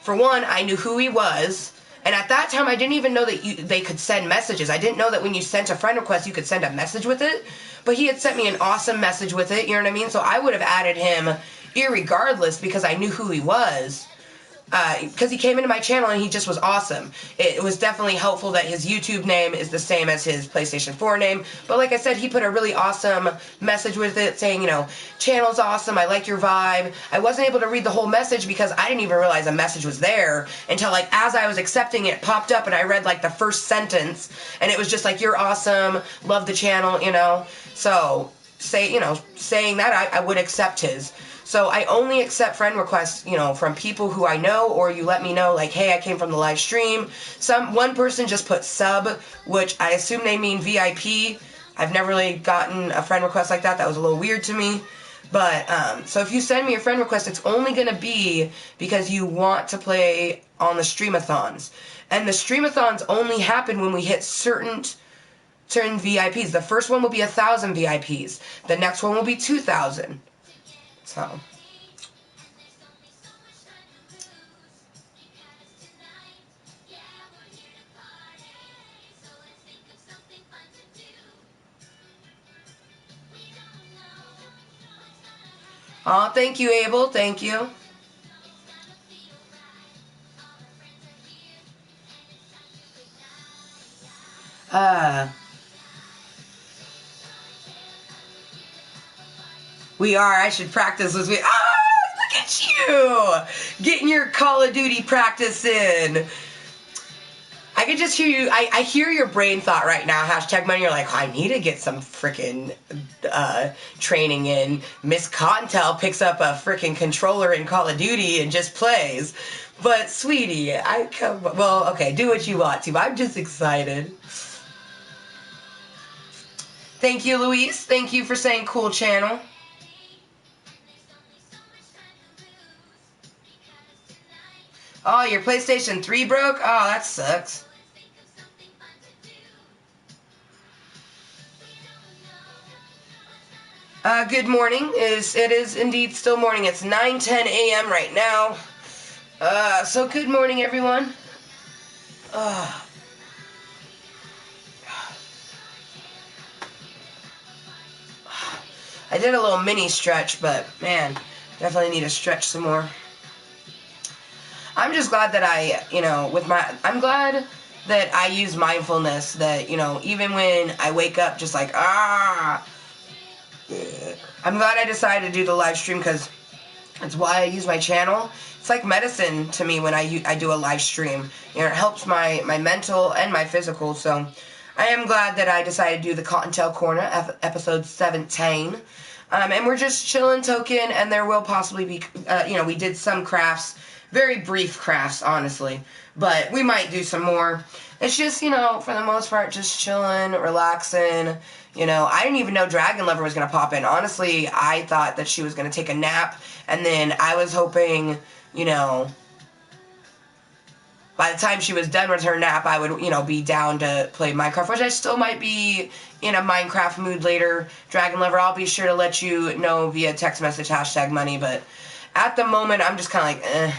for one, I knew who he was, and at that time, I didn't even know that they could send messages. I didn't know that when you sent a friend request, you could send a message with it, but he had sent me an awesome message with it, you know what I mean? So I would have added him irregardless because I knew who he was. because he came into my channel and he just was awesome. It was definitely helpful that his YouTube name is the same as his PlayStation 4 name, but like I said, he put a really awesome message with it saying, you know, channel's awesome, I like your vibe. I wasn't able to read the whole message because I didn't even realize a message was there until, like, as I was accepting it, popped up and I read, like, the first sentence, and it was just like, you're awesome, love the channel, you know. So, saying that, I would accept his. So I only accept friend requests, you know, from people who I know, or you let me know, like, hey, I came from the live stream. One person just put sub, which I assume they mean VIP. I've never really gotten a friend request like that. That was a little weird to me. But, so if you send me a friend request, it's only going to be because you want to play on the streamathons. And the streamathons only happen when we hit certain VIPs. The first one will be 1,000 VIPs. The next one will be 2,000. So. Oh, thank you, Abel. Thank you. We are. I should practice this week. Oh, look at you! Getting your Call of Duty practice in. I can just hear you. I hear your brain thought right now. Hashtag money. You're like, I need to get some freaking training in. Miss Kottontale picks up a freaking controller in Call of Duty and just plays. But, sweetie, well, okay, do what you want to. I'm just excited. Thank you, Luis. Thank you for saying cool channel. Oh, your PlayStation 3 broke? Oh, that sucks. Good morning. It is indeed still morning. It's 9:10 a.m. right now. So good morning, everyone. I did a little mini stretch, but man, definitely need to stretch some more. I'm just glad that I'm glad that I use mindfulness, that, you know, even when I wake up just like, I'm glad I decided to do the live stream, because it's why I use my channel. It's like medicine to me when I do a live stream. You know, it helps my mental and my physical, so I am glad that I decided to do the Kottontale Corner, episode 17. And we're just chilling, Toking, and there will possibly be, we did some crafts. Very brief crafts, honestly. But we might do some more. It's just, you know, for the most part, just chilling, relaxing. You know, I didn't even know Dragon Lover was going to pop in. Honestly, I thought that she was going to take a nap. And then I was hoping, you know, by the time she was done with her nap, I would, you know, be down to play Minecraft. Which I still might be in a Minecraft mood later. Dragon Lover, I'll be sure to let you know via text message, hashtag money. But at the moment, I'm just kind of like, eh.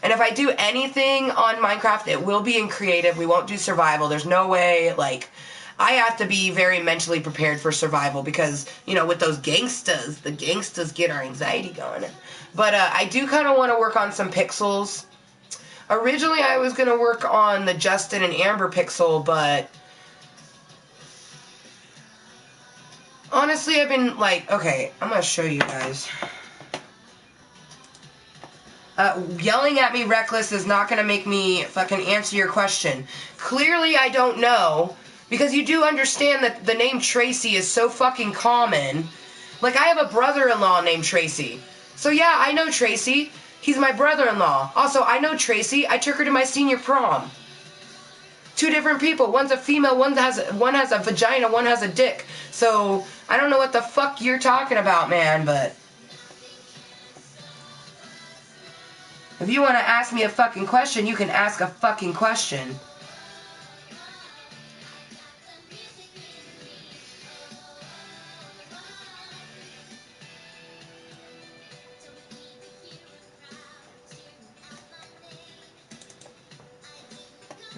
And if I do anything on Minecraft, it will be in creative. We won't do survival. There's no way, like, I have to be very mentally prepared for survival because, you know, with those gangsters, the gangsters get our anxiety going. But I do kind of want to work on some pixels. Originally, I was going to work on the Justin and Amber pixel, but honestly, I've been like, okay, I'm going to show you guys. Yelling at me reckless is not going to make me fucking answer your question. Clearly, I don't know, because you do understand that the name Tracy is so fucking common. Like, I have a brother-in-law named Tracy. So yeah, I know Tracy. He's my brother-in-law. Also, I know Tracy. I took her to my senior prom. 2 different people. One's a female, one has a vagina, one has a dick. So, I don't know what the fuck you're talking about, man, but if you want to ask me a fucking question, you can ask a fucking question.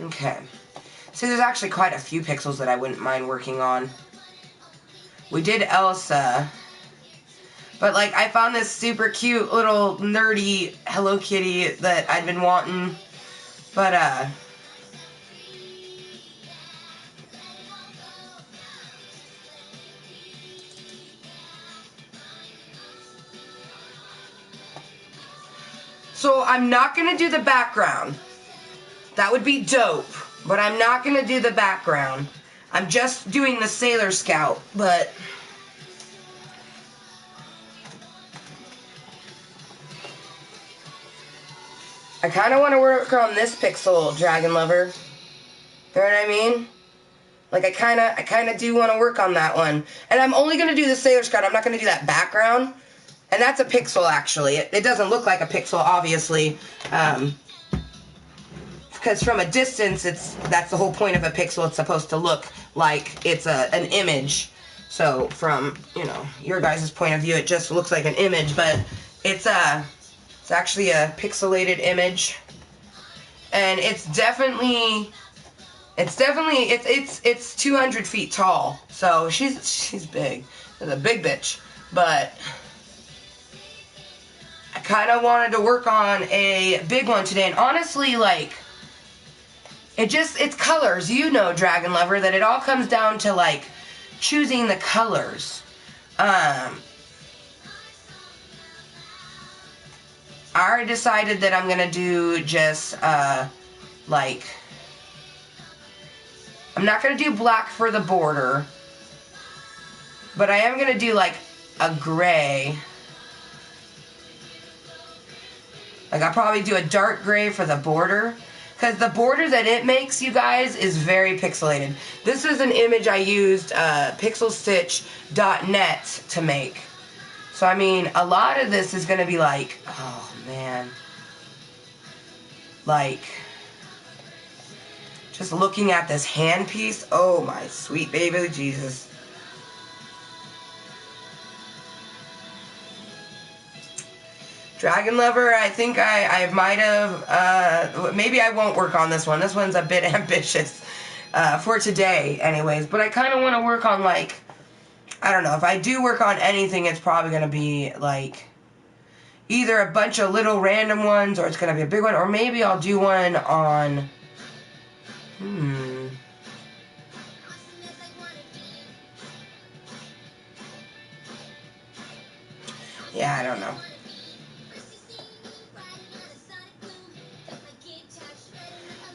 Okay. See, there's actually quite a few pixels that I wouldn't mind working on. We did Elsa, But, like, I found this super cute little nerdy Hello Kitty that I'd been wanting. But, so I'm not going to do the background. That would be dope. But I'm not going to do the background. I'm just doing the Sailor Scout. But I kind of want to work on this pixel, Dragon Lover. You know what I mean? Like, I kind of do want to work on that one. And I'm only going to do the Sailor Scout. I'm not going to do that background. And that's a pixel, actually. It doesn't look like a pixel, obviously. Because from a distance, that's the whole point of a pixel. It's supposed to look like it's an image. So from, you know, your guys' point of view, it just looks like an image. But it's actually a pixelated image. And it's 200 feet tall. So she's big. She's a big bitch. But I kind of wanted to work on a big one today. And honestly, like, it's colors. You know, Dragon Lover, that it all comes down to, like, choosing the colors. I already decided that I'm going to do just, like, I'm not going to do black for the border, but I am going to do, like, a gray. Like, I'll probably do a dark gray for the border, because the border that it makes, you guys, is very pixelated. This is an image I used pixelstitch.net to make. So, I mean, a lot of this is going to be like, oh, man. Like, just looking at this hand piece, oh, my sweet baby Jesus. Dragon Lover, I think I might have, maybe I won't work on this one. This one's a bit ambitious for today anyways. But I kind of want to work on, like, I don't know. If I do work on anything, it's probably going to be, like, either a bunch of little random ones, or it's going to be a big one. Or maybe I'll do one on, yeah, I don't know.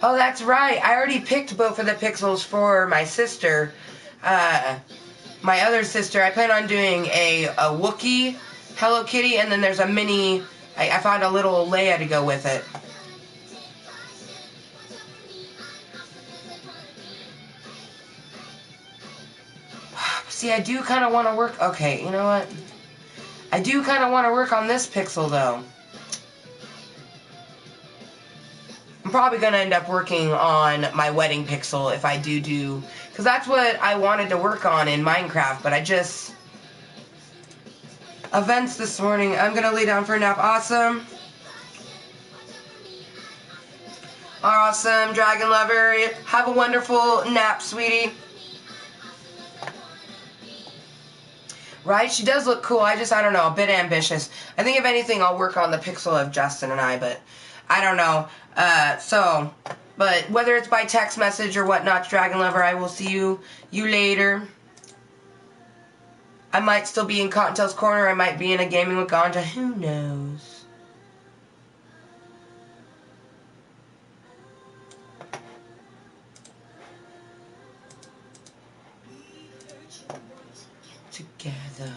Oh, that's right. I already picked both of the pixels for my sister. My other sister, I plan on doing a Wookiee Hello Kitty, and then there's a mini, I found a little Leia to go with it. See, I do kind of want to work, okay, you know what? I do kind of want to work on this pixel, though. I'm probably going to end up working on my wedding pixel if I do, because that's what I wanted to work on in Minecraft, but I just, events this morning, I'm going to lay down for a nap. Awesome. Awesome, Dragon Lover. Have a wonderful nap, sweetie. Right? She does look cool. I don't know, a bit ambitious. I think if anything, I'll work on the pixel of Justin and I, but I don't know. But whether it's by text message or whatnot, Dragon Lover, I will see you later. I might still be in Kottontale's Corner. I might be in a Gaming with Ganja. Who knows? Together,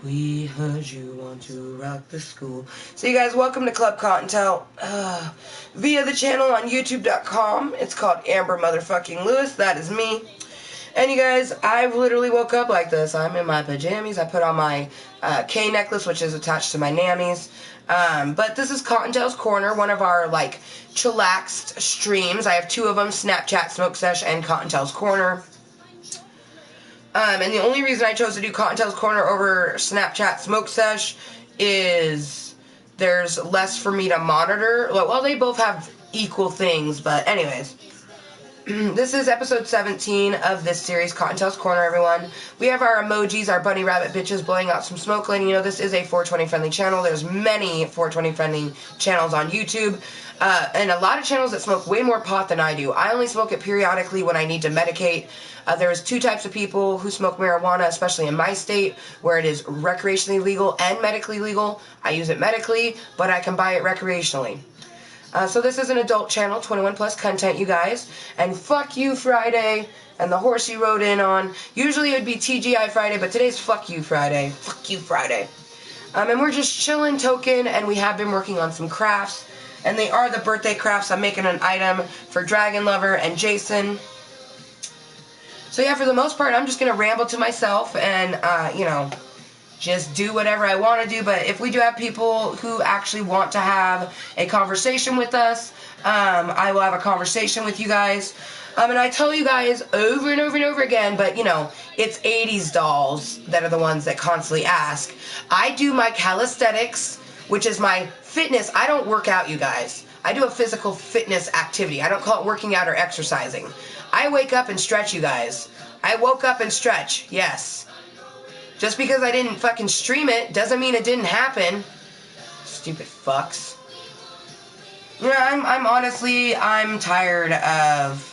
we heard you want to rock the school. So you guys, welcome to Klub Kottontale via the channel on YouTube.com. It's called Amber Motherfucking Lewis. That is me. And you guys, I've literally woke up like this. I'm in my pajamas. I put on my K necklace, which is attached to my nammies. But this is Kottontale's Corner, one of our, like, chillaxed streams. I have two of them, Snapchat Smoke Sesh and Kottontale's Corner. And the only reason I chose to do Kottontale's Corner over Snapchat Smoke Sesh is there's less for me to monitor. Well, they both have equal things, but anyways. This is episode 17 of this series, Kottontale's Korner, everyone. We have our emojis, our bunny rabbit bitches blowing out some smoke, letting you know this is a 420 friendly channel. There's many 420 friendly channels on YouTube, and a lot of channels that smoke way more pot than I do. I only smoke it periodically when I need to medicate. There's two types of people who smoke marijuana, especially in my state, where it is recreationally legal and medically legal. I use it medically, but I can buy it recreationally. So this is an adult channel, 21 plus content, you guys. And fuck you Friday, and the horse you rode in on. Usually it would be TGI Friday, but today's fuck you Friday. Fuck you Friday. And we're just chilling, Toking, and we have been working on some crafts. And they are the birthday crafts. I'm making an item for Dragon Lover and Jason. So yeah, for the most part, I'm just going to ramble to myself and, you know, just do whatever I want to do. But if we do have people who actually want to have a conversation with us, I will have a conversation with you guys. And I tell you guys over and over and over again, but you know, it's 80s dolls that are the ones that constantly ask. I do my calisthenics, which is my fitness. I don't work out, you guys. I do a physical fitness activity. I don't call it working out or exercising. I wake up and stretch, you guys. I woke up and stretch, yes. Just because I didn't fucking stream it doesn't mean it didn't happen. Stupid fucks. Yeah, I'm honestly, I'm tired of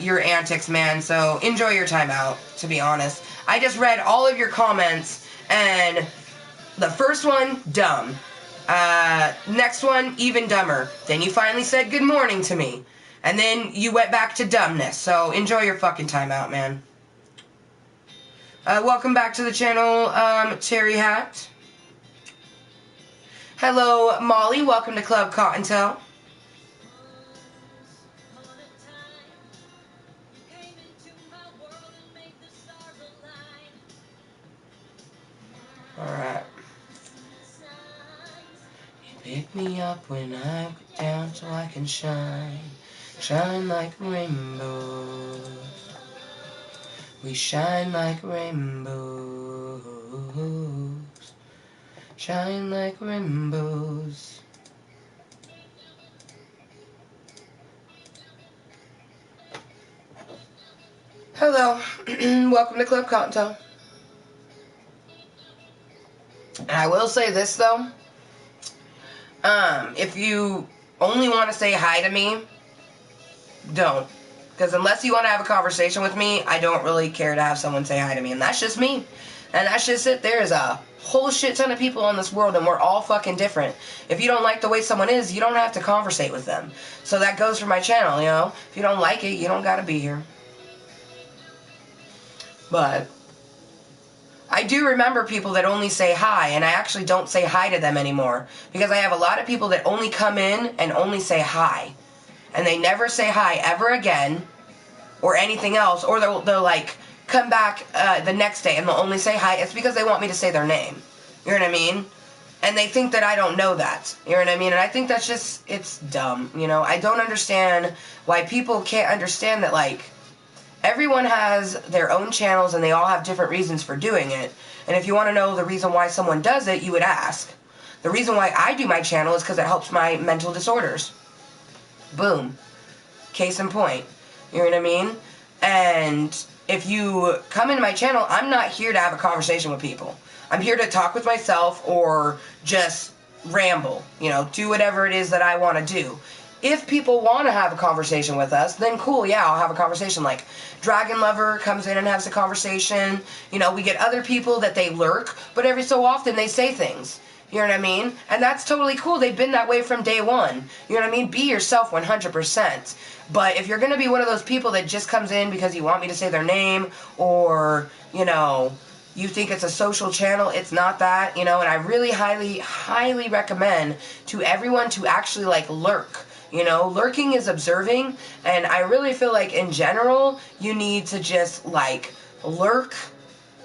your antics, man. So enjoy your time out, to be honest. I just read all of your comments, and the first one, dumb. Next one, even dumber. Then you finally said good morning to me. And then you went back to dumbness. So enjoy your fucking time out, man. Welcome back to the channel, Terry Hat. Hello, Molly. Welcome to Klub Kottontale. Alright. You pick me up when I get down so I can shine. Shine like rainbows. We shine like rainbows, shine like rainbows. Hello, welcome to Klub Kottontale. And I will say this though, if you only want to say hi to me, don't. Because unless you want to have a conversation with me, I don't really care to have someone say hi to me. And that's just me. And that's just it. There is a whole shit ton of people in this world, and we're all fucking different. If you don't like the way someone is, you don't have to conversate with them. So that goes for my channel, you know. If you don't like it, you don't got to be here. But I do remember people that only say hi, and I actually don't say hi to them anymore. Because I have a lot of people that only come in and only say hi. And they never say hi ever again, or anything else, or they'll like, come back the next day and they'll only say hi. It's because they want me to say their name. You know what I mean? And they think that I don't know that. You know what I mean? And I think that's just, it's dumb, you know? I don't understand why people can't understand that, like, everyone has their own channels and they all have different reasons for doing it. And if you want to know the reason why someone does it, you would ask. The reason why I do my channel is because it helps my mental disorders. Boom. Case in point. You know what I mean? And if you come into my channel, I'm not here to have a conversation with people. I'm here to talk with myself or just ramble. You know, do whatever it is that I want to do. If people want to have a conversation with us, then cool, yeah, I'll have a conversation. Like, Dragon Lover comes in and has a conversation. You know, we get other people that they lurk, but every so often they say things. You know what I mean? And that's totally cool. They've been that way from day one. You know what I mean? Be yourself 100%. But if you're going to be one of those people that just comes in because you want me to say their name, or, you know, you think it's a social channel, it's not that, you know, and I really highly, highly recommend to everyone to actually, like, lurk. You know, lurking is observing, and I really feel like in general, you need to just, like, lurk.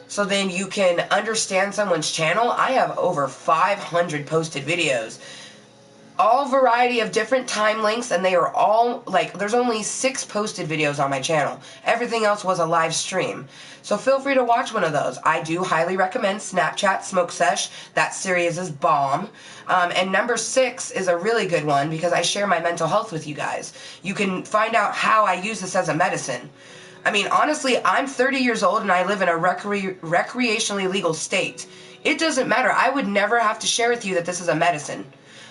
So then you can understand someone's channel. I have over 500 posted videos. all variety of different time lengths, and they are all, like, there's only 6 posted videos on my channel. Everything else was a live stream. So feel free to watch one of those. I do highly recommend Snapchat Smoke Sesh. That series is bomb. And number 6 is a really good one because I share my mental health with you guys. You can find out how I use this as a medicine. I mean, honestly, I'm 30 years old and I live in a recreationally legal state. It doesn't matter. I would never have to share with you that this is a medicine.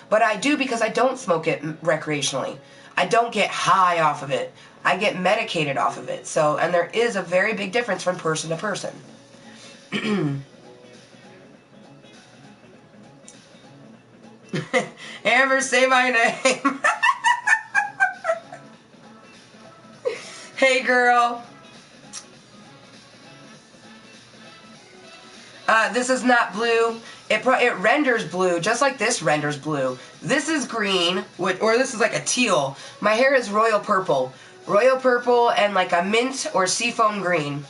But I do because I don't smoke it recreationally. I don't get high off of it. I get medicated off of it. So, and there is a very big difference from person to person. Amber, say my name. Hey, girl. This is not blue. It renders blue, just like this renders blue. This is green, or this is like a teal. My hair is royal purple. Royal purple and like a mint or seafoam green.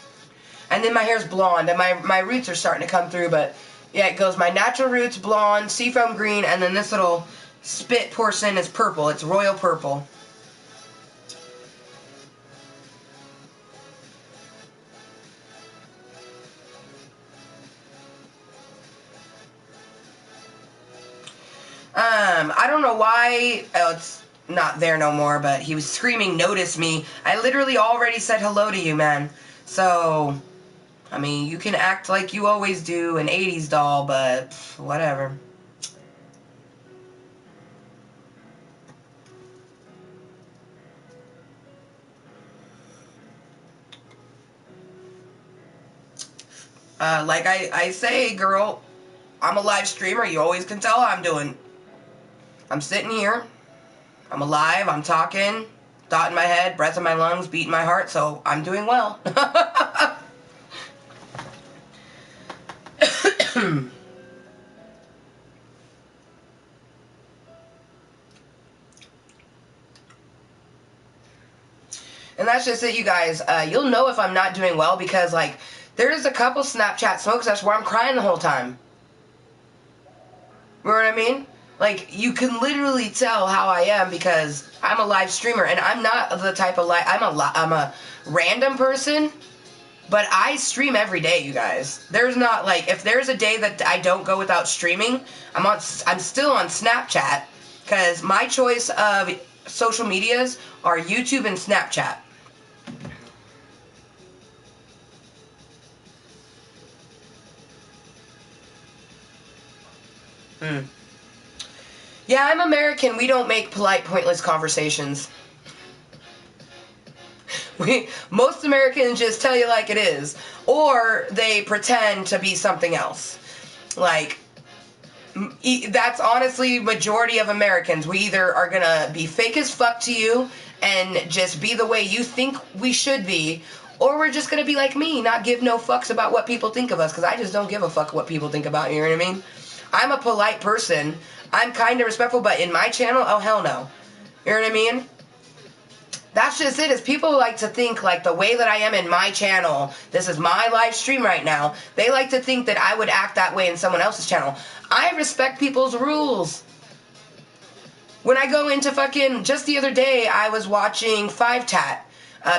And then my hair's blonde, and my roots are starting to come through, but yeah, it goes my natural roots, blonde, seafoam green, and then this little spit portion is purple. It's royal purple. I don't know why, oh, it's not there no more, but he was screaming, notice me. I literally already said hello to you, man. So, I mean, you can act like you always do, an 80s doll, but whatever. Like I say, girl, I'm a live streamer. You always can tell how I'm doing. I'm sitting here. I'm alive. I'm talking. Thought in my head, breath in my lungs, beat in my heart. So I'm doing well. And that's just it, you guys. You'll know if I'm not doing well because, like, there's a couple Snapchat smoke sessions where I'm crying the whole time. You know what I mean? Like, you can literally tell how I am because I'm a live streamer, and I'm not the type of I'm a random person, but I stream every day, you guys. There's not, like, if there's a day that I don't go without streaming, I'm still on Snapchat because my choice of social medias are YouTube and Snapchat. Yeah, I'm American. We don't make polite, pointless conversations. Most Americans just tell you like it is. Or they pretend to be something else. Like, that's honestly majority of Americans. We either are going to be fake as fuck to you and just be the way you think we should be, or we're just going to be like me, not give no fucks about what people think of us, because I just don't give a fuck what people think about me, you know what I mean? I'm a polite person. I'm kind of respectful, but in my channel, oh hell no. You know what I mean? That's just it, is people like to think like the way that I am in my channel, this is my live stream right now, they like to think that I would act that way in someone else's channel. I respect people's rules. When I go into fucking, just the other day, I was watching 5Tat.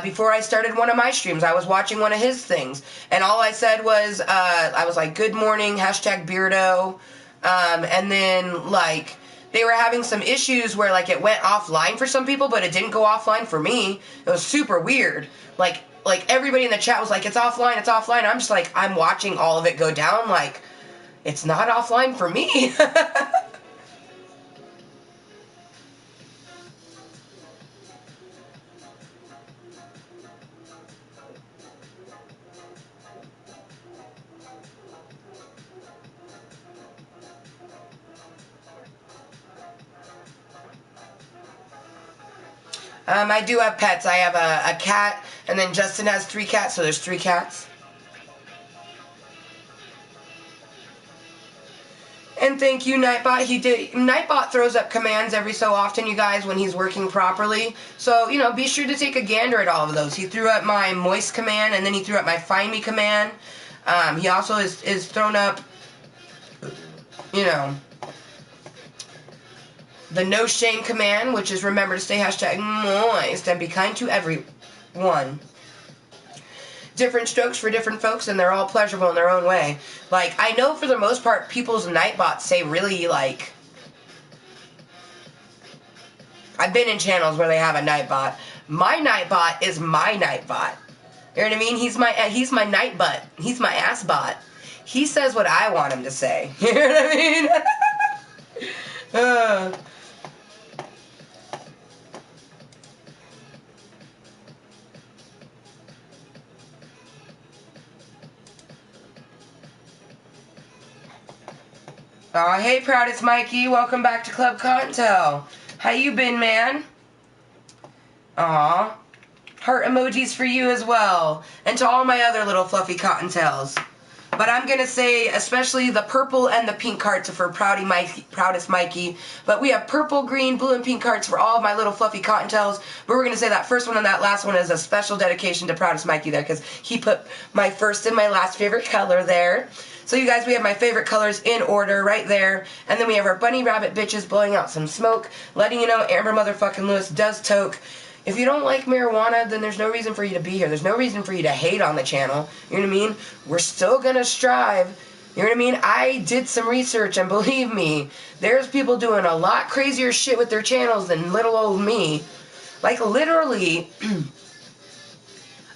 Before I started one of my streams, I was watching one of his things. And all I said was, I was like, good morning, hashtag Beardo. And then, like, they were having some issues where, like, it went offline for some people, but it didn't go offline for me. It was super weird. Like everybody in the chat was like, it's offline, it's offline. I'm just like, I'm watching all of it go down, like, it's not offline for me. I do have pets. I have a cat, and then Justin has 3 cats, so there's 3 cats. And thank you, Nightbot. Nightbot throws up commands every so often, you guys, when he's working properly. So, you know, be sure to take a gander at all of those. He threw up my Mooiisstt command, and then he threw up my Find Me command. He also is thrown up, you know, The no shame command, which is remember to stay hashtag moist and be kind to everyone. Different strokes for different folks, and they're all pleasurable in their own way. Like, I know for the most part, people's nightbots say really, like... I've been in channels where they have a nightbot. My nightbot is my nightbot. You know what I mean? He's my nightbutt. He's my ass bot. He says what I want him to say. You know what I mean? Oh, hey, Proudest Mikey. Welcome back to Klub Kottontale. How you been, man? Aw. Heart emojis for you as well. And to all my other little fluffy Kottontales. But I'm going to say especially the purple and the pink hearts are for Proudest Mikey. But we have purple, green, blue, and pink hearts for all of my little fluffy Kottontales. But we're going to say that first one and that last one is a special dedication to Proudest Mikey there, because he put my first and my last favorite color there. So you guys, we have my favorite colors in order right there. And then we have our bunny rabbit bitches blowing out some smoke, letting you know Amber motherfucking Lewis does toke. If you don't like marijuana, then there's no reason for you to be here. There's no reason for you to hate on the channel. You know what I mean? We're still gonna strive. You know what I mean? I did some research, and believe me, there's people doing a lot crazier shit with their channels than little old me. Like, literally...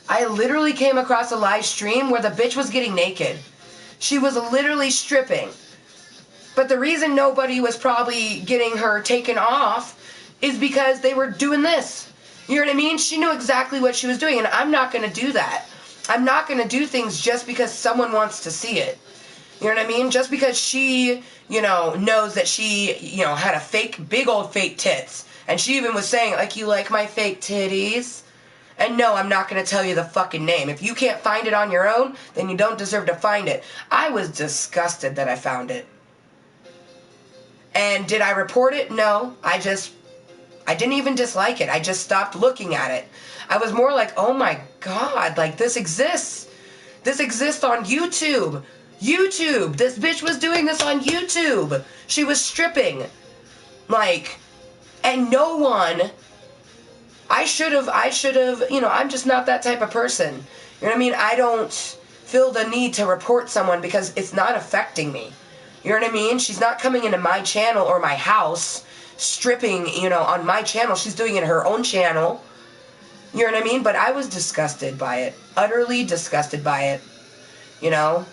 I literally came across a live stream where the bitch was getting naked. She was literally stripping. But the reason nobody was probably getting her taken off is because they were doing this. You know what I mean? She knew exactly what she was doing, and I'm not going to do that. I'm not going to do things just because someone wants to see it. You know what I mean? Just because she, you know, knows that she, you know, had a fake, big old fake tits. And she even was saying, like, you like my fake titties? And no, I'm not going to tell you the fucking name. If you can't find it on your own, then you don't deserve to find it. I was disgusted that I found it. And did I report it? No. I didn't even dislike it. I just stopped looking at it. I was more like, oh my God, like, this exists. This exists on YouTube. YouTube. This bitch was doing this on YouTube. She was stripping. Like, and no one... I should have, you know, I'm just not that type of person. You know what I mean? I don't feel the need to report someone because it's not affecting me. You know what I mean? She's not coming into my channel or my house stripping, you know, on my channel. She's doing it in her own channel. You know what I mean? But I was disgusted by it. Utterly disgusted by it. You know?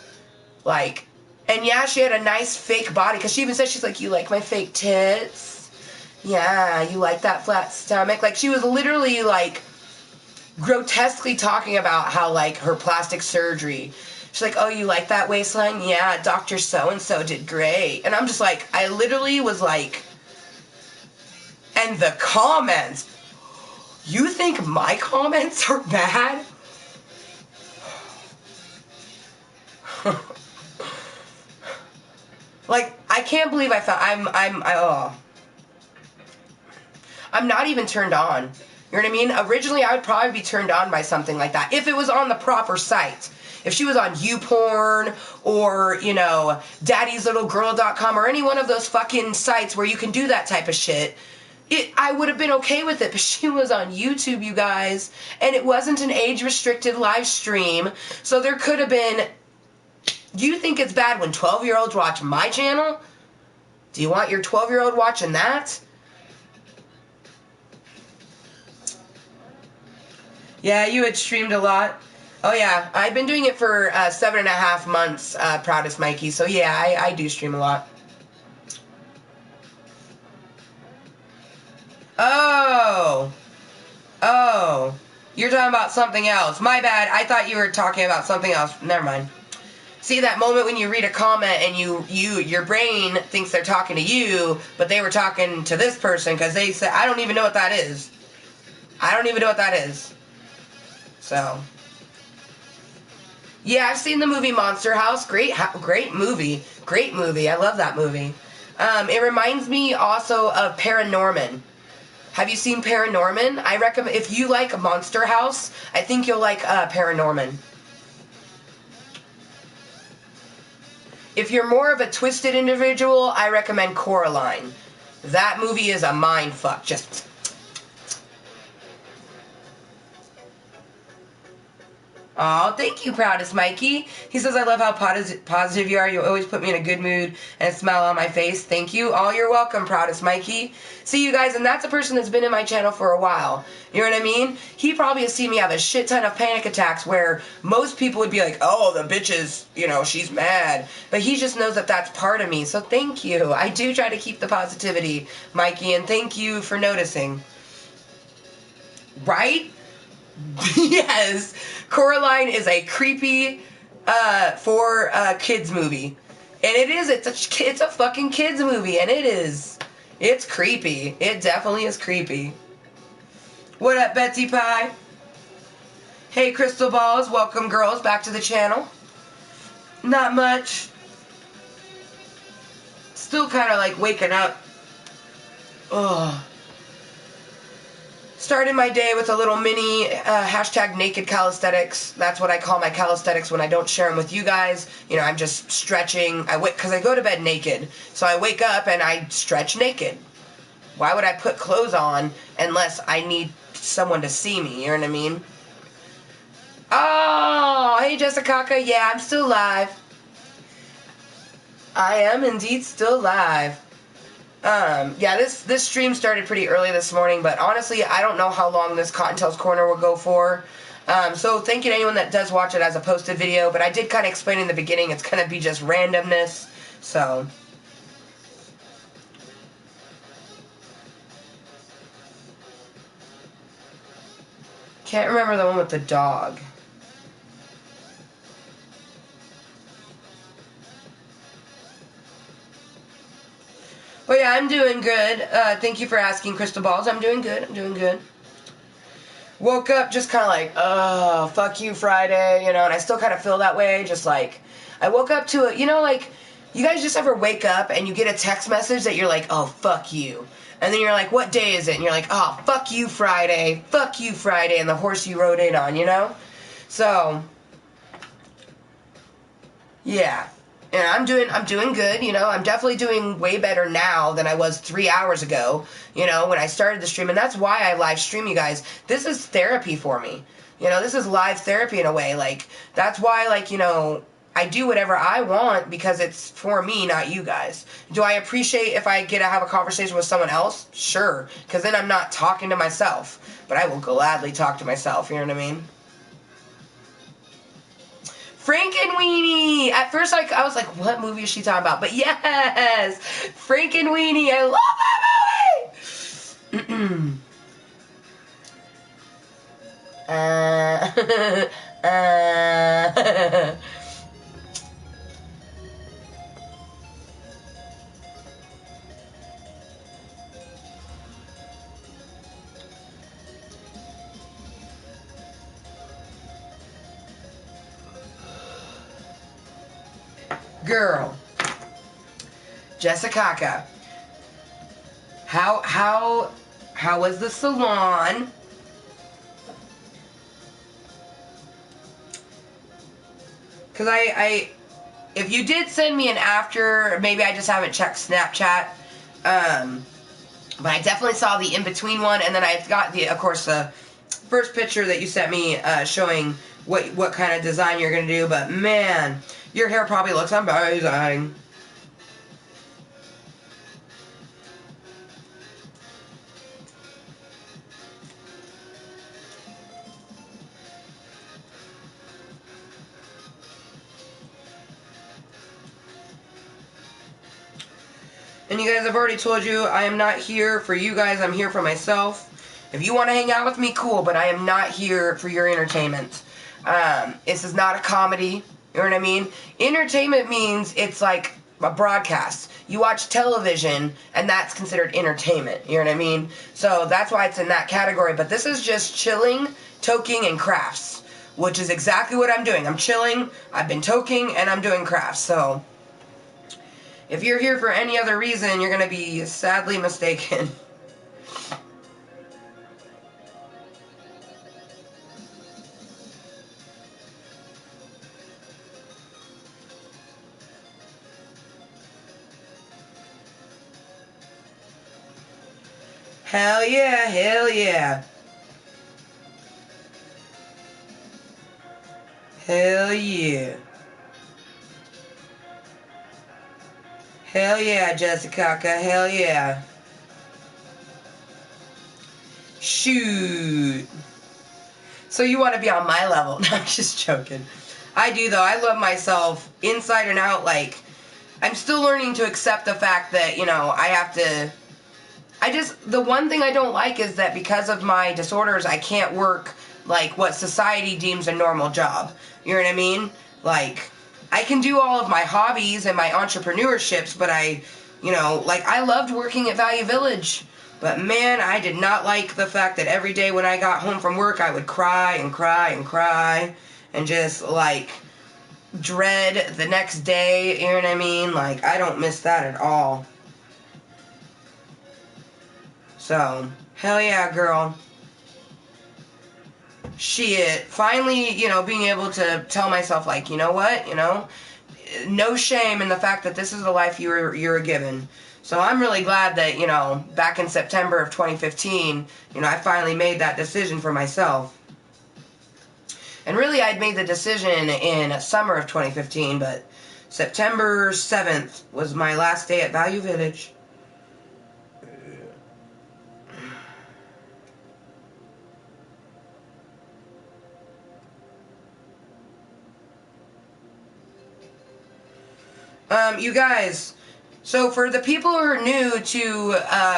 Like, and yeah, she had a nice fake body, because she even said, she's like, you like my fake tits? Yeah, you like that flat stomach? Like, she was literally, like, grotesquely talking about how, like, her plastic surgery. She's like, oh, you like that waistline? Yeah, Dr. So-and-so did great. And I'm just like, I literally was like, and the comments, you think my comments are bad? Like, I can't believe I found, I'm not even turned on. You know what I mean? Originally, I would probably be turned on by something like that if it was on the proper site. If she was on YouPorn or, you know, daddyslittlegirl.com or any one of those fucking sites where you can do that type of shit, I would have been okay with it. But she was on YouTube, you guys, and it wasn't an age-restricted live stream, so there could have been... You think it's bad when 12-year-olds watch my channel? Do you want your 12-year-old watching that? Yeah, you had streamed a lot. Oh, yeah. I've been doing it for 7.5 months, Proudest Mikey. So, yeah, I do stream a lot. Oh. Oh. You're talking about something else. My bad. I thought you were talking about something else. Never mind. See that moment when you read a comment and your brain thinks they're talking to you, but they were talking to this person because they said, I don't even know what that is. I don't even know what that is. So, yeah, I've seen the movie Monster House. Great movie. Great movie. I love that movie. It reminds me also of Paranorman. Have you seen Paranorman? I recommend, if you like Monster House, I think you'll like Paranorman. If you're more of a twisted individual, I recommend Coraline. That movie is a mind fuck. Just... Oh, thank you, Proudest Mikey. He says, I love how positive you are. You always put me in a good mood and a smile on my face. Thank you. Oh, you're welcome, Proudest Mikey. See you guys, and that's a person that's been in my channel for a while. You know what I mean? He probably has seen me have a shit ton of panic attacks where most people would be like, oh, the bitch is, you know, she's mad. But he just knows that that's part of me. So thank you. I do try to keep the positivity, Mikey, and thank you for noticing. Right? Yes, Coraline is a creepy for kids movie, and it is. It's a fucking kids movie, and it's creepy. It definitely is creepy. What up, Betsy Pie? Hey, Crystal Balls, welcome, girls, back to the channel. Not much. Still kind of like waking up. Ugh. Started my day with a little mini hashtag naked calisthenics. That's what I call my calisthenics when I don't share them with you guys. You know, I'm just stretching. Because I go to bed naked. So I wake up and I stretch naked. Why would I put clothes on unless I need someone to see me? You know what I mean? Oh, hey Jessica. Yeah, I'm still live. I am indeed still live. Yeah, this stream started pretty early this morning, but honestly, I don't know how long this Kottontales Corner will go for. So thank you to anyone that does watch it as a posted video, but I did kind of explain in the beginning it's going to be just randomness, so... Can't remember the one with the dog. But yeah, I'm doing good. Thank you for asking, Crystal Balls. I'm doing good. I'm doing good. Woke up just kind of like, oh, fuck you, Friday, you know, and I still kind of feel that way. Just like, I woke up to it, you know, like, you guys just ever wake up and you get a text message that you're like, oh, fuck you. And then you're like, what day is it? And you're like, oh, fuck you, Friday, and the horse you rode in on, you know? So, yeah. And I'm doing good, you know. I'm definitely doing way better now than I was 3 hours ago, you know, when I started the stream. And that's why I live stream, you guys. This is therapy for me. You know, this is live therapy in a way. Like, that's why, like, you know, I do whatever I want because it's for me, not you guys. Do I appreciate if I get to have a conversation with someone else? Sure. Because then I'm not talking to myself. But I will gladly talk to myself, you know what I mean? Frankenweenie! At first, I was like, what movie is she talking about? But yes! Frankenweenie! I love that movie! Girl. Jessica. How was the salon? Because if you did send me an after, maybe I just haven't checked Snapchat, but I definitely saw the in-between one, and then I got of course, the first picture that you sent me, showing what kind of design you're going to do, but man, your hair probably looks amazing. And you guys, I've already told you, I am not here for you guys, I'm here for myself. If you want to hang out with me, cool, but I am not here for your entertainment. This is not a comedy, you know what I mean? Entertainment means it's like a broadcast. You watch television, and that's considered entertainment, you know what I mean? So that's why it's in that category, but this is just chilling, toking, and crafts, which is exactly what I'm doing. I'm chilling, I've been toking, and I'm doing crafts, so... If you're here for any other reason, you're going to be sadly mistaken. Hell yeah, hell yeah. Hell yeah. Hell yeah, Jessica. Hell yeah. Shoot. So you want to be on my level? No, I'm just joking. I do, though. I love myself inside and out. Like, I'm still learning to accept the fact that, you know, I have to... the one thing I don't like is that because of my disorders, I can't work, like, what society deems a normal job. You know what I mean? Like, I can do all of my hobbies and my entrepreneurships, but you know, like, I loved working at Value Village. But, man, I did not like the fact that every day when I got home from work, I would cry and cry and cry and just, like, dread the next day, you know what I mean? Like, I don't miss that at all. So, hell yeah, girl. Shit. Finally, you know, being able to tell myself, like, you know what, you know? No shame in the fact that this is the life you're given. So I'm really glad that, you know, back in September of 2015, you know, I finally made that decision for myself. And really, I'd made the decision in summer of 2015, but September 7th was my last day at Value Village. You guys, so for the people who are new to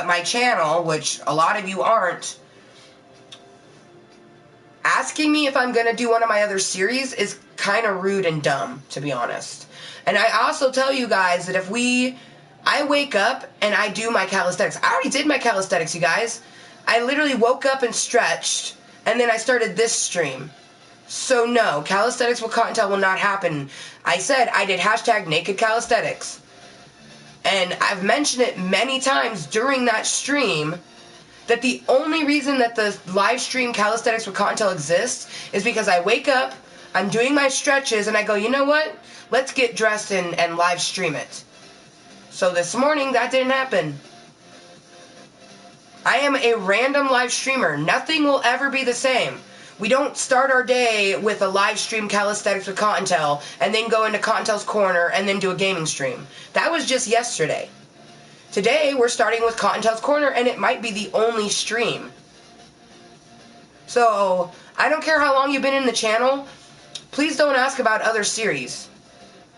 my channel, which a lot of you aren't, asking me if I'm going to do one of my other series is kind of rude and dumb, to be honest. And I also tell you guys that I wake up and I do my calisthenics. I already did my calisthenics, you guys. I literally woke up and stretched, and then I started this stream. So no, calisthenics with Kottontale will not happen. I said I did hashtag naked calisthenics. And I've mentioned it many times during that stream that the only reason that the live stream Calisthenics with Kottontale exists is because I wake up, I'm doing my stretches, and I go, you know what? Let's get dressed and live stream it. So this morning, that didn't happen. I am a random live streamer. Nothing will ever be the same. We don't start our day with a live stream Calisthenics with Kottontale and then go into Kottontale's Corner and then do a gaming stream. That was just yesterday. Today, we're starting with Kottontale's Corner, and it might be the only stream. So, I don't care how long you've been in the channel, please don't ask about other series.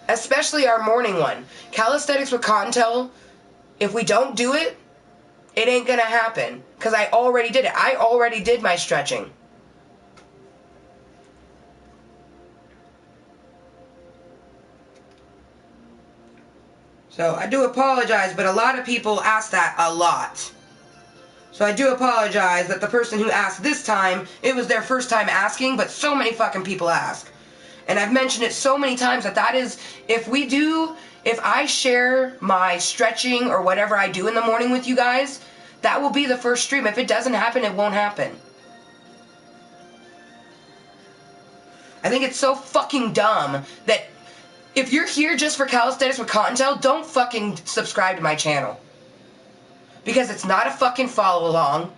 Especially our morning one. Calisthenics with Kottontale, if we don't do it, it ain't gonna happen. Because I already did it. I already did my stretching. So, I do apologize, but a lot of people ask that a lot. So I do apologize that the person who asked this time, it was their first time asking, but so many fucking people ask. And I've mentioned it so many times that is, if I share my stretching or whatever I do in the morning with you guys, that will be the first stream. If it doesn't happen, it won't happen. I think it's so fucking dumb that if you're here just for Calisthenics with Kottontale, don't fucking subscribe to my channel. Because it's not a fucking follow along.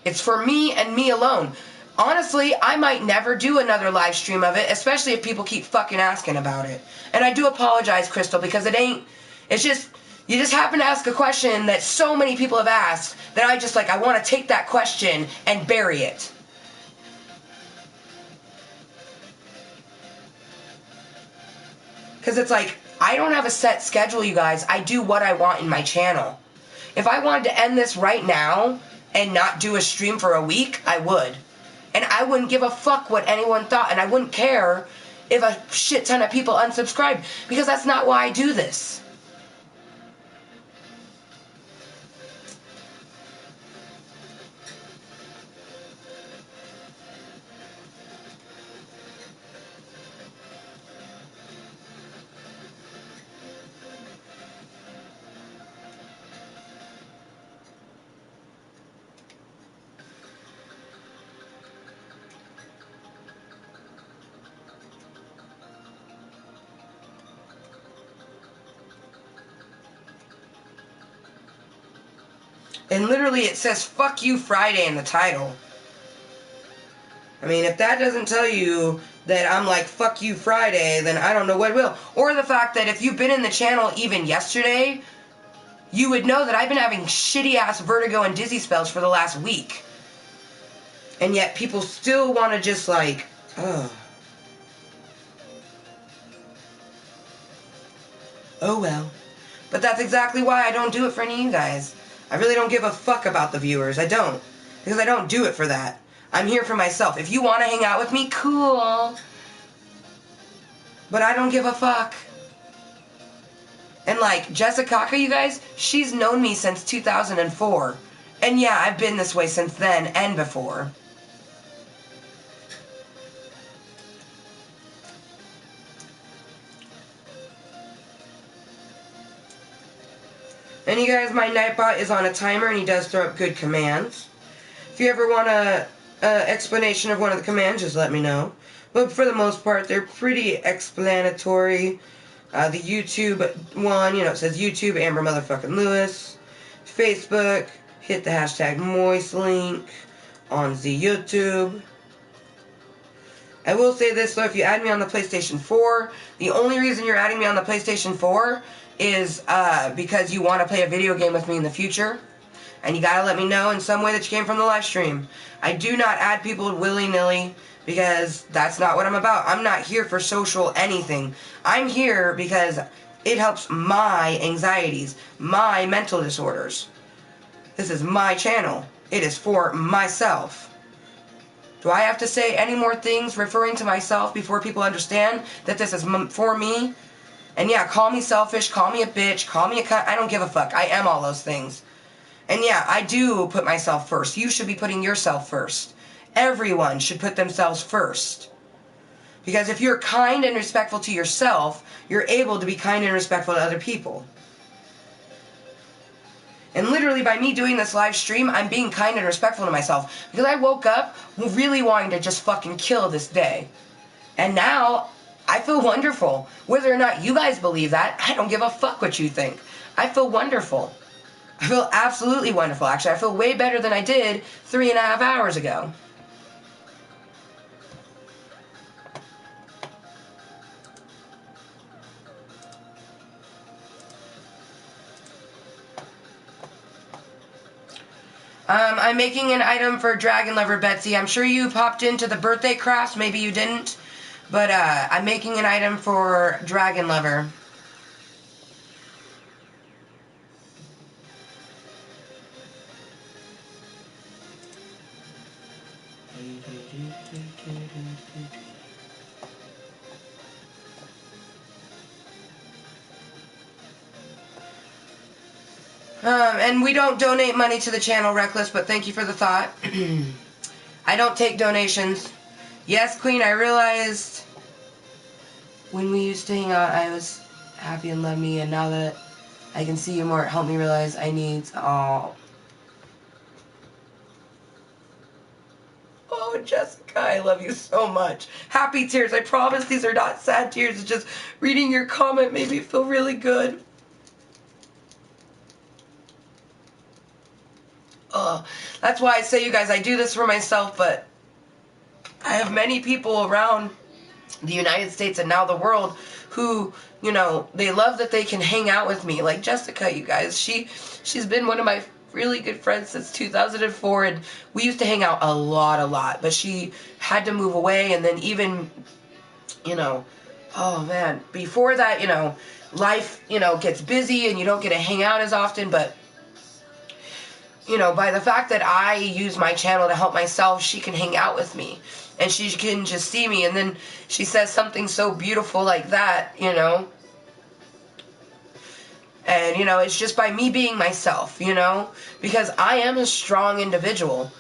It's for me and me alone. Honestly, I might never do another live stream of it, especially if people keep fucking asking about it. And I do apologize, Crystal, because it's just, you just happen to ask a question that so many people have asked that I want to take that question and bury it. Because it's like, I don't have a set schedule, you guys. I do what I want in my channel. If I wanted to end this right now and not do a stream for a week, I would. And I wouldn't give a fuck what anyone thought, and I wouldn't care if a shit ton of people unsubscribed, because that's not why I do this. And literally it says "Fuck You Friday" in the title. I mean, if that doesn't tell you that I'm like, fuck you Friday, then I don't know what will. Or the fact that if you've been in the channel even yesterday, you would know that I've been having shitty-ass vertigo and dizzy spells for the last week. And yet people still want to just like, oh. Oh well. But that's exactly why I don't do it for any of you guys. I really don't give a fuck about the viewers. I don't. Because I don't do it for that. I'm here for myself. If you want to hang out with me, cool. But I don't give a fuck. And like, Jessica, you guys, she's known me since 2004. And yeah, I've been this way since then and before. And you guys, my Nightbot is on a timer and he does throw up good commands. If you ever want a explanation of one of the commands, just let me know. But for the most part, they're pretty explanatory. The YouTube one, you know, it says YouTube, Amber Motherfucking Lewis. Facebook, hit the hashtag Mooiisstt link on the YouTube. I will say this though, if you add me on the PlayStation 4, the only reason you're adding me on the PlayStation 4 is because you want to play a video game with me in the future. And you gotta let me know in some way that you came from the live stream. I do not add people willy-nilly because that's not what I'm about. I'm not here for social anything. I'm here because it helps my anxieties, my mental disorders. This is my channel. It is for myself. Do I have to say any more things referring to myself before people understand that this is for me? And yeah, call me selfish, call me a bitch, call me a cunt. I don't give a fuck. I am all those things. And yeah, I do put myself first. You should be putting yourself first. Everyone should put themselves first. Because if you're kind and respectful to yourself, you're able to be kind and respectful to other people. And literally by me doing this live stream, I'm being kind and respectful to myself. Because I woke up really wanting to just fucking kill this day. And now, I feel wonderful. Whether or not you guys believe that, I don't give a fuck what you think. I feel wonderful. I feel absolutely wonderful. Actually, I feel way better than I did 3.5 hours ago. I'm making an item for Dragon Lover Betsy. I'm sure you popped into the birthday crafts. Maybe you didn't. But I'm making an item for Dragon Lover. And we don't donate money to the channel, Reckless, but thank you for the thought. I don't take donations. Yes, Queen, I realized when we used to hang out, I was happy and loved me, and now that I can see you more, it helped me realize I need... Oh, Jessica, I love you so much. Happy tears. I promise these are not sad tears. It's just reading your comment made me feel really good. That's why I say, you guys, I do this for myself, but I have many people around the United States and now the world who, you know, they love that they can hang out with me. Like Jessica, you guys, she's been one of my really good friends since 2004, and we used to hang out a lot, but she had to move away, and then even, you know, oh man, before that, you know, life, you know, gets busy and you don't get to hang out as often, but you know, by the fact that I use my channel to help myself, she can hang out with me. And she can just see me. And then she says something so beautiful like that, you know. And, you know, it's just by me being myself, you know. Because I am a strong individual.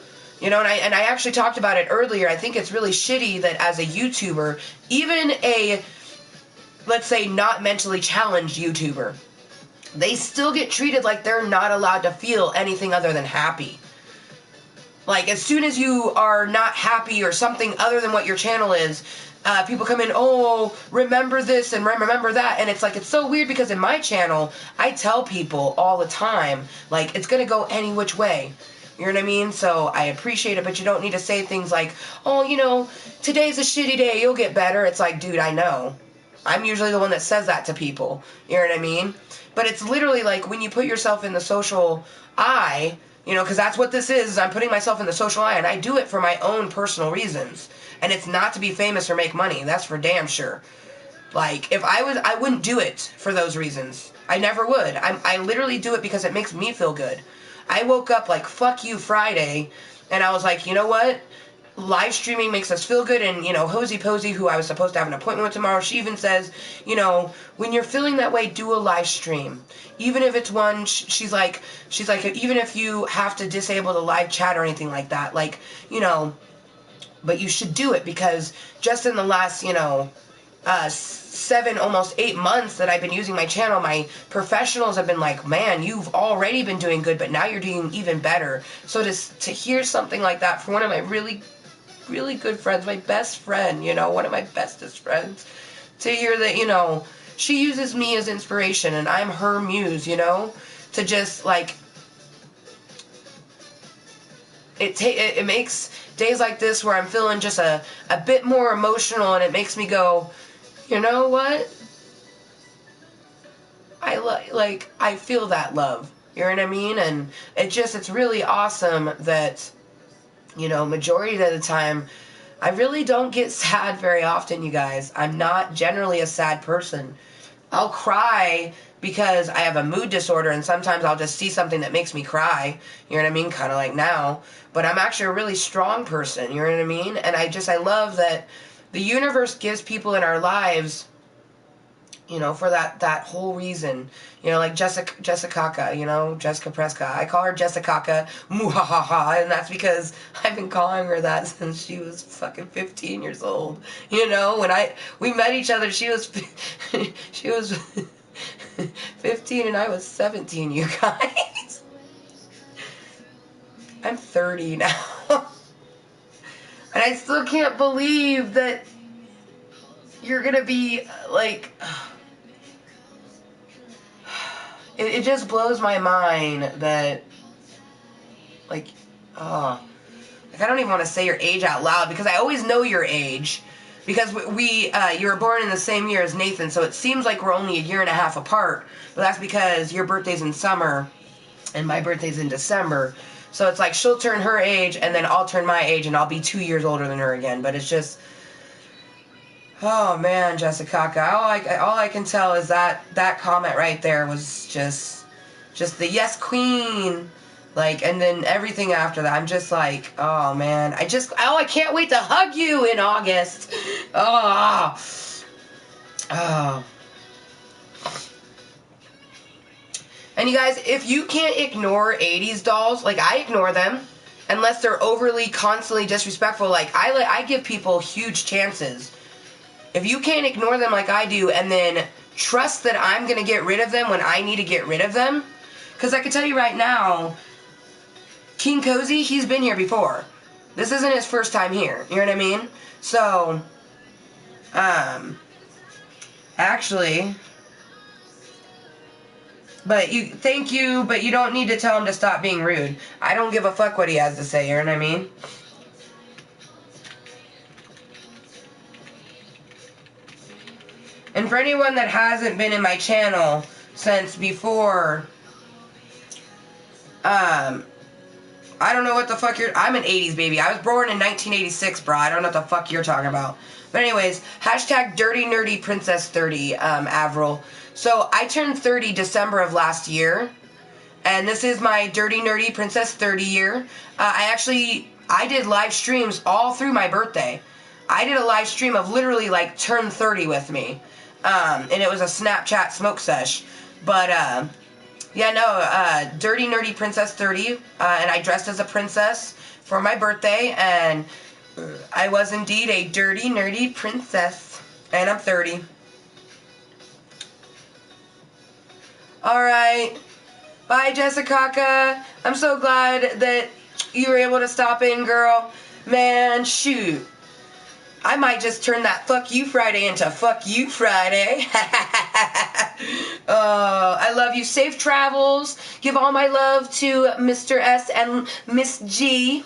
You know, and I actually talked about it earlier. I think it's really shitty that as a YouTuber, even a, let's say, not mentally challenged YouTuber, they still get treated like they're not allowed to feel anything other than happy. Like, as soon as you are not happy or something other than what your channel is, people come in, oh, remember this and remember that, and it's like, it's so weird because in my channel, I tell people all the time, like, it's gonna go any which way. You know what I mean? So I appreciate it, but you don't need to say things like, oh, you know, today's a shitty day, you'll get better. It's like, dude, I know. I'm usually the one that says that to people. You know what I mean? But it's literally like when you put yourself in the social eye, you know, because that's what this is I'm putting myself in the social eye, and I do it for my own personal reasons. And it's not to be famous or make money. That's for damn sure. Like, if I wouldn't do it for those reasons. I never would. I literally do it because it makes me feel good. I woke up like, fuck you Friday, and I was like, you know what? Live streaming makes us feel good, and, you know, Hosey Posey, who I was supposed to have an appointment with tomorrow, she even says, you know, when you're feeling that way, do a live stream. Even if it's one, she's like, even if you have to disable the live chat or anything like that, like, you know, but you should do it, because just in the last, you know, 7, almost 8 months that I've been using my channel, my professionals have been like, man, you've already been doing good, but now you're doing even better. So to hear something like that from one of my really, really good friends, my best friend, you know, one of my bestest friends, to hear that, you know, she uses me as inspiration and I'm her muse, you know, to just like, it makes days like this where I'm feeling just a bit more emotional, and it makes me go, you know what? I feel that love. You know what I mean? And it's really awesome that, you know, majority of the time, I really don't get sad very often, you guys. I'm not generally a sad person. I'll cry because I have a mood disorder, and sometimes I'll just see something that makes me cry. You know what I mean? Kind of like now. But I'm actually a really strong person. You know what I mean? And I love that the universe gives people in our lives, you know, for that whole reason. You know, like Jessica, you know, Jessica Prescott. I call her Jessica, muhahaha, and that's because I've been calling her that since she was fucking 15 years old. You know, when we met each other, she was 15 and I was 17, you guys. I'm 30 now. And I still can't believe that you're gonna be like, it just blows my mind that, like, I don't even want to say your age out loud, because I always know your age, because you were born in the same year as Nathan, so it seems like we're only a year and a half apart, but that's because your birthday's in summer and my birthday's in December. So it's like she'll turn her age and then I'll turn my age and I'll be 2 years older than her again. But it's just, oh man, Jessica, all I can tell is that comment right there was just the yes queen. Like, and then everything after that, I'm just like, oh man, I can't wait to hug you in August. Oh. And you guys, if you can't ignore 80s dolls, like I ignore them, unless they're overly, constantly disrespectful. Like I give people huge chances. If you can't ignore them like I do, and then trust that I'm going to get rid of them when I need to get rid of them, because I can tell you right now, King Cozy, he's been here before. This isn't his first time here. You know what I mean? So, actually, thank you, but you don't need to tell him to stop being rude. I don't give a fuck what he has to say, you know what I mean? And for anyone that hasn't been in my channel since before, I don't know what the fuck I'm an 80s baby. I was born in 1986, bro. I don't know what the fuck you're talking about. But anyways, hashtag Dirty Nerdy Princess 30, Avril. So I turned 30 December of last year, and this is my Dirty Nerdy Princess 30 year. I did live streams all through my birthday. I did a live stream of literally like turn 30 with me, and it was a Snapchat smoke sesh. But yeah, no, Dirty Nerdy Princess 30, and I dressed as a princess for my birthday, and I was indeed a dirty nerdy princess, and I'm 30. Alright, bye Jessica. I'm so glad that you were able to stop in, girl. Man, shoot. I might just turn that fuck you Friday into fuck you Friday. I love you. Safe travels. Give all my love to Mr. S and Miss G.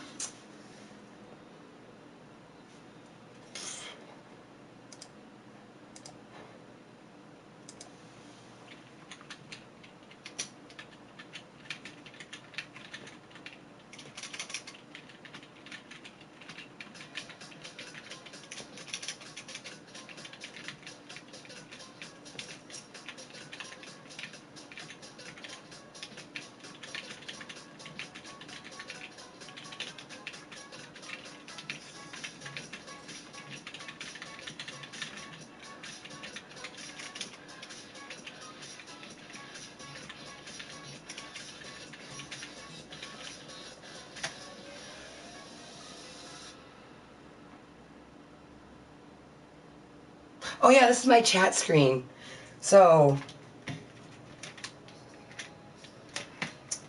Oh yeah, this is my chat screen. So,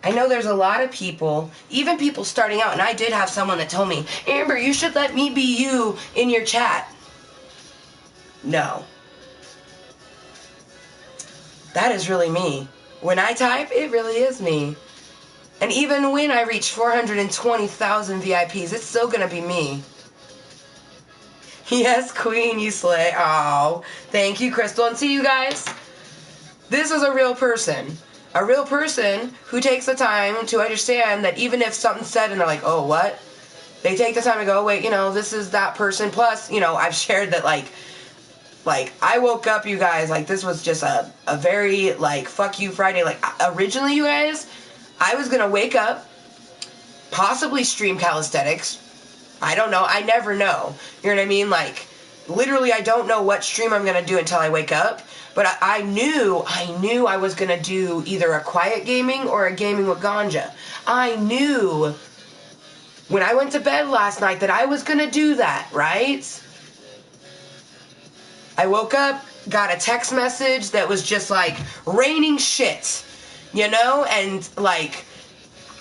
I know there's a lot of people, even people starting out, and I did have someone that told me, Amber, you should let me be you in your chat. No. That is really me. When I type, it really is me. And even when I reach 420,000 VIPs, it's still gonna be me. Yes, queen, you slay. Oh, thank you, Crystal. And see, you guys, this is a real person. A real person who takes the time to understand that even if something's said and they're like, oh, what? They take the time to go, wait, you know, this is that person. Plus, you know, I've shared that, like, I woke up, you guys, like, this was just a very, like, fuck you Friday. Like, originally, you guys, I was gonna wake up, possibly stream calisthenics. I don't know. I never know. You know what I mean? Like, literally, I don't know what stream I'm going to do until I wake up. But I knew I was going to do either a quiet gaming or a gaming with ganja. I knew when I went to bed last night that I was going to do that, right? I woke up, got a text message that was just like, raining shit, you know? And, like,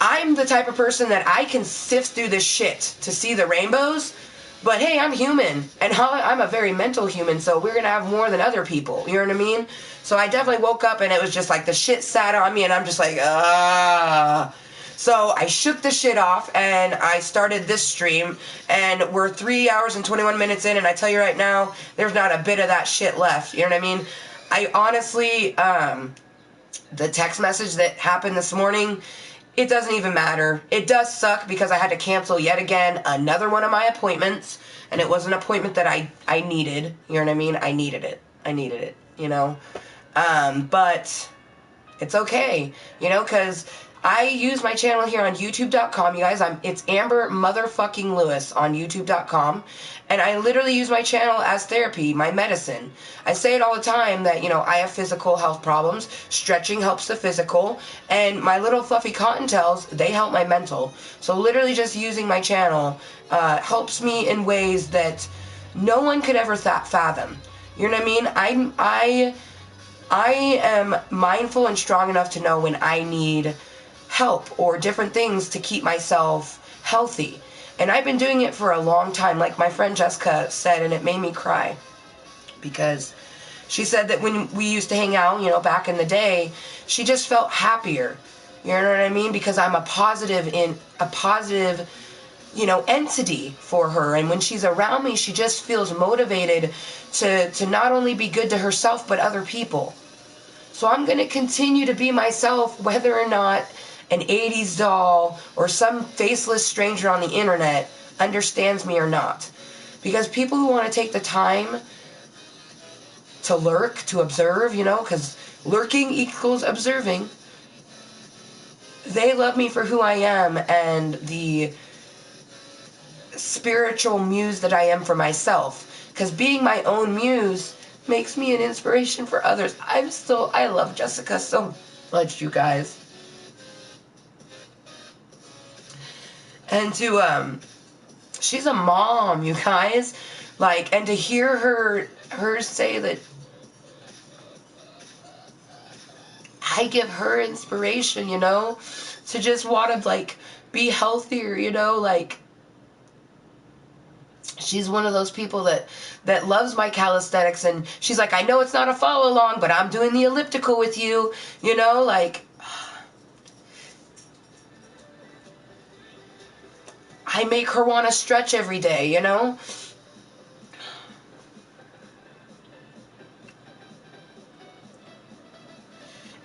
I'm the type of person that I can sift through this shit to see the rainbows, but hey, I'm human, and I'm a very mental human, so we're gonna have more than other people, you know what I mean? So I definitely woke up and it was just like the shit sat on me and I'm just like, ah. So I shook the shit off and I started this stream, and we're 3 hours and 21 minutes in, and I tell you right now, there's not a bit of that shit left, you know what I mean? I honestly, the text message that happened this morning, it doesn't even matter. It does suck because I had to cancel yet again another one of my appointments, and it was an appointment that I needed. You know what I mean? I needed it, you know? But it's okay, you know, because I use my channel here on YouTube.com, you guys. It's Amber Motherfucking Lewis on YouTube.com, and I literally use my channel as therapy, my medicine. I say it all the time that, you know, I have physical health problems. Stretching helps the physical, and my Lil Fluffi Kottontales, they help my mental. So literally just using my channel helps me in ways that no one could ever fathom. You know what I mean? I am mindful and strong enough to know when I need help or different things to keep myself healthy. And I've been doing it for a long time, like my friend Jessica said, and it made me cry. Because she said that when we used to hang out, you know, back in the day, she just felt happier. You know what I mean? Because I'm a positive, you know, entity for her. And when she's around me, she just feels motivated to not only be good to herself, but other people. So I'm going to continue to be myself, whether or not an 80s doll or some faceless stranger on the internet understands me or not. Because people who want to take the time to lurk, to observe, you know, because lurking equals observing, they love me for who I am and the spiritual muse that I am for myself. Because being my own muse makes me an inspiration for others. I love Jessica so much, you guys. And she's a mom, you guys. Like, and to hear her say that I give her inspiration, you know, to just want to, like, be healthier, you know, like, She's one of those people that loves my calisthenics, and she's like, I know it's not a follow along, but I'm doing the elliptical with you, you know, like, I make her want to stretch every day, you know?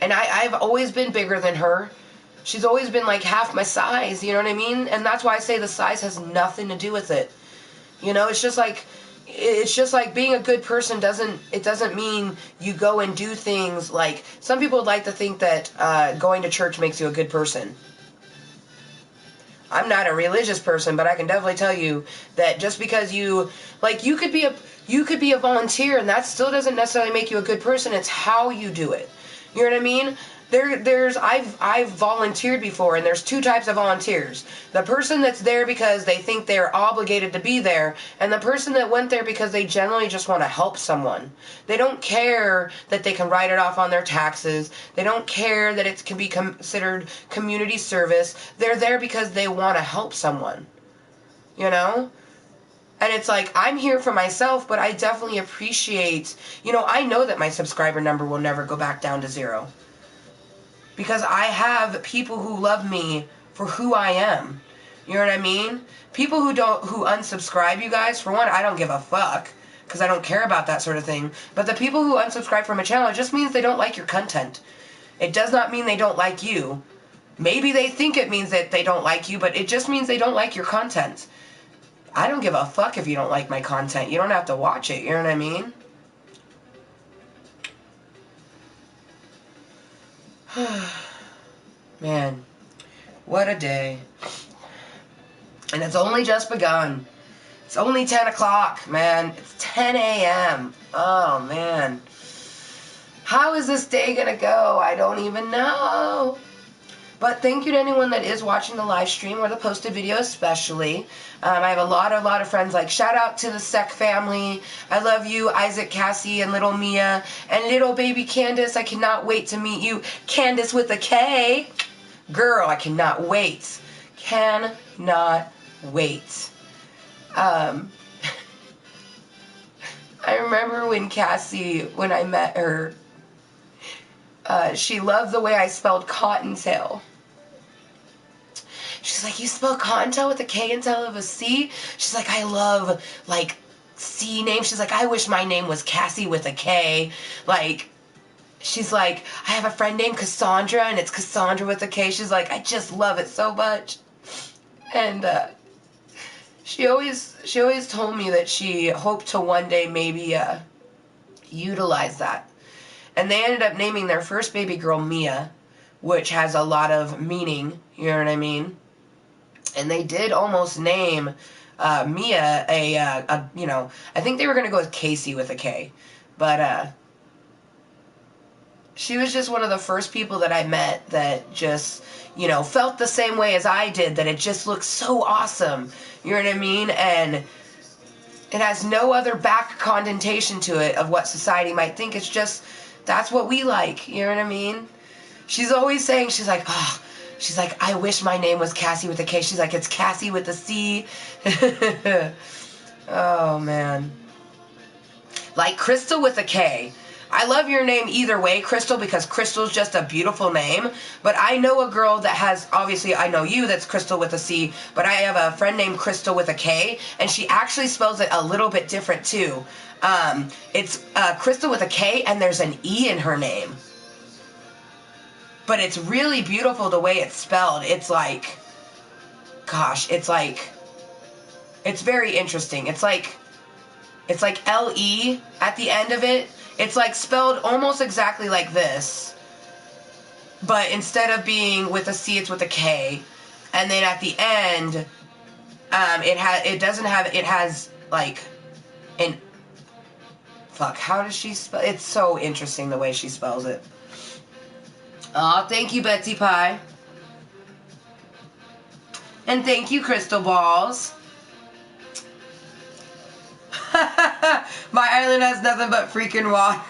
And I've always been bigger than her. She's always been like half my size, you know what I mean? And that's why I say the size has nothing to do with it. You know, it's just like being a good person doesn't mean you go and do things like, some people would like to think that going to church makes you a good person. I'm not a religious person, but I can definitely tell you that just because you could be a volunteer, and that still doesn't necessarily make you a good person. It's how you do it. You know what I mean? I've volunteered before, and there's two types of volunteers. The person that's there because they think they're obligated to be there, and the person that went there because they generally just want to help someone. They don't care that they can write it off on their taxes. They don't care that it can be considered community service. They're there because they want to help someone. You know? And it's like, I'm here for myself, but I definitely appreciate, you know, I know that my subscriber number will never go back down to 0. Because I have people who love me for who I am. You know what I mean? People who unsubscribe, you guys, for one, I don't give a fuck, because I don't care about that sort of thing. But the people who unsubscribe from a channel, it just means they don't like your content. It does not mean they don't like you. Maybe they think it means that they don't like you, but it just means they don't like your content. I don't give a fuck if you don't like my content. You don't have to watch it, you know what I mean? Man, what a day. And it's only just begun. It's only 10 o'clock, man. It's 10 a.m. Oh, man. How is this day gonna go? I don't even know. But thank you to anyone that is watching the live stream or the posted video especially. I have a lot of friends, like shout out to the Sec family. I love you, Isaac, Cassie, and little Mia. And little baby Candace, I cannot wait to meet you. Candace with a K. Girl, I cannot wait. Cannot wait. I remember when I met her, she loved the way I spelled Kottontale. She's like, you spell Kottontale with a K instead of a C? She's like, I love, like, C names. She's like, I wish my name was Cassie with a K. Like, she's like, I have a friend named Cassandra, and it's Cassandra with a K. She's like, I just love it so much. And, she always told me that she hoped to one day maybe, utilize that. And they ended up naming their first baby girl Mia, which has a lot of meaning, you know what I mean? And they did almost name Mia you know, I think they were going to go with Casey with a K. But she was just one of the first people that I met that just, you know, felt the same way as I did, that it just looked so awesome, you know what I mean? And it has no other back connotation to it of what society might think. It's just, that's what we like, you know what I mean? She's always saying, she's like, oh, she's like, I wish my name was Cassie with a K. She's like, it's Cassie with a C. Oh, man. Like Crystal with a K. I love your name either way, Crystal, because Crystal's just a beautiful name. But I know a girl that has, obviously I know you, that's Crystal with a C, but I have a friend named Crystal with a K, and she actually spells it a little bit different too. It's Crystal with a K, and there's an E in her name. But it's really beautiful the way it's spelled. It's like, gosh, it's very interesting. It's like L-E at the end of it. It's like spelled almost exactly like this, but instead of being with a C, it's with a K. And then at the end, it has like an, fuck, how does she spell? It's so interesting the way she spells it. Aw, thank you, Betsy Pie. And thank you, Crystal Balls. My island has nothing but freaking water.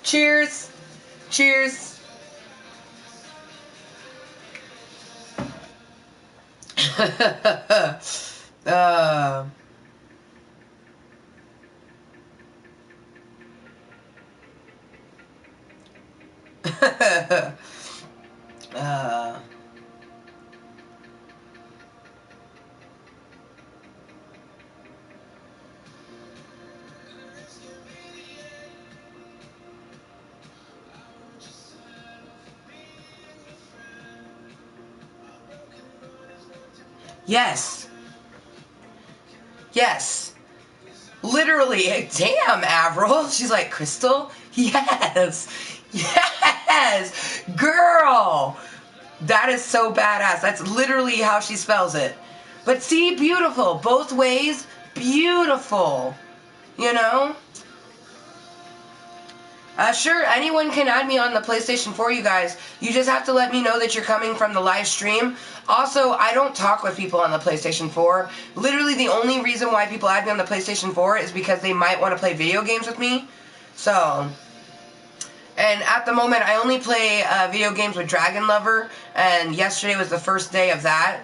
Cheers. Cheers. uh, uh, yes. Yes. Literally. Damn, Avril. She's like, Crystal? Yes. Yes. Girl. That is so badass. That's literally how she spells it. But see, beautiful. Both ways, beautiful. You know? Sure, anyone can add me on the PlayStation 4, you guys. You just have to let me know that you're coming from the live stream. Also, I don't talk with people on the PlayStation 4. Literally, the only reason why people add me on the PlayStation 4 is because they might want to play video games with me. So, and at the moment, I only play video games with Dragon Lover, and yesterday was the first day of that.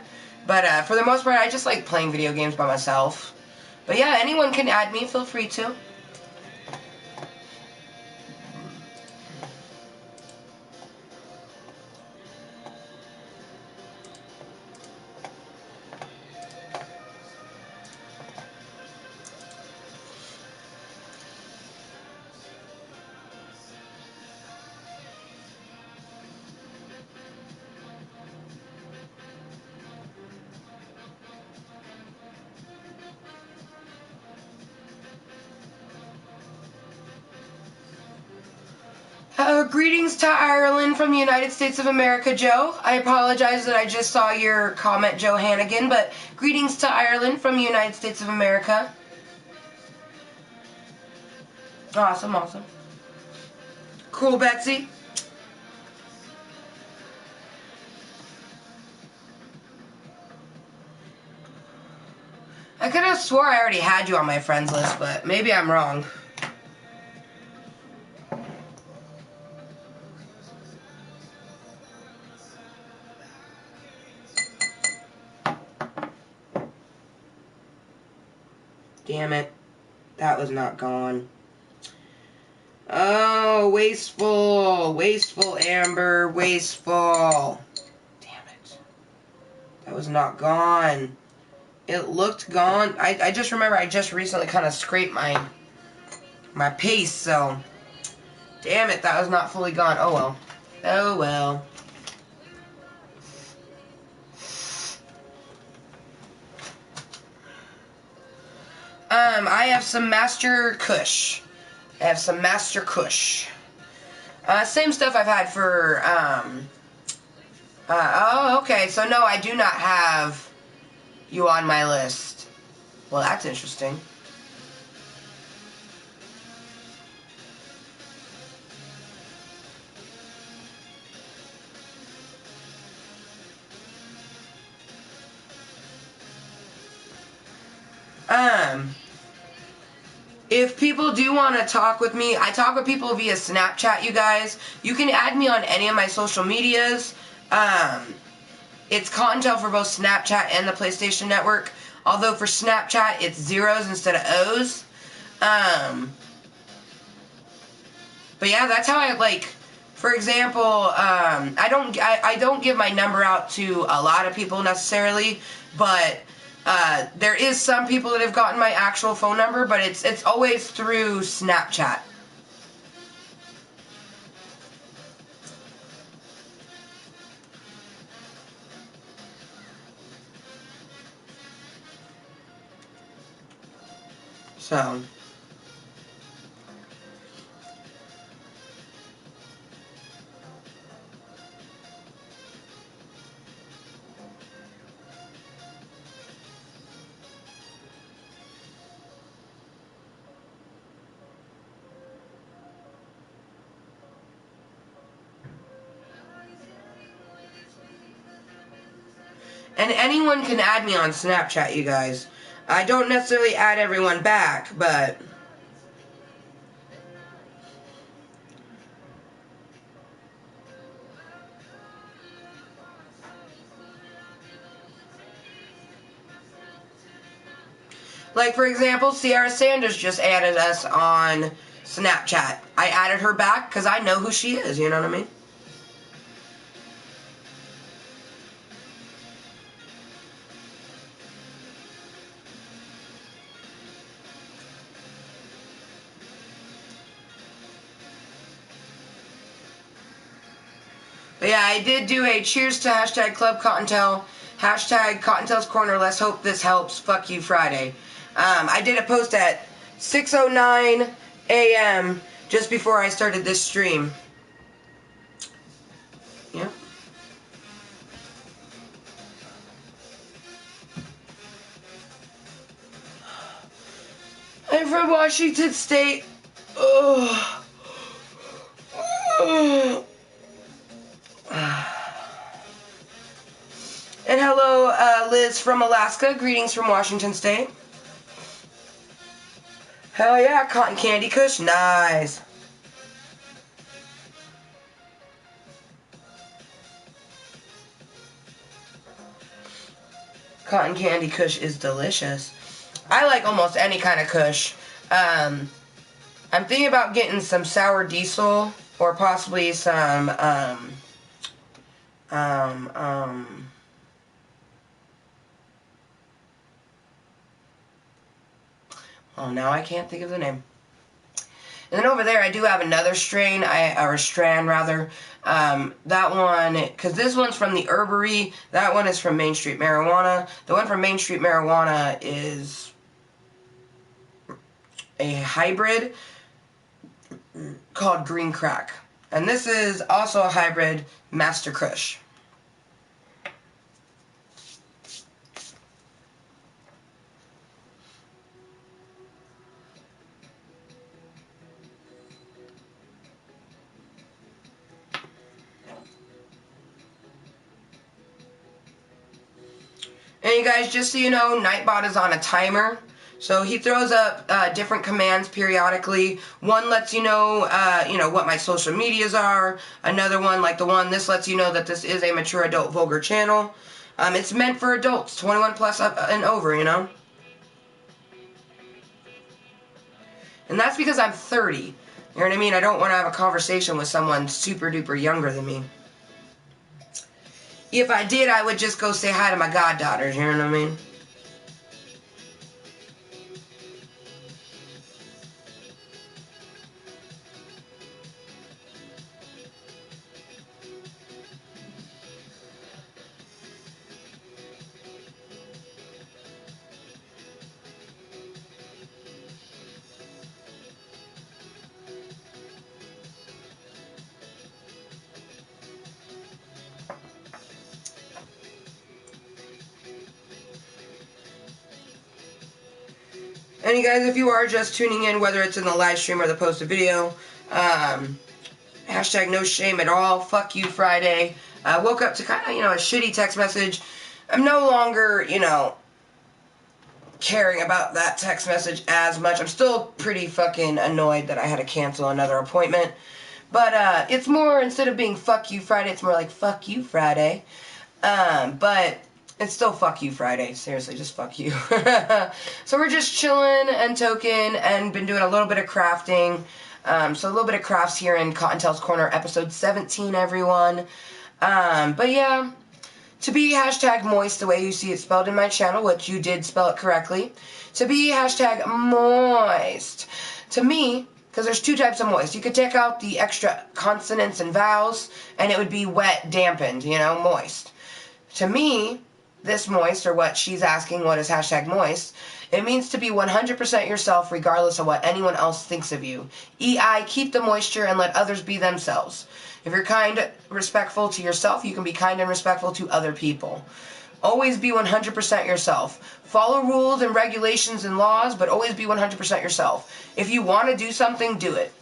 But for the most part, I just like playing video games by myself. But yeah, anyone can add me. Feel free to. Greetings to Ireland from the United States of America, Joe. I apologize that I just saw your comment, Joe Hannigan, but greetings to Ireland from the United States of America. Awesome, awesome. Cool, Betsy. I could have swore I already had you on my friends list, but maybe I'm wrong. Damn it. That was not gone. Oh, wasteful. Wasteful, Amber. Wasteful. Damn it. That was not gone. It looked gone. I just remember I just recently kind of scraped my paste, so... Damn it, that was not fully gone. Oh well. Oh well. I have some Master Kush. I have some Master Kush. Same stuff I've had for, oh, okay. So, no, I do not have you on my list. Well, that's interesting. If people do want to talk with me, I talk with people via Snapchat, you guys. You can add me on any of my social medias. It's Kottontale for both Snapchat and the PlayStation Network. Although for Snapchat, it's zeros instead of O's. But yeah, that's how I, like, for example, I don't give my number out to a lot of people necessarily, but there is some people that have gotten my actual phone number, but it's always through Snapchat. So... And anyone can add me on Snapchat, you guys. I don't necessarily add everyone back, but... Like, for example, Sierra Sanders just added us on Snapchat. I added her back because I know who she is, you know what I mean? But yeah, I did do a cheers to hashtag Klub Kottontale, hashtag Kottontale's Corner, let's hope this helps, fuck you Friday. I did a post at 6:09 a.m. just before I started this stream. Yeah. I'm from Washington State. Ugh. Ugh. And hello, Liz from Alaska. Greetings from Washington State. Hell yeah, cotton candy kush. Nice. Cotton candy kush is delicious. I like almost any kind of kush. I'm thinking about getting some sour diesel or possibly some, oh, now I can't think of the name. And then over there, I do have another strain, or a strand rather. That one, because this one's from the Herbery. That one is from Main Street Marijuana. The one from Main Street Marijuana is a hybrid called Green Crack. And this is also a hybrid Master Kush. And you guys, just so you know, Nightbot is on a timer. So he throws up different commands periodically. One lets you know, what my social medias are. Another one, like the one, this lets you know that this is a mature adult vulgar channel. It's meant for adults, 21 plus up and over, you know. And that's because I'm 30. You know what I mean? I don't want to have a conversation with someone super duper younger than me. If I did, I would just go say hi to my goddaughters, you know what I mean? And you guys, if you are just tuning in, whether it's in the live stream or the posted video, hashtag no shame at all, fuck you Friday. I woke up to kind of, a shitty text message. I'm no longer, caring about that text message as much. I'm still pretty fucking annoyed that I had to cancel another appointment. But it's more, instead of being fuck you Friday, it's more like fuck you Friday. But it's still fuck you Friday. Seriously, just fuck you. So we're just chilling and toking and been doing a little bit of crafting. So a little bit of crafts here in Kottontale's Corner, episode 17, everyone. But yeah, to be hashtag Mooiisstt the way you see it spelled in my channel, which you did spell it correctly. To be hashtag Mooiisstt. To me, because there's two types of moist. You could take out the extra consonants and vowels, and it would be wet, dampened, moist. To me, this moist, or what she's asking, what is hashtag Mooiisstt, it means to be 100% yourself regardless of what anyone else thinks of you. EI, keep the moisture and let others be themselves. If you're kind, respectful to yourself, you can be kind and respectful to other people. Always be 100% yourself. Follow rules and regulations and laws, but always be 100% yourself. If you want to do something, do it.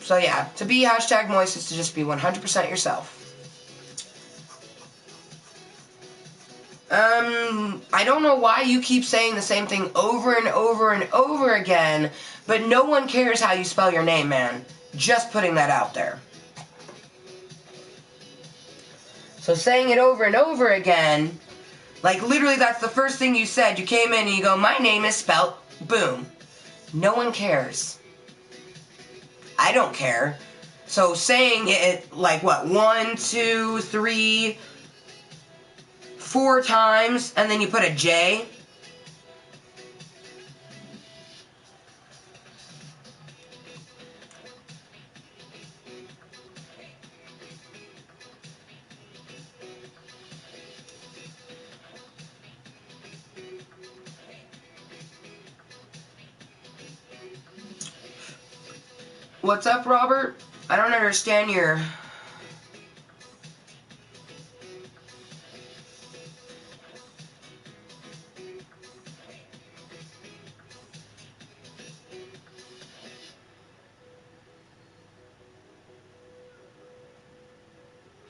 So yeah, to be hashtag Mooiisstt is to just be 100% yourself. I don't know why you keep saying the same thing over and over and over again, but no one cares how you spell your name, man. Just putting that out there. So saying it over and over again Like, literally, that's the first thing you said. You came in and you go, my name is spelt, boom. No one cares. I don't care. So saying it, like, what, 1, 2, 3, 4 times, and then you put a J. What's up, Robert? I don't understand your...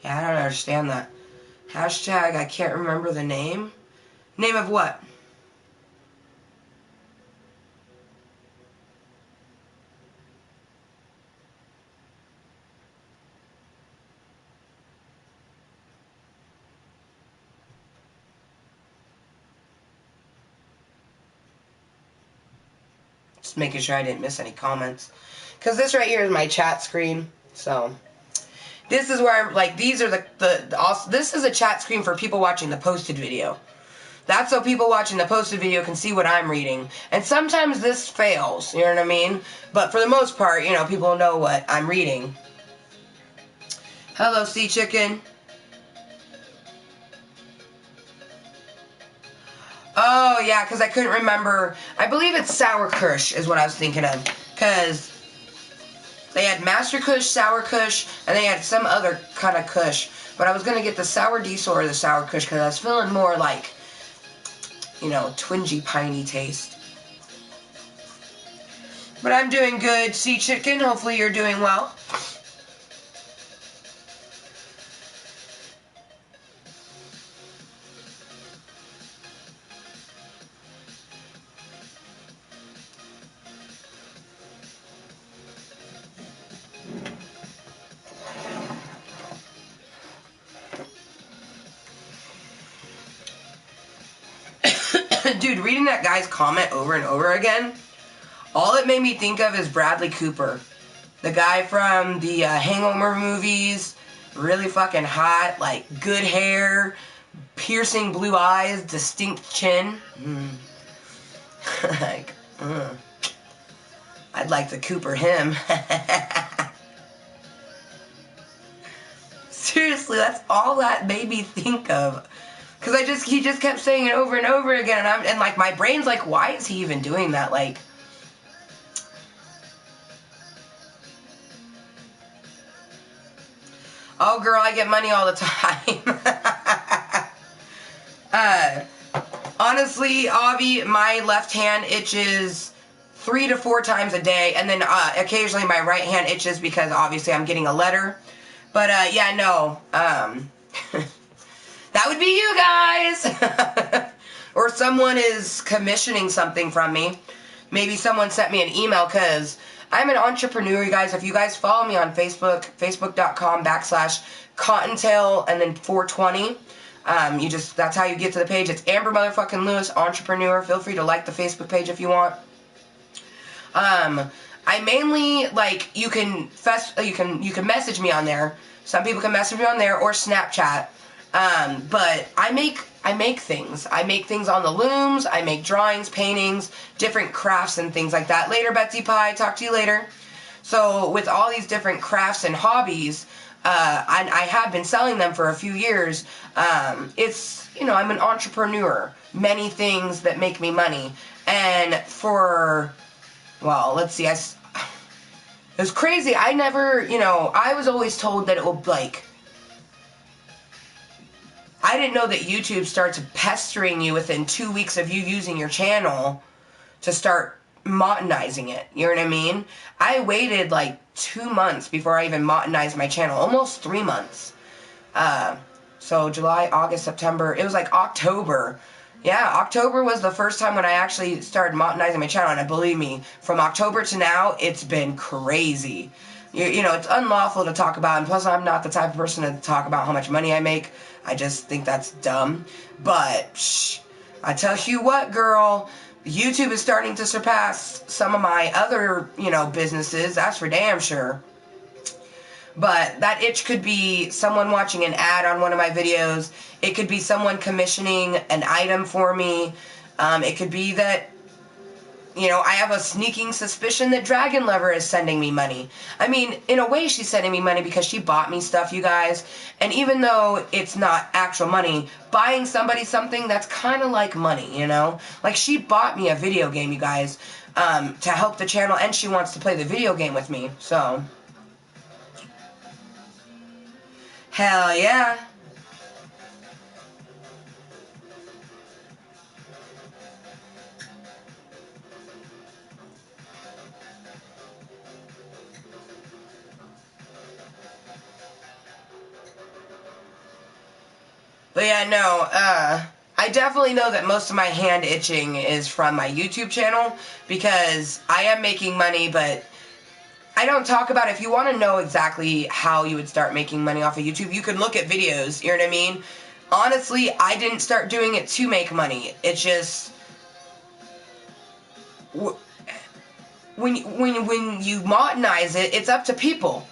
Yeah, I don't understand that. Hashtag, I can't remember the name. Name of what? Just making sure I didn't miss any comments. Because this right here is my chat screen. So, this is where I'm, like, these are this is a chat screen for people watching the posted video. That's so people watching the posted video can see what I'm reading. And sometimes this fails, you know what I mean? But for the most part, you know, people know what I'm reading. Hello, Sea Chicken. Oh, yeah, because I couldn't remember. I believe it's Sour Kush is what I was thinking of. Because they had Master Kush, Sour Kush, and they had some other kind of Kush. But I was going to get the Sour Diesel or the Sour Kush because I was feeling more like, you know, twingy, piney taste. But I'm doing good, Sea Chicken. Hopefully you're doing well. Dude, reading that guy's comment over and over again, all it made me think of is Bradley Cooper. The guy from the Hangover movies, really fucking hot, like good hair, piercing blue eyes, distinct chin. Like, I'd like to Cooper him. Seriously, that's all that made me think of. Because he just kept saying it over and over again, and like my brain's like, why is he even doing that? Like, oh girl, I get money all the time. Honestly, Avi, my left hand itches 3 to 4 times a day, and then occasionally my right hand itches because obviously I'm getting a letter. But yeah, no. That would be you guys. Or someone is commissioning something from me. Maybe someone sent me an email because I'm an entrepreneur, you guys. If you guys follow me on Facebook, facebook.com/Kottontale and then 420. That's how you get to the page. It's Amber motherfucking Lewis, entrepreneur. Feel free to like the Facebook page if you want. I mainly, like, you can message me on there. Some people can message me on there or Snapchat. But I make things. I make things on the looms. I make drawings, paintings, different crafts and things like that. Later, Betsy Pie. Talk to you later. So with all these different crafts and hobbies, I have been selling them for a few years. It's, you know, I'm an entrepreneur. Many things that make me money. And well, let's see. It was crazy. I never, you know, I was always told that it would, like, I didn't know that YouTube starts pestering you within 2 weeks of you using your channel to start monetizing it. You know what I mean? I waited like 2 months before I even monetized my channel. Almost 3 months. So July, August, September. It was like October. Yeah, October was the first time when I actually started monetizing my channel. And believe me, from October to now, it's been crazy. You know, it's unlawful to talk about. And plus, I'm not the type of person to talk about how much money I make. I just think that's dumb. But, I tell you what, girl, YouTube is starting to surpass some of my other, businesses. That's for damn sure. But that itch could be someone watching an ad on one of my videos. It could be someone commissioning an item for me. It could be that, I have a sneaking suspicion that Dragon Lover is sending me money. I mean, in a way she's sending me money because she bought me stuff, you guys. And even though it's not actual money, buying somebody something, that's kind of like money, Like, she bought me a video game, you guys, to help the channel, and she wants to play the video game with me, so... Hell yeah. But yeah, no, I definitely know that most of my hand itching is from my YouTube channel, because I am making money, but I don't talk about it. If you want to know exactly how you would start making money off of YouTube, you can look at videos, you know what I mean? Honestly, I didn't start doing it to make money. It's just... When you monetize it, it's up to people.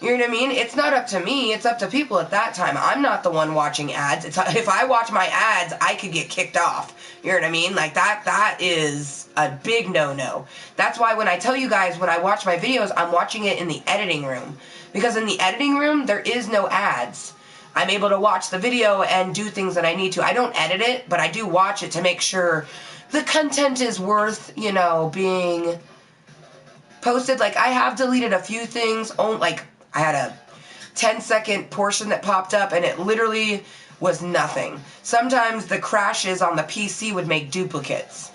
You know what I mean? It's not up to me, it's up to people at that time. I'm not the one watching ads. If I watch my ads, I could get kicked off. You know what I mean? Like, that is a big no-no. That's why when I tell you guys, when I watch my videos, I'm watching it in the editing room. Because in the editing room, there is no ads. I'm able to watch the video and do things that I need to. I don't edit it, but I do watch it to make sure the content is worth, being posted. Like, I have deleted a few things, like... I had a 10-second portion that popped up, and it literally was nothing. Sometimes the crashes on the PC would make duplicates.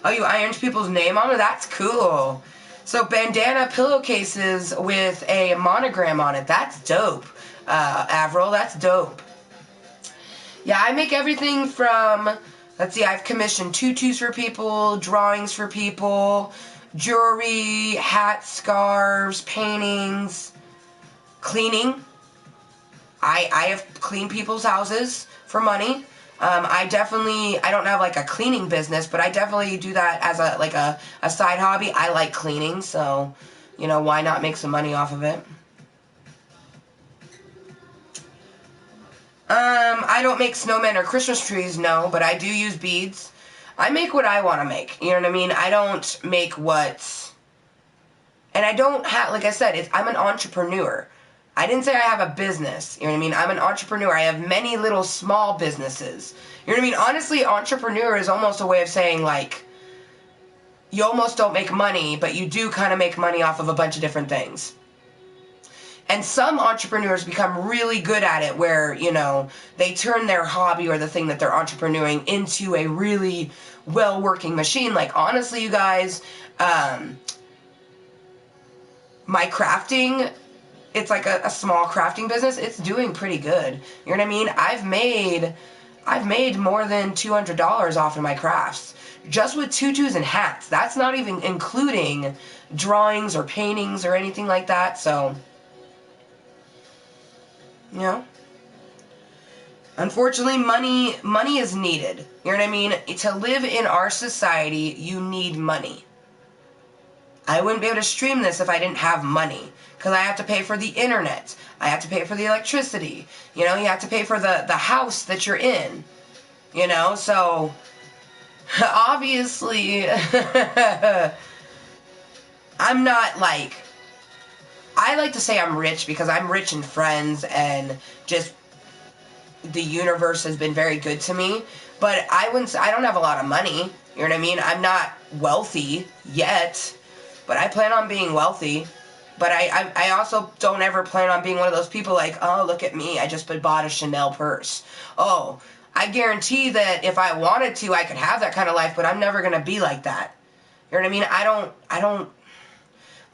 Oh, you ironed people's name on it? That's cool. So bandana pillowcases with a monogram on it. That's dope. Avril, that's dope. Yeah, I make everything from... Let's see, I've commissioned tutus for people, drawings for people... jewelry, hats, scarves, paintings, cleaning. I have cleaned people's houses for money. I don't have like a cleaning business, but I definitely do that as a side hobby. I like cleaning, so, why not make some money off of it? I don't make snowmen or Christmas trees, no, but I do use beads. I make what I want to make, you know what I mean? I don't make what... And I don't have, like I said, I'm an entrepreneur. I didn't say I have a business, you know what I mean? I'm an entrepreneur. I have many little small businesses. You know what I mean? Honestly, entrepreneur is almost a way of saying, like, you almost don't make money, but you do kind of make money off of a bunch of different things. And some entrepreneurs become really good at it where, they turn their hobby or the thing that they're entrepreneuring into a really well-working machine. Like, honestly, you guys, my crafting, it's like a small crafting business. It's doing pretty good. You know what I mean? I've made more than $200 off of my crafts. Just with tutus and hats. That's not even including drawings or paintings or anything like that, so... Unfortunately, money is needed. You know what I mean? To live in our society, you need money. I wouldn't be able to stream this if I didn't have money. Because I have to pay for the internet. I have to pay for the electricity. You have to pay for the house that you're in. So... Obviously... I'm not, like... I like to say I'm rich because I'm rich in friends and just the universe has been very good to me. But I don't have a lot of money. You know what I mean? I'm not wealthy yet, but I plan on being wealthy. But I also don't ever plan on being one of those people like, oh, look at me, I just bought a Chanel purse. Oh, I guarantee that if I wanted to, I could have that kind of life, but I'm never going to be like that. You know what I mean? I don't...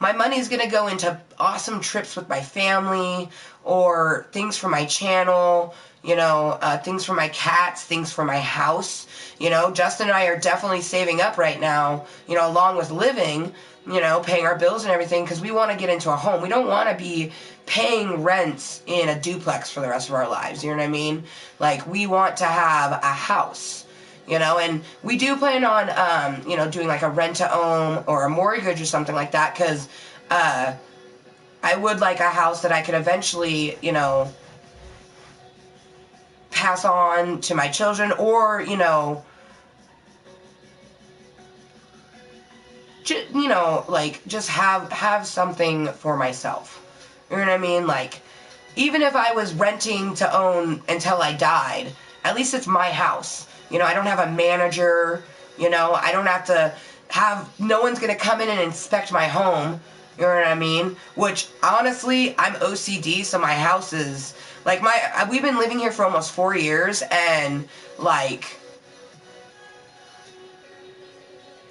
My money's going to go into awesome trips with my family or things for my channel, things for my cats, things for my house. Justin and I are definitely saving up right now, along with living. you know, paying our bills and everything, because we want to get into a home. We don't want to be paying rents in a duplex for the rest of our lives, you know what I mean? Like, we want to have a house, you know, and we do plan on, you know, doing like a rent-to-own or a mortgage or something like that, because I would like a house that I could eventually, you know, pass on to my children, or, you know, you know, like, just have something for myself. You know what I mean? Like, even if I was renting to own until I died, at least it's my house. You know, I don't have a manager, you know, I don't have to have, no one's gonna come in and inspect my home. You know what I mean? Which, honestly, I'm OCD, so my house is, like, we've been living here for almost 4 years, and, like,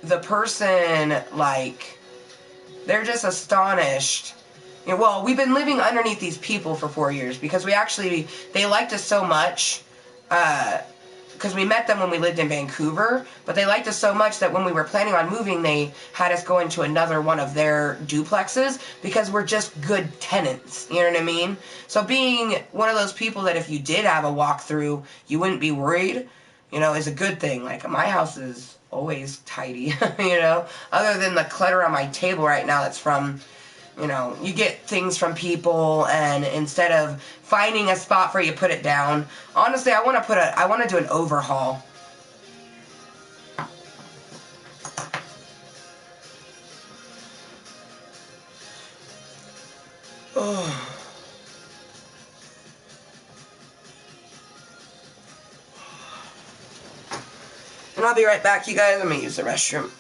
the person, like, they're just astonished. You know, well, we've been living underneath these people for 4 years, because they liked us so much, because we met them when we lived in Vancouver, but they liked us so much that when we were planning on moving, they had us go into another one of their duplexes, because we're just good tenants, you know what I mean? So being one of those people that if you did have a walkthrough, you wouldn't be worried, you know, is a good thing. Like, my house is always tidy, you know, other than the clutter on my table right now that's from, you know, you get things from people, and instead of finding a spot for you put it down. Honestly, I want to do an overhaul. Oh. And I'll be right back, you guys. I'm gonna use the restroom.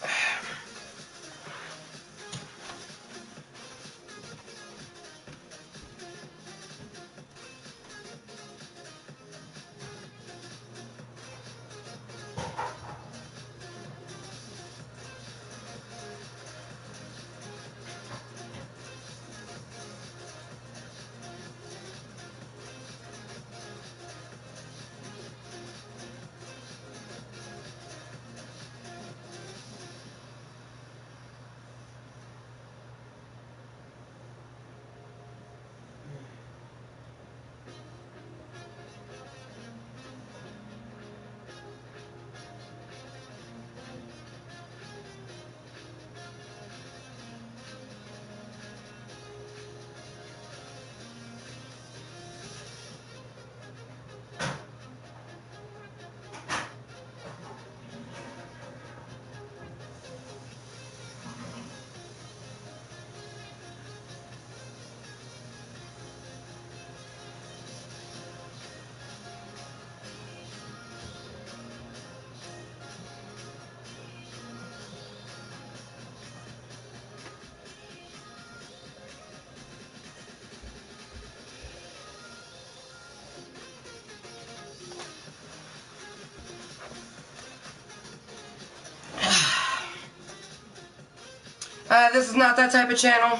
This is not that type of channel,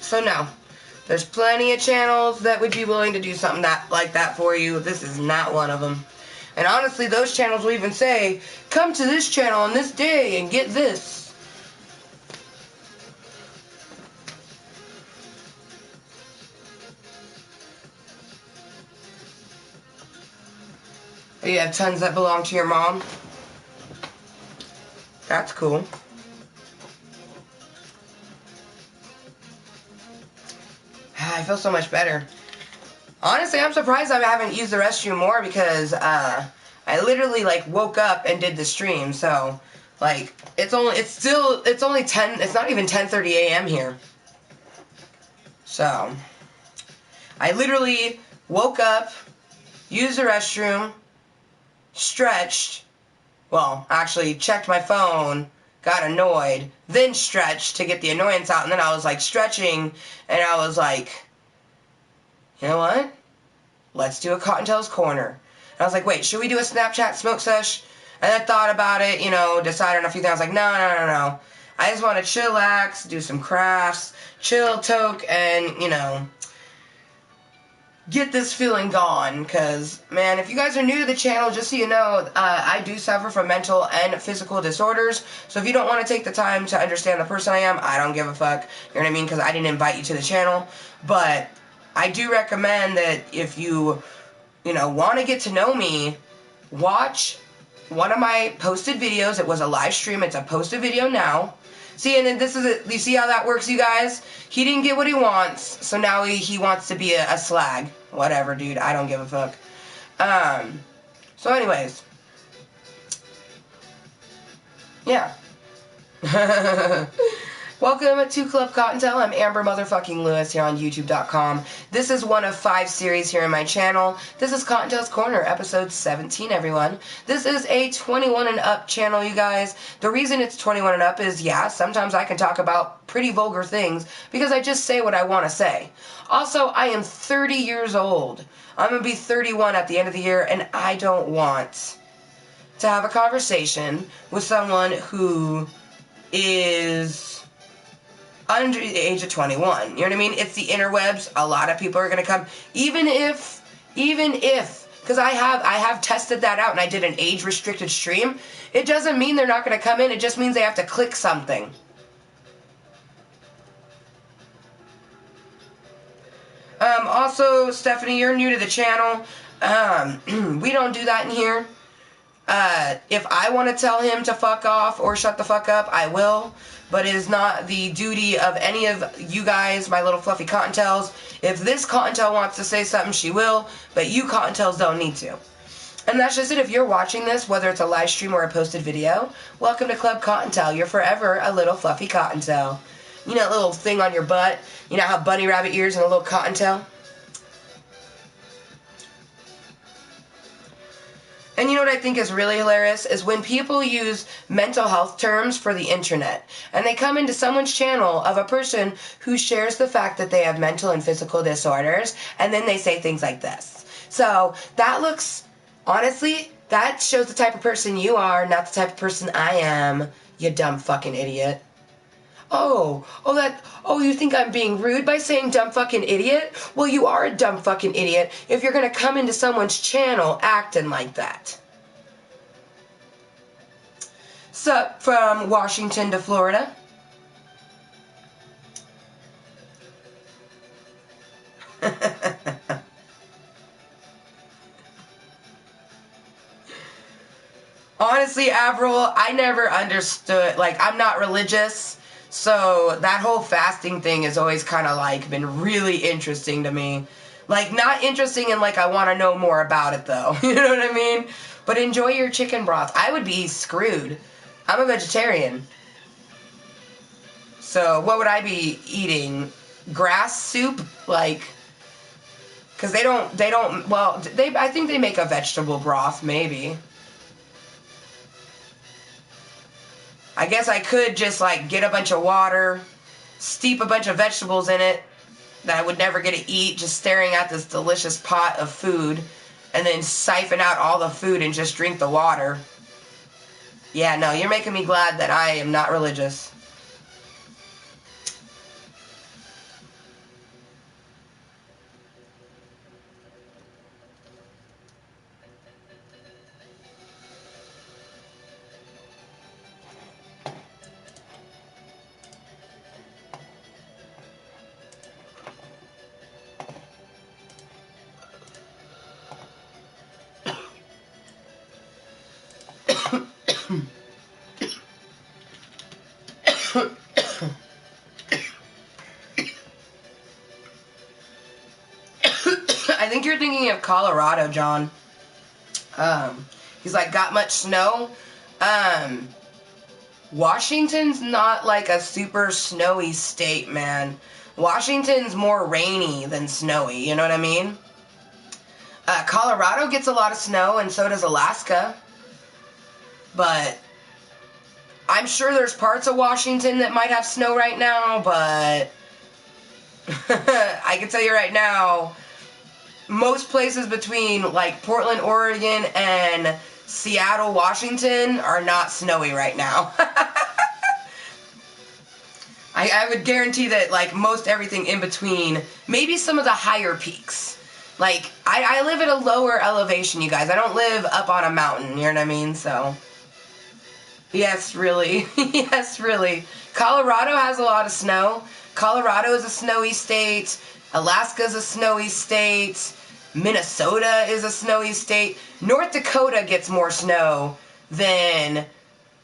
so no. There's plenty of channels that would be willing to do something like that for you. This is not one of them. And honestly, those channels will even say, come to this channel on this day and get this. You have tons that belong to your mom. That's cool. I feel so much better. Honestly, I'm surprised I haven't used the restroom more, because I literally, like, woke up and did the stream. So, like, it's only 10, it's not even 10:30 a.m. here. So, I literally woke up, used the restroom, stretched, well, actually checked my phone, got annoyed, then stretched to get the annoyance out, and then I was, like, stretching, and I was like, you know what? Let's do a Kottontales corner. And I was like, wait, should we do a Snapchat smoke sesh? And I thought about it, you know, decided on a few things. I was like, no. I just want to chillax, do some crafts, chill, toke, and, you know, get this feeling gone, because, man, if you guys are new to the channel, just so you know, I do suffer from mental and physical disorders, so if you don't want to take the time to understand the person I am, I don't give a fuck, you know what I mean, because I didn't invite you to the channel, but I do recommend that if you want to get to know me, watch one of my posted videos. It was a live stream, it's a posted video now. See, and then this is it. You see how that works, you guys? He didn't get what he wants, so now he wants to be a slag. Whatever, dude. I don't give a fuck. So anyways. Yeah. Welcome to Klub Kottontale. I'm Amber Motherfucking Lewis here on YouTube.com. This is one of 5 series here in my channel. This is Kottontale's Corner, episode 17, everyone. This is a 21 and up channel, you guys. The reason it's 21 and up is, yeah, sometimes I can talk about pretty vulgar things because I just say what I want to say. Also, I am 30 years old. I'm going to be 31 at the end of the year, and I don't want to have a conversation with someone who is under the age of 21. You know what I mean? It's the interwebs. A lot of people are going to come. Even if, because I have tested that out and I did an age-restricted stream, it doesn't mean they're not going to come in. It just means they have to click something. Also, Stephanie, you're new to the channel. We don't do that in here. If I want to tell him to fuck off or shut the fuck up, I will. But it is not the duty of any of you guys, my little fluffy Kottontales. If this Kottontale wants to say something, she will. But you Kottontales don't need to. And that's just it. If you're watching this, whether it's a live stream or a posted video, welcome to Klub Kottontale. You're forever a little fluffy Kottontale. You know that little thing on your butt? You know how bunny rabbit ears and a little Kottontale? And you know what I think is really hilarious is when people use mental health terms for the internet and they come into someone's channel of a person who shares the fact that they have mental and physical disorders, and then they say things like this. So that looks, honestly, that shows the type of person you are, not the type of person I am, you dumb fucking idiot. Oh, you think I'm being rude by saying dumb fucking idiot? Well, you are a dumb fucking idiot if you're gonna come into someone's channel acting like that. Sup from Washington to Florida. Honestly, Avril, I never understood, like, I'm not religious. So that whole fasting thing has always kind of like been really interesting to me. Like, not interesting in like I want to know more about it though. You know what I mean? But enjoy your chicken broth. I would be screwed. I'm a vegetarian. So what would I be eating? Grass soup? Like, because I think they make a vegetable broth maybe. I guess I could just, like, get a bunch of water, steep a bunch of vegetables in it that I would never get to eat, just staring at this delicious pot of food, and then siphon out all the food and just drink the water. Yeah, no, you're making me glad that I am not religious. I think you're thinking of Colorado, John. He's like, got much snow? Washington's not like a super snowy state, man. Washington's more rainy than snowy, you know what I mean? Colorado gets a lot of snow, and so does Alaska. But I'm sure there's parts of Washington that might have snow right now, but I can tell you right now, most places between like Portland, Oregon and Seattle, Washington are not snowy right now. I would guarantee that like most everything in between, maybe some of the higher peaks, Like, I live at a lower elevation, you guys. I don't live up on a mountain, you know what I mean? So, yes, really. Yes, really. Colorado has a lot of snow. Colorado is a snowy state. Alaska is a snowy state. Minnesota is a snowy state. North Dakota gets more snow than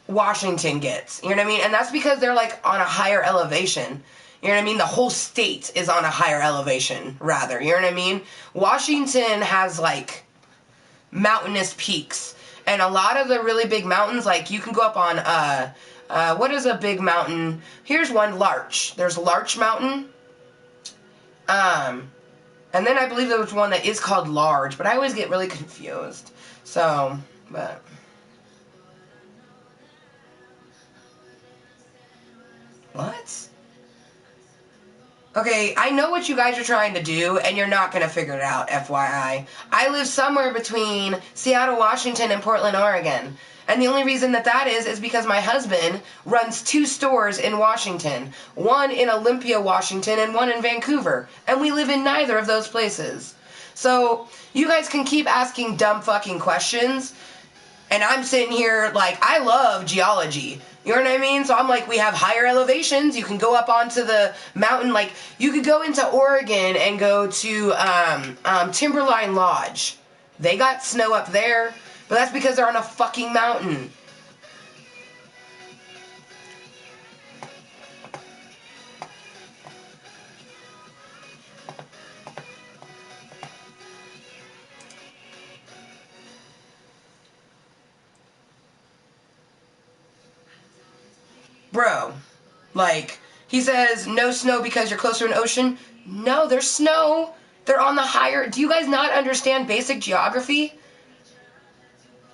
Washington gets. You know what I mean? And that's because they're, like, on a higher elevation. You know what I mean? The whole state is on a higher elevation, rather. You know what I mean? Washington has, like, mountainous peaks. And a lot of the really big mountains, like, you can go up on, what is a big mountain? Here's one, Larch. There's Larch Mountain. And then I believe there was one that is called Large, but I always get really confused. So, but... What? Okay, I know what you guys are trying to do, and you're not going to figure it out, FYI. I live somewhere between Seattle, Washington, and Portland, Oregon. And the only reason that is because my husband runs 2 stores in Washington. One in Olympia, Washington, and one in Vancouver. And we live in neither of those places. So, you guys can keep asking dumb fucking questions. And I'm sitting here, like, I love geology. You know what I mean? So I'm like, we have higher elevations. You can go up onto the mountain. Like, you could go into Oregon and go to Timberline Lodge. They got snow up there. But that's because they're on a fucking mountain. Bro, like, he says, no snow because you're closer to an ocean. No, there's snow. They're on the higher... Do you guys not understand basic geography?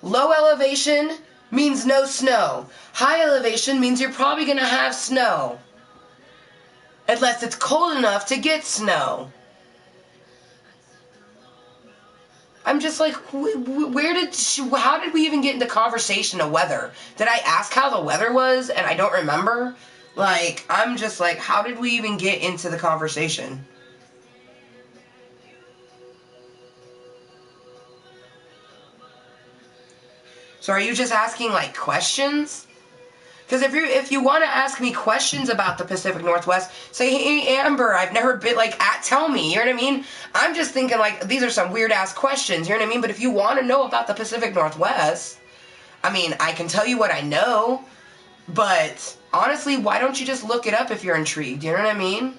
Low elevation means no snow. High elevation means you're probably going to have snow. Unless it's cold enough to get snow. I'm just like, how did we even get into conversation of weather? Did I ask how the weather was and I don't remember? Like, I'm just like, how did we even get into the conversation? So are you just asking, like, questions? Because if you want to ask me questions about the Pacific Northwest, say, hey, Amber, I've never been, like, tell me, you know what I mean? I'm just thinking, like, these are some weird-ass questions, you know what I mean? But if you want to know about the Pacific Northwest, I mean, I can tell you what I know, but honestly, why don't you just look it up if you're intrigued, you know what I mean?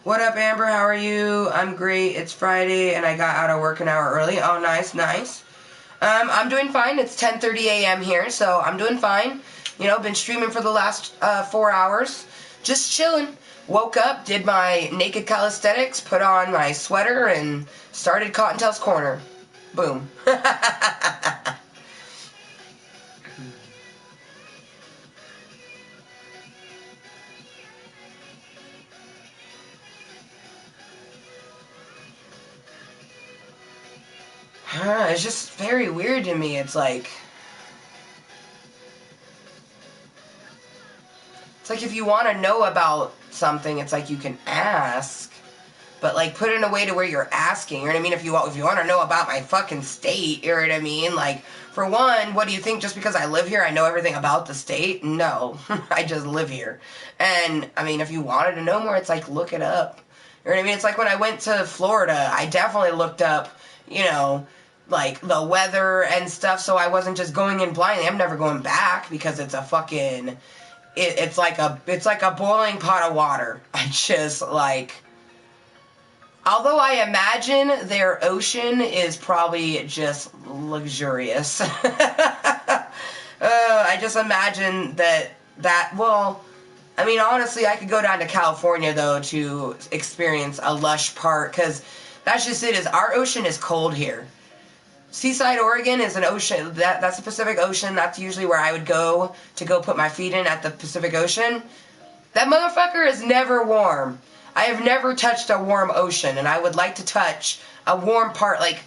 What up, Amber? How are you? I'm great. It's Friday, and I got out of work an hour early. Oh, nice, nice. I'm doing fine. It's 10:30 a.m. here, so I'm doing fine. You know, been streaming for the last 4 hours. Just chilling. Woke up, did my naked calisthenics, put on my sweater, and started Kottontale's Corner. Boom. It's just very weird to me. It's like if you want to know about something, it's like you can ask, but like put it in a way to where you're asking. You know what I mean? If you want to know about my fucking state, you know what I mean? Like, for one, what do you think? Just because I live here, I know everything about the state? No, I just live here. And I mean, if you wanted to know more, it's like look it up. You know what I mean? It's like when I went to Florida, I definitely looked up, you know, like the weather and stuff, so I wasn't just going in blindly. I'm never going back because it's a fucking it's like a boiling pot of water. I just like, although I imagine their ocean is probably just luxurious. I just imagine that well, I mean, honestly, I could go down to California though to experience a lush part, because that's just it. Is our ocean is cold here. Seaside, Oregon is an ocean. That's the Pacific Ocean. That's usually where I would go to go put my feet in, at the Pacific Ocean. That motherfucker is never warm. I have never touched a warm ocean, and I would like to touch a warm part. Like,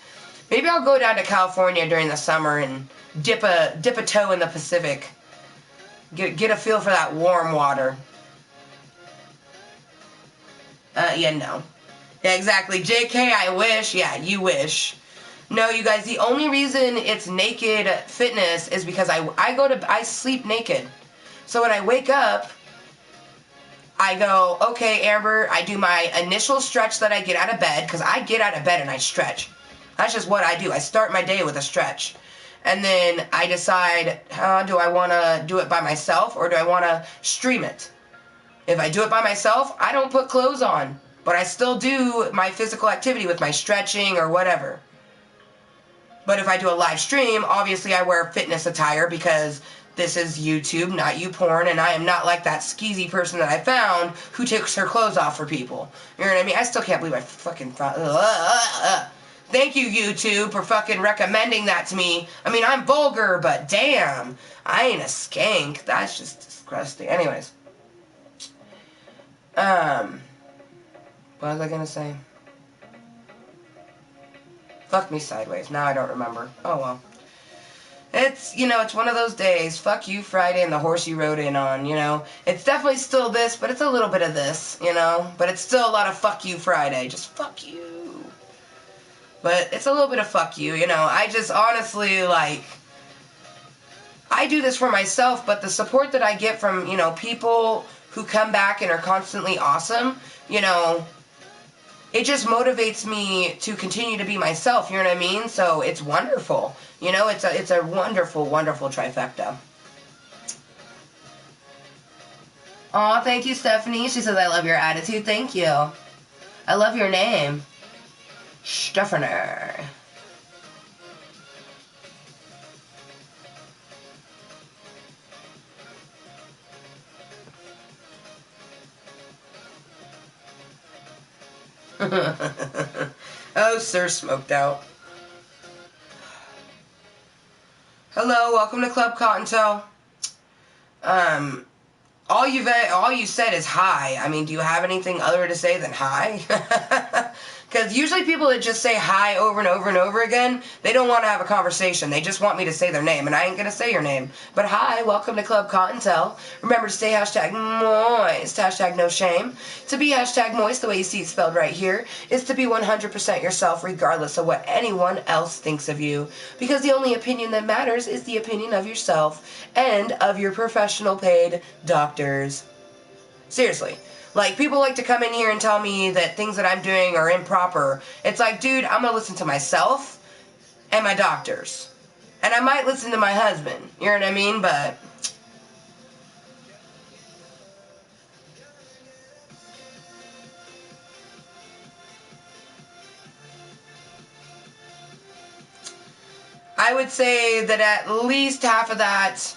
maybe I'll go down to California during the summer and dip a toe in the Pacific. Get a feel for that warm water. Yeah, no. Yeah, exactly. JK, I wish. Yeah, you wish. No, you guys, the only reason it's naked fitness is because I sleep naked. So when I wake up, I go, okay, Amber, I do my initial stretch that I get out of bed, because I get out of bed and I stretch. That's just what I do. I start my day with a stretch. And then I decide, do I want to do it by myself or do I want to stream it? If I do it by myself, I don't put clothes on, but I still do my physical activity with my stretching or whatever. But if I do a live stream, obviously I wear fitness attire because this is YouTube, not YouPorn, and I am not like that skeezy person that I found who takes her clothes off for people. You know what I mean? I still can't believe I fucking... Thank you, YouTube, for fucking recommending that to me. I mean, I'm vulgar, but damn, I ain't a skank. That's just disgusting. Anyways. What was I gonna say? Fuck me sideways. Now I don't remember. Oh well. It's, it's one of those days. Fuck you Friday and the horse you rode in on, It's definitely still this, but it's a little bit of this, But it's still a lot of fuck you Friday. Just fuck you. But it's a little bit of fuck you, I just honestly, I do this for myself, but the support that I get from, people who come back and are constantly awesome, it just motivates me to continue to be myself, you know what I mean? So it's wonderful. It's a wonderful, wonderful trifecta. Aw, thank you, Stephanie. She says, I love your attitude. Thank you. I love your name. Steffner. Oh, sir, smoked out. Hello, welcome to Klub Kottontale. All you said is hi. I mean, do you have anything other to say than hi? Because usually people that just say hi over and over and over again, they don't want to have a conversation. They just want me to say their name, and I ain't going to say your name. But hi, welcome to Klub Kottontale. Remember to stay hashtag Mooiisstt, hashtag no shame. To be hashtag Mooiisstt, the way you see it spelled right here, is to be 100% yourself regardless of what anyone else thinks of you. Because the only opinion that matters is the opinion of yourself and of your professional paid doctors. Seriously. Like, people like to come in here and tell me that things that I'm doing are improper. It's like, dude, I'm going to listen to myself and my doctors. And I might listen to my husband. You know what I mean? But I would say that at least half of that,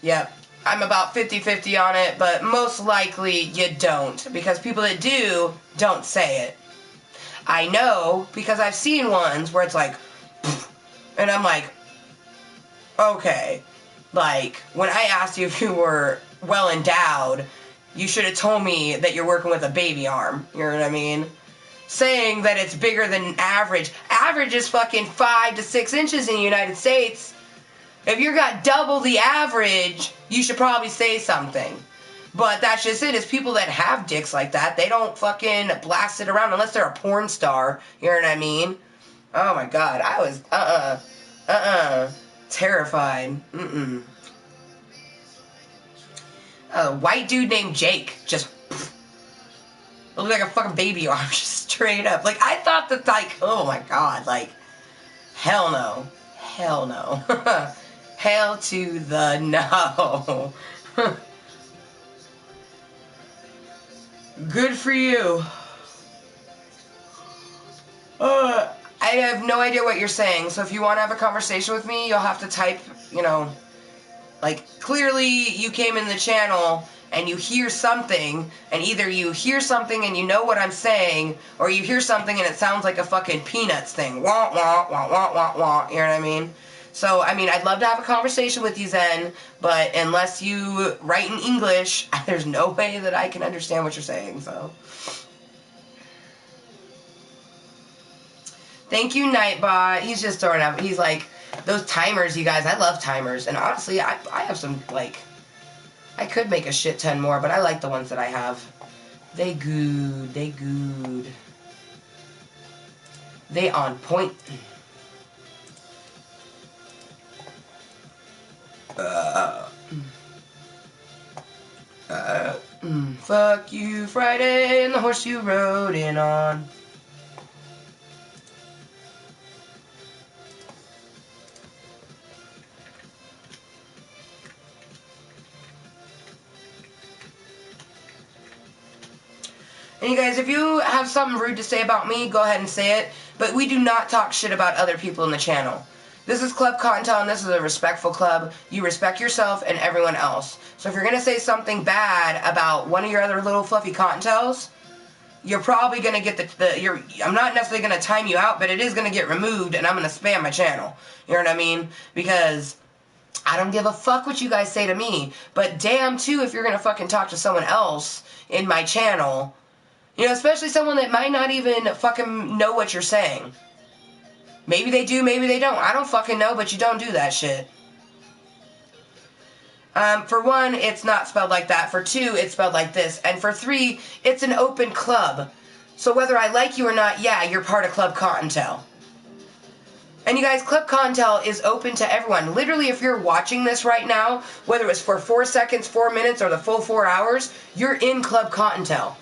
yep, I'm about 50-50 on it, but most likely you don't, because people that do don't say it. I know, because I've seen ones where it's like, and I'm like, okay, like, when I asked you if you were well endowed, you should have told me that you're working with a baby arm, you know what I mean? Saying that it's bigger than average. Average is fucking 5 to 6 inches in the United States. If you got double the average, you should probably say something. But that's just it. It's people that have dicks like that. They don't fucking blast it around unless they're a porn star. You know what I mean? Oh my god. I was, terrified. A white dude named Jake just looked like a fucking baby arm, just straight up. Like, I thought that, like, oh my god, like, hell no. Hell no. Hell to the no. Good for you. I have no idea what you're saying, so if you want to have a conversation with me, you'll have to type, like, clearly you came in the channel and you hear something, and either you hear something and you know what I'm saying, or you hear something and it sounds like a fucking Peanuts thing. Wah, wah, wah, wah, wah, wah. You know what I mean? So, I mean, I'd love to have a conversation with you, Zen, but unless you write in English, there's no way that I can understand what you're saying, so. Thank you, Nightbot. He's just throwing up. He's like, those timers, you guys, I love timers. And honestly, I have some, like, I could make a shit ton more, but I like the ones that I have. They good. They good. They on point. Fuck you Friday and the horse you rode in on. And you guys, if you have something rude to say about me, go ahead and say it. But we do not talk shit about other people in the channel. This is Klub Kottontale, and this is a respectful club. You respect yourself and everyone else. So if you're going to say something bad about one of your other little fluffy Kottontales, you're probably going to get I'm not necessarily going to time you out, but it is going to get removed, and I'm going to spam my channel. You know what I mean? Because I don't give a fuck what you guys say to me. But damn, too, if you're going to fucking talk to someone else in my channel, you know, especially someone that might not even fucking know what you're saying. Maybe they do, maybe they don't. I don't fucking know, but you don't do that shit. For one, it's not spelled like that. For two, it's spelled like this. And for three, it's an open club. So whether I like you or not, yeah, you're part of Klub Kottontale. And you guys, Klub Kottontale is open to everyone. Literally, if you're watching this right now, whether it's for 4 seconds, 4 minutes, or the full 4 hours, you're in Klub Kottontale.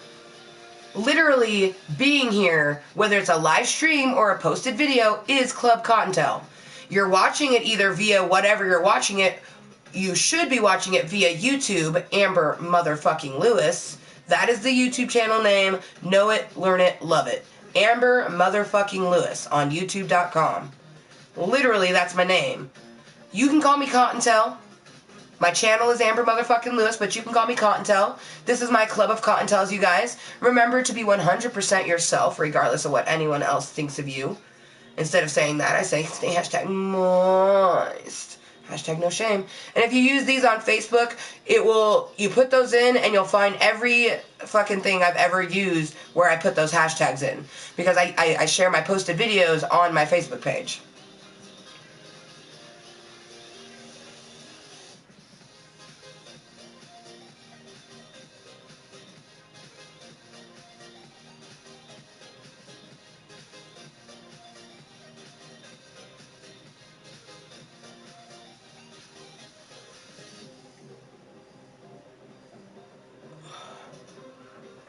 Literally being here, whether it's a live stream or a posted video, is Klub Kottontale. You're watching it either via whatever you're watching it. You should be watching it via YouTube, Amber Motherfucking Lewis. That is the YouTube channel name. Know it, learn it, love it. Amber Motherfucking Lewis on YouTube.com. Literally, that's my name. You can call me Kottontale. My channel is Amber Motherfucking Lewis, but you can call me Kottontale. This is my club of Kottontales, you guys. Remember to be 100% yourself, regardless of what anyone else thinks of you. Instead of saying that, I say, stay hashtag Mooiisstt. Hashtag no shame. And if you use these on Facebook, you put those in and you'll find every fucking thing I've ever used where I put those hashtags in. Because I share my posted videos on my Facebook page.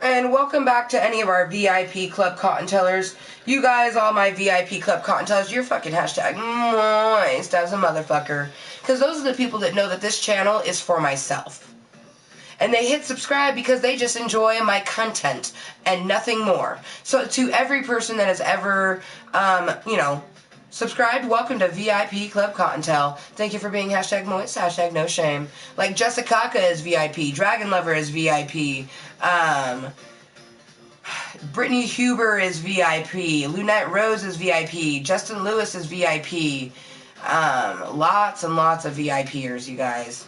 And welcome back to any of our VIP Klub Kottontalers. You guys, all my VIP Klub Kottontalers, you're fucking hashtag Mooiisstt as a motherfucker. Because those are the people that know that this channel is for myself. And they hit subscribe because they just enjoy my content and nothing more. So to every person that has ever, subscribed, welcome to VIP Klub Kottontale. Thank you for being hashtag Mooiisstt, hashtag no shame. Like Jessica is VIP, Dragon Lover is VIP, Brittany Huber is VIP, Lunette Rose is VIP, Justin Lewis is VIP, lots and lots of VIPers, you guys.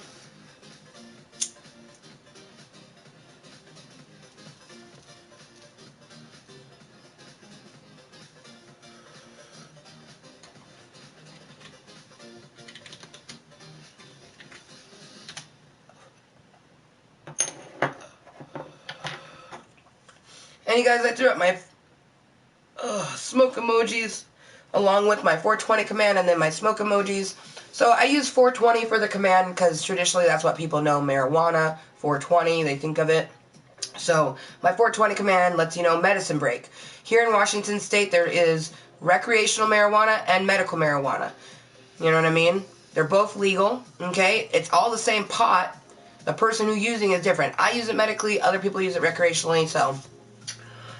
And you guys, I threw up my smoke emojis along with my 420 command and then my smoke emojis. So I use 420 for the command because traditionally that's what people know marijuana, 420, they think of it. So my 420 command lets you know medicine break. Here in Washington State there is recreational marijuana and medical marijuana. You know what I mean? They're both legal, okay? It's all the same pot. The person who's using it is different. I use it medically, other people use it recreationally, so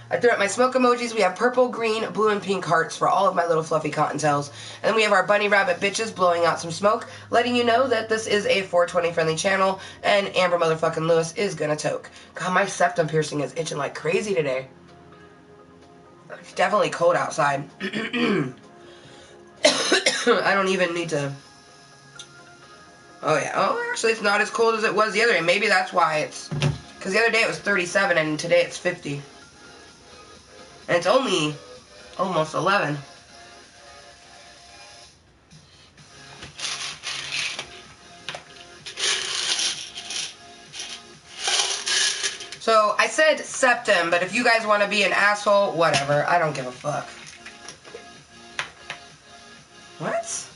I threw up my smoke emojis. We have purple, green, blue, and pink hearts for all of my little fluffy Kottontales. And then we have our bunny rabbit bitches blowing out some smoke, letting you know that this is a 420 friendly channel, and Amber Motherfucking Lewis is gonna toke. God, my septum piercing is itching like crazy today. It's definitely cold outside. I don't even need to... Oh, yeah. Oh, actually, it's not as cold as it was the other day. Maybe that's why it's... Because the other day it was 37, and today it's 50. And it's only almost 11. So I said said septum, but if you guys want to be an asshole, whatever. I don't give a fuck. What?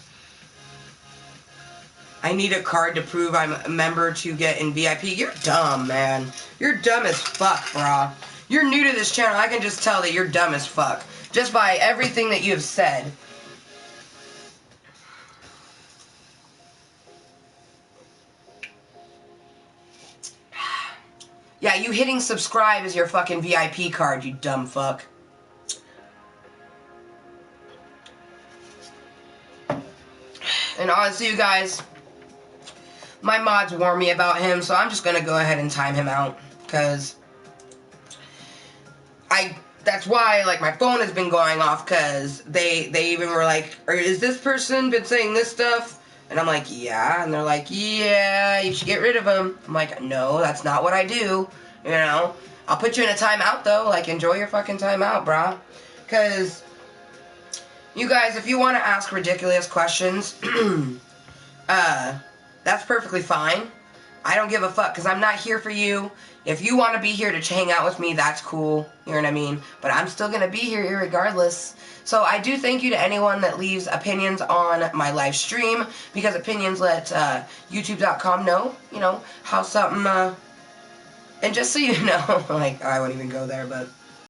I need a card to prove I'm a member to get in VIP. You're dumb, man. You're dumb as fuck, brah. You're new to this channel. I can just tell that you're dumb as fuck. Just by everything that you have said. Yeah, you hitting subscribe is your fucking VIP card, you dumb fuck. And honestly, you guys, my mods warned me about him, so I'm just gonna go ahead and time him out. Because that's why, like, my phone has been going off, because they even were like, is this person been saying this stuff? And I'm like, yeah. And they're like, yeah, you should get rid of him. I'm like, no, that's not what I do. You know? I'll put you in a timeout, though. Like, enjoy your fucking timeout, brah. Because, you guys, if you want to ask ridiculous questions, that's perfectly fine. I don't give a fuck, because I'm not here for you. If you want to be here to hang out with me, that's cool. You know what I mean? But I'm still going to be here irregardless. So I do thank you to anyone that leaves opinions on my live stream, because opinions let YouTube.com know, you know, how something, and just so you know, like, I won't even go there, but